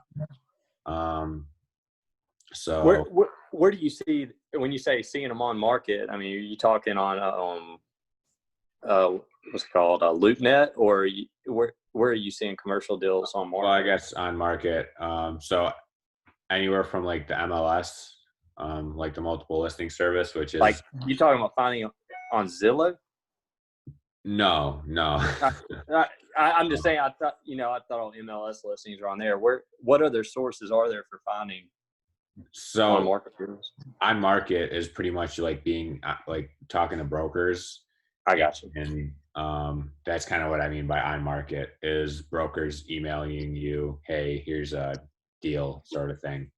So where do you see, when you say seeing them on market? I mean, are you talking on what's it called, LoopNet, or where are you seeing commercial deals on market? Well, I guess on market. So anywhere from like the MLS, like the multiple listing service, which is like you talking about finding on Zillow? No. I'm just saying. I thought all MLS listings are on there. What other sources are there for finding? So on market deals? On market is pretty much like being like talking to brokers. I got you. And that's kind of what I mean by on market is brokers emailing you, hey, here's a deal sort of thing.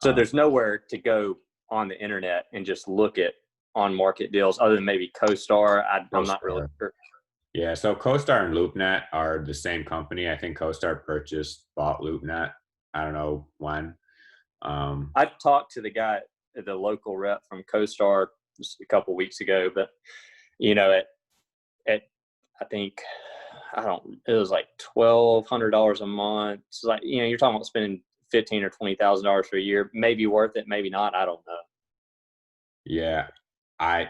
So there's nowhere to go on the internet and just look at on market deals other than maybe CoStar. I'm not really sure. Yeah, so CoStar and LoopNet are the same company. I think CoStar bought LoopNet. I don't know when. I talked to the guy, the local rep from CoStar just a couple weeks ago, but I think it was like $1,200 a month. It's like, you're talking about spending $15,000 or $20,000 for a year. Maybe worth it, maybe not. I don't know. Yeah, I'm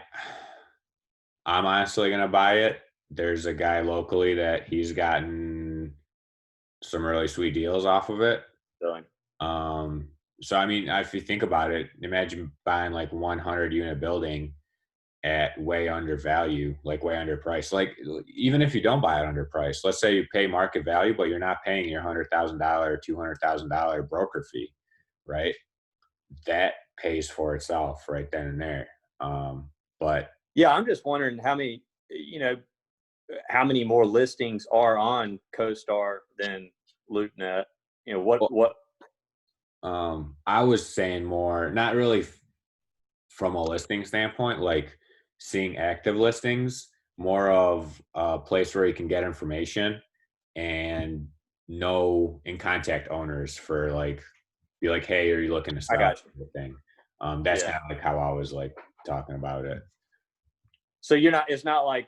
honestly gonna buy it. There's a guy locally that he's gotten some really sweet deals off of it. Really? So I mean, if you think about it, imagine buying like 100 unit building at way under value, like way under price. Like even if you don't buy it under price, let's say you pay market value, but you're not paying your $100,000, $200,000 broker fee, right? That pays for itself right then and there. But yeah, I'm just wondering how many more listings are on CoStar than LoopNet. I was saying more, not really from a listing standpoint, like seeing active listings, more of a place where you can get information and know and contact owners for like, be like, hey, are you looking to sell? I got you. Thing. That's kind of like how I was like talking about it. So it's not like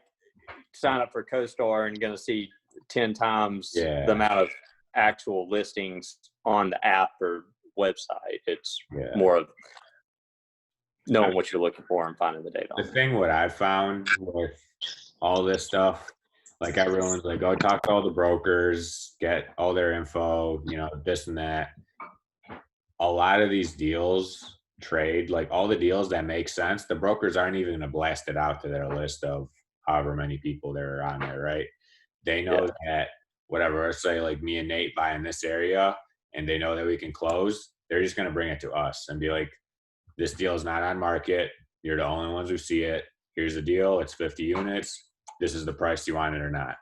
sign up for CoStar and you're going to see 10 times the amount of actual listings on the app or website. It's more of knowing what you're looking for and finding the data. The thing what I've found with all this stuff, like everyone's like, go talk to all the brokers, get all their info, this and that. A lot of these deals trade, like all the deals that make sense, the brokers aren't even going to blast it out to their list of however many people there are on there, right? They know that whatever, let's say like me and Nate buy in this area and they know that we can close, they're just going to bring it to us and be like, this deal is not on market. You're the only ones who see it. Here's the deal. It's 50 units. This is the price you want it or not,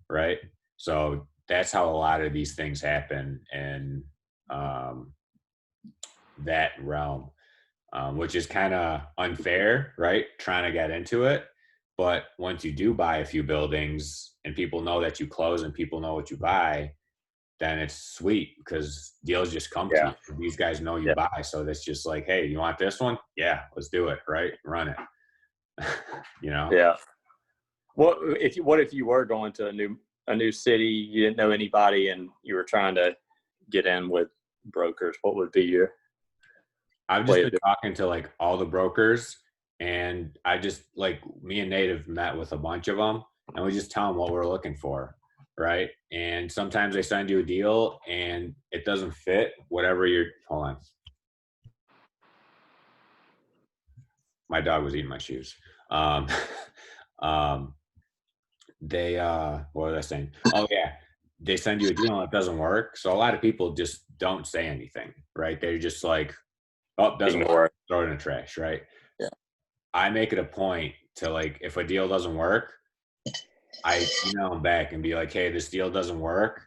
right? So that's how a lot of these things happen in that realm, which is kind of unfair, right? Trying to get into it. But once you do buy a few buildings and people know that you close and people know what you buy, then it's sweet because deals just come to you. These guys know you buy. So that's just like, hey, you want this one? Yeah, let's do it, right? Run it. Yeah. What if you were going to a new a new city, you didn't know anybody, and you were trying to get in with brokers, what would be your I've just been talking to like all the brokers, and I just like me and Nate have met with a bunch of them, and we just tell them what we're looking for, right? And sometimes they send you a deal and it doesn't fit whatever you're. Hold on, my dog was eating my shoes. They what was I saying? Oh yeah, they send you a deal and it doesn't work. So a lot of people just don't say anything, right? They're just like, oh, doesn't work, throw it in the trash, right? Yeah. I make it a point to like, if a deal doesn't work, I email them back and be like, hey, this deal doesn't work.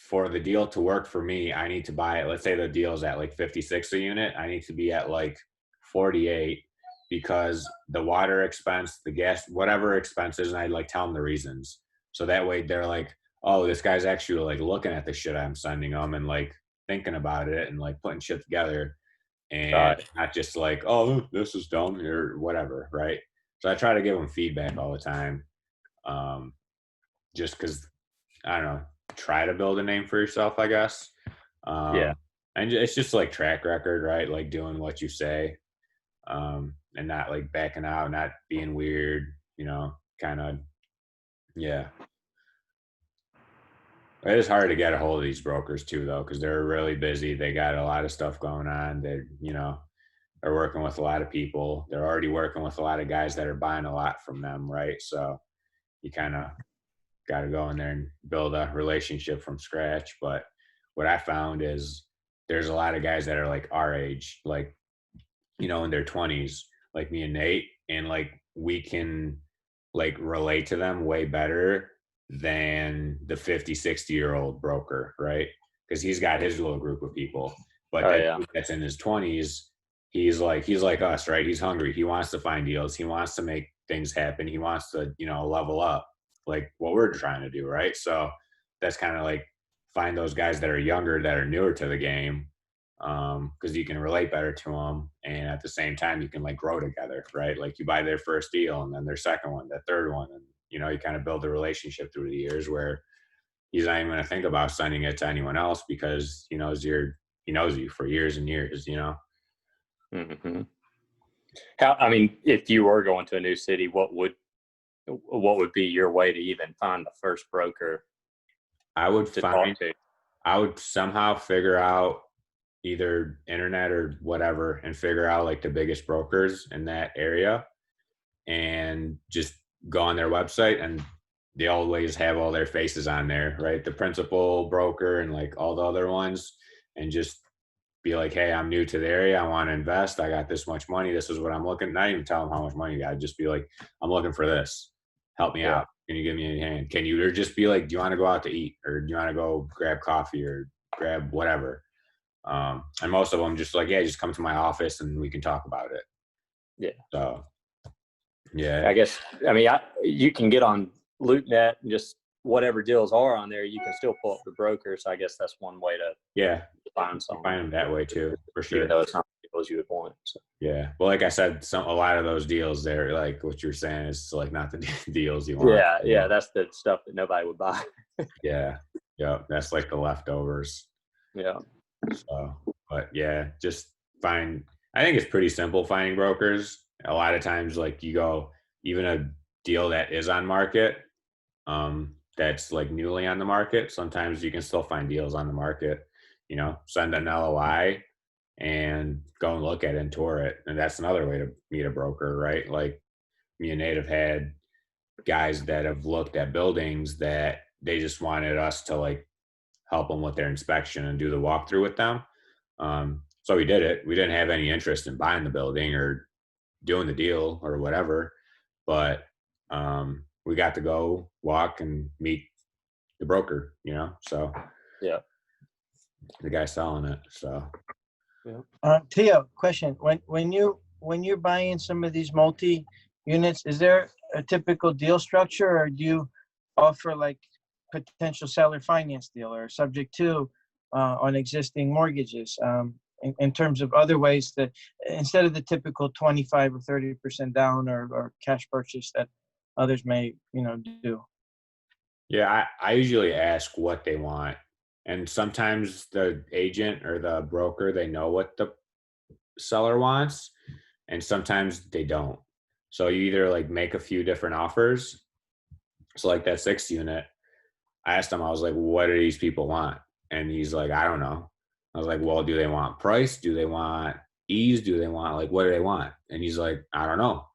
For the deal to work for me, I need to buy it. Let's say the deal is at like 56 a unit. I need to be at like 48 because the water expense, the gas, whatever expenses, and I like tell them the reasons. So that way they're like, oh, this guy's actually like looking at the shit I'm sending them and like thinking about it and like putting shit together. And not just like, oh, this is dumb or whatever, right? So I try to give them feedback all the time, just because, I don't know, try to build a name for yourself, I guess. Yeah. And it's just like track record, right? Like doing what you say, and not like backing out, not being weird, you know, kind of, yeah. It is hard to get a hold of these brokers too, though, because they're really busy. They got a lot of stuff going on. They're, you know, they're working with a lot of people. They're already working with a lot of guys that are buying a lot from them, right? So you kind of got to go in there and build a relationship from scratch. But what I found is there's a lot of guys that are like our age, like, you know, in their 20s, like me and Nate, and like we can like relate to them way better than the 50, 60-year-old broker, right? Because he's got his little group of people. But that's in his 20s, he's like us, right? He's hungry. He wants to find deals. He wants to make things happen. He wants to, you know, level up like what we're trying to do, right? So that's kind of like find those guys that are younger, that are newer to the game, because you can relate better to them, and at the same time you can like grow together, right? Like you buy their first deal and then their second one, their third one, and you know, you kind of build a relationship through the years where he's not even going to think about sending it to anyone else because he knows you for years and years, you know. Mm-hmm. I mean, if you were going to a new city, what would be your way to even find the first broker? I would somehow figure out either internet or whatever and figure out like the biggest brokers in that area and just go on their website, and they always have all their faces on there, right? The principal broker and like all the other ones, and just be like, hey, I'm new to the area. I want to invest. I got this much money. This is what I'm looking. Not even tell them how much money you got. Just be like, I'm looking for this. Help me out. Can you give me a hand? Can you, or just be like, do you want to go out to eat, or do you want to go grab coffee or grab whatever? And most of them just like, yeah, just come to my office and we can talk about it. Yeah. So, yeah. I guess, I mean, you can get on LoopNet and just whatever deals are on there, you can still pull up the broker. So I guess that's one way to find someone. Find them that way too, for sure. Even though it's not the deals you would want. So. Yeah. Well, like I said, a lot of those deals there, like what you're saying, is like not the deals you want. Yeah. Yeah. That's the stuff that nobody would buy. Yeah. Yeah. That's like the leftovers. Yeah. So, but yeah, just I think it's pretty simple finding brokers. A lot of times, like you go, even a deal that is on market, that's like newly on the market, sometimes you can still find deals on the market, you know, send an LOI and go and look at it and tour it. And that's another way to meet a broker, right? Like me and Nate have had guys that have looked at buildings that they just wanted us to like help them with their inspection and do the walkthrough with them. So we did it. We didn't have any interest in buying the building or doing the deal or whatever, but we got to go walk and meet the broker, you know? So yeah, the guy selling it. So Theo, question: when you're buying some of these multi units, is there a typical deal structure, or do you offer like potential seller finance deal or subject to on existing mortgages? In terms of other ways that instead of the typical 25 or 30% down or cash purchase that others may, you know, do. Yeah, I usually ask what they want. And sometimes the agent or the broker, they know what the seller wants, and sometimes they don't. So you either like make a few different offers. So like that 6 unit, I asked him, I was like, what do these people want? And he's like, I don't know. I was like, well, do they want price? Do they want ease? Do they want like, what do they want? And he's like, I don't know.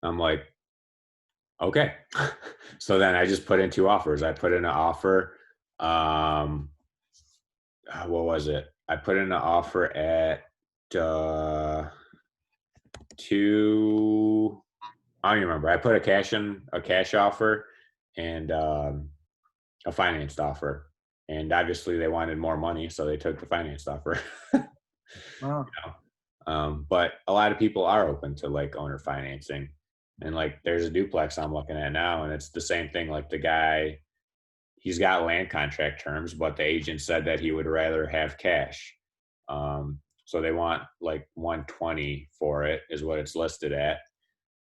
I'm like, okay. So then I just put in 2 offers. I put in an offer. What was it? I put in an offer at two. I don't even remember. I put a cash offer and a financed offer, and obviously they wanted more money, so they took the financed offer. Wow. But a lot of people are open to like owner financing, and like there's a duplex I'm looking at now, and it's the same thing. Like the guy, he's got land contract terms, but the agent said that he would rather have cash. So they want like 120 for it is what it's listed at.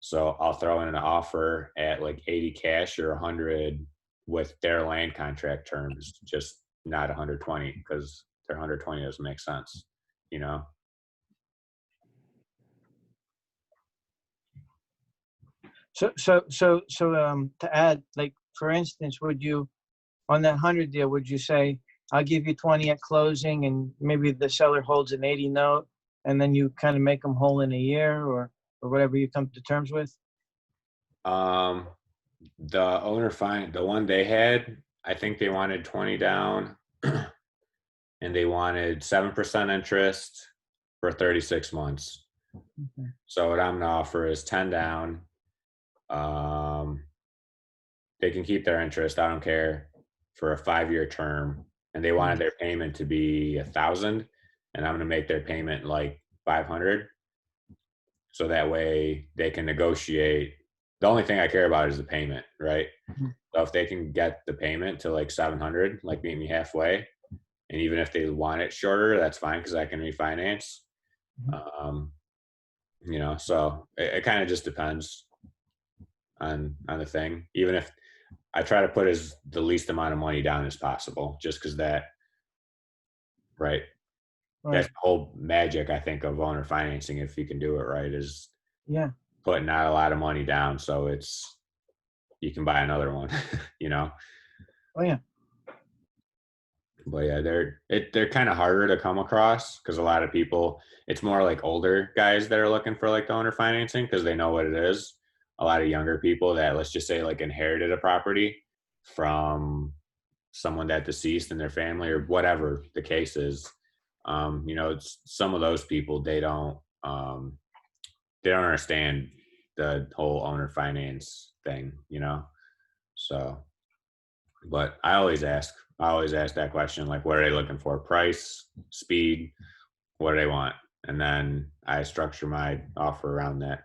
So I'll throw in an offer at like 80 cash or 100 with their land contract terms, just not 120 because their 120 doesn't make sense, you know? So to add, like for instance, would you on that 100 deal, would you say I'll give you 20 at closing, and maybe the seller holds an 80 note, and then you kind of make them whole in a year, or whatever you come to terms with? The the one they had, I think they wanted 20 down and they wanted 7% interest for 36 months. Okay. So what I'm gonna offer is 10 down. They can keep their interest, I don't care, for a 5-year term. And they wanted their payment to be 1,000, and I'm gonna make their payment like 500. So that way they can negotiate. The only thing I care about is the payment, right? So if they can get the payment to like 700, like meet me halfway, and even if they want it shorter, that's fine because I can refinance. So it kind of just depends on the thing. Even if I try to put the least amount of money down as possible, just because right. That's the whole magic, I think, of owner financing, if you can do it right, is Yeah. putting not a lot of money down so you can buy another one, Oh yeah. But yeah, they're kind of harder to come across because a lot of people, it's more like older guys that are looking for like the owner financing because they know what it is. A lot of younger people that, let's just say, like inherited a property from someone that deceased in their family or whatever the case is. It's some of those people, they don't understand the whole owner finance thing, So, but I always ask that question, like, what are they looking for? Price, speed, what do they want? And then I structure my offer around that.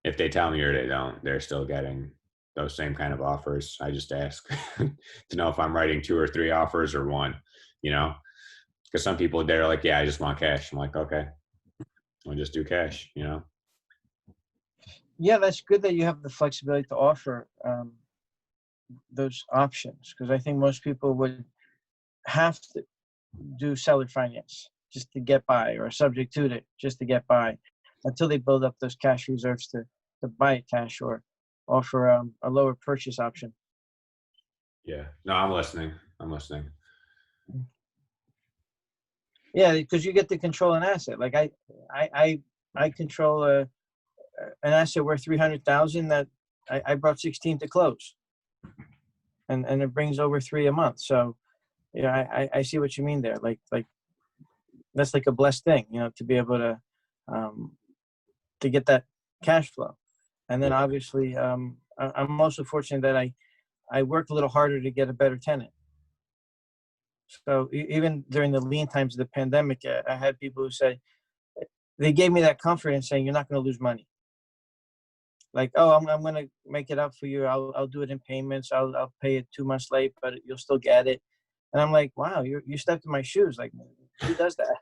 If they tell me or they don't, they're still getting those same kind of offers. I just ask to know if I'm writing 2 or 3 offers or one, because some people, they're like, yeah, I just want cash. I'm like, okay, we'll just do cash, Yeah, that's good that you have the flexibility to offer those options, because I think most people would have to do seller finance just to get by, or subject to it just to get by, until they build up those cash reserves to buy it cash or offer a lower purchase option. Yeah. No, I'm listening. Yeah, because you get to control an asset. Like I control an asset worth 300,000 that I brought 16 to close, and it brings over 3 a month. So, I see what you mean there. Like that's like a blessed thing, to be able to get that cash flow. And then obviously, I'm also fortunate that I worked a little harder to get a better tenant. So even during the lean times of the pandemic, I had people who said, they gave me that comfort in saying, you're not going to lose money. Like, oh, I'm going to make it up for you. I'll do it in payments. I'll pay it 2 months late, but you'll still get it. And I'm like, wow, you stepped in my shoes. Like, who does that?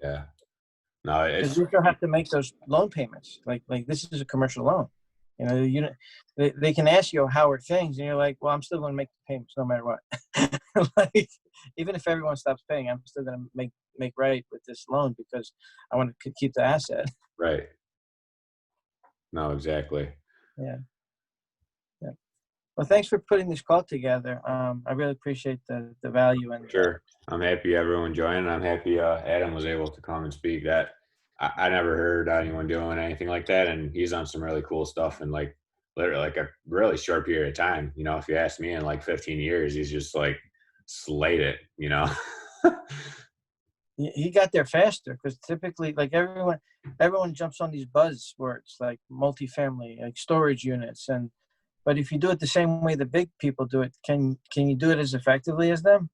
Yeah. No, Because you still have to make those loan payments. Like this is a commercial loan. You know, they can ask you how are things, and you're like, well, I'm still going to make the payments no matter what. Like, even if everyone stops paying, I'm still going to make right with this loan because I want to keep the asset. Right. No, exactly. Yeah. Yeah. Well, thanks for putting this call together. I really appreciate the value. And Sure. I'm happy everyone joined. I'm happy Adam was able to come and speak. That I never heard anyone doing anything like that, and he's on some really cool stuff in like literally like a really short period of time. You know, if you ask me, in like 15 years, he's just like slayed it. You know. He got there faster because typically, like everyone jumps on these buzzwords like multifamily, like storage units, but if you do it the same way the big people do it, can you do it as effectively as them?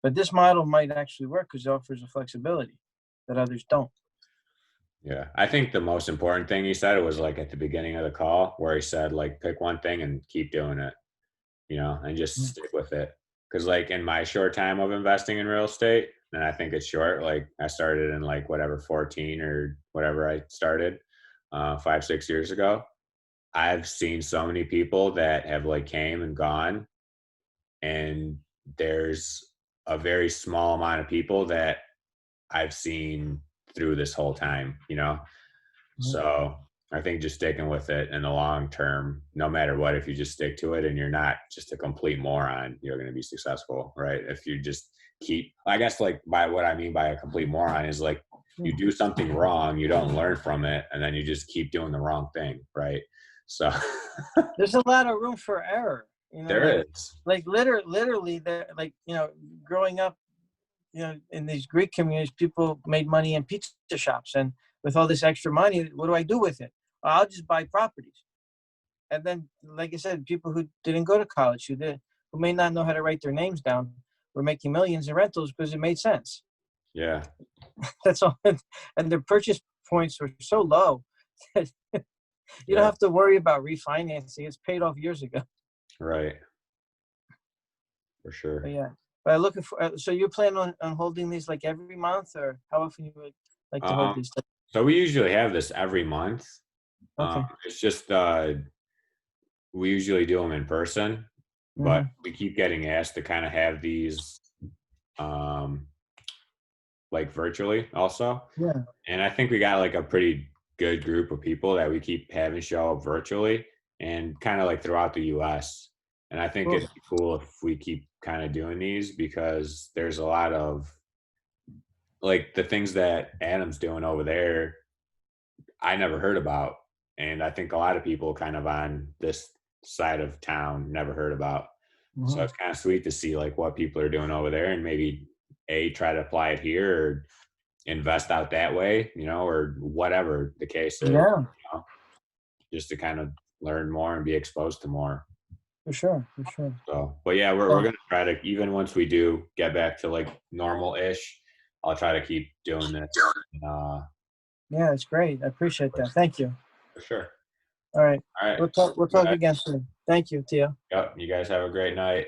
But this model might actually work because it offers a flexibility that others don't. Yeah, I think the most important thing he said was like at the beginning of the call where he said like pick one thing and keep doing it, you know, and just stick with it. Because like in my short time of investing in real estate, and I think it's short, like I started in like whatever 14 or whatever I started 5-6 years ago. I've seen so many people that have like came and gone, and there's a very small amount of people that I've seen through this whole time, you know? So I think just sticking with it in the long term, no matter what, if you just stick to it and you're not just a complete moron, you're going to be successful, right? If you just keep, I guess like by what I mean by a complete moron is like you do something wrong, you don't learn from it, and then you just keep doing the wrong thing, right? So there's a lot of room for error. You know, there is. Like literally, like, you know, growing up, you know, in these Greek communities, people made money in pizza shops, and with all this extra money, what do I do with it? I'll just buy properties. And then, like I said, people who didn't go to college, who may not know how to write their names down, were making millions in rentals because it made sense. Yeah. That's all. And their purchase points were so low that you don't have to worry about refinancing. It's paid off years ago. Right. For sure. But yeah. But looking for, so you plan on holding these like every month, or how often you would like to hold these? So we usually have this every month. Okay. It's just we usually do them in person, but we keep getting asked to kind of have these like virtually also. Yeah. And I think we got like a pretty good group of people that we keep having show up virtually and kind of like throughout the US. And I think it'd be cool if we keep kind of doing these because there's a lot of like the things that Adam's doing over there, I never heard about. And I think a lot of people kind of on this side of town never heard about. So it's kind of sweet to see like what people are doing over there and maybe try to apply it here or invest out that way, you know, or whatever the case is. Yeah. You know, just to kind of learn more and be exposed to more. For sure. So, but yeah, we're going to try to, even once we do get back to like normal-ish, I'll try to keep doing this. Yeah, it's great. I appreciate that. Thank you. For sure. All right. All right. We'll talk again soon. Thank you, Tio. Yep. You guys have a great night.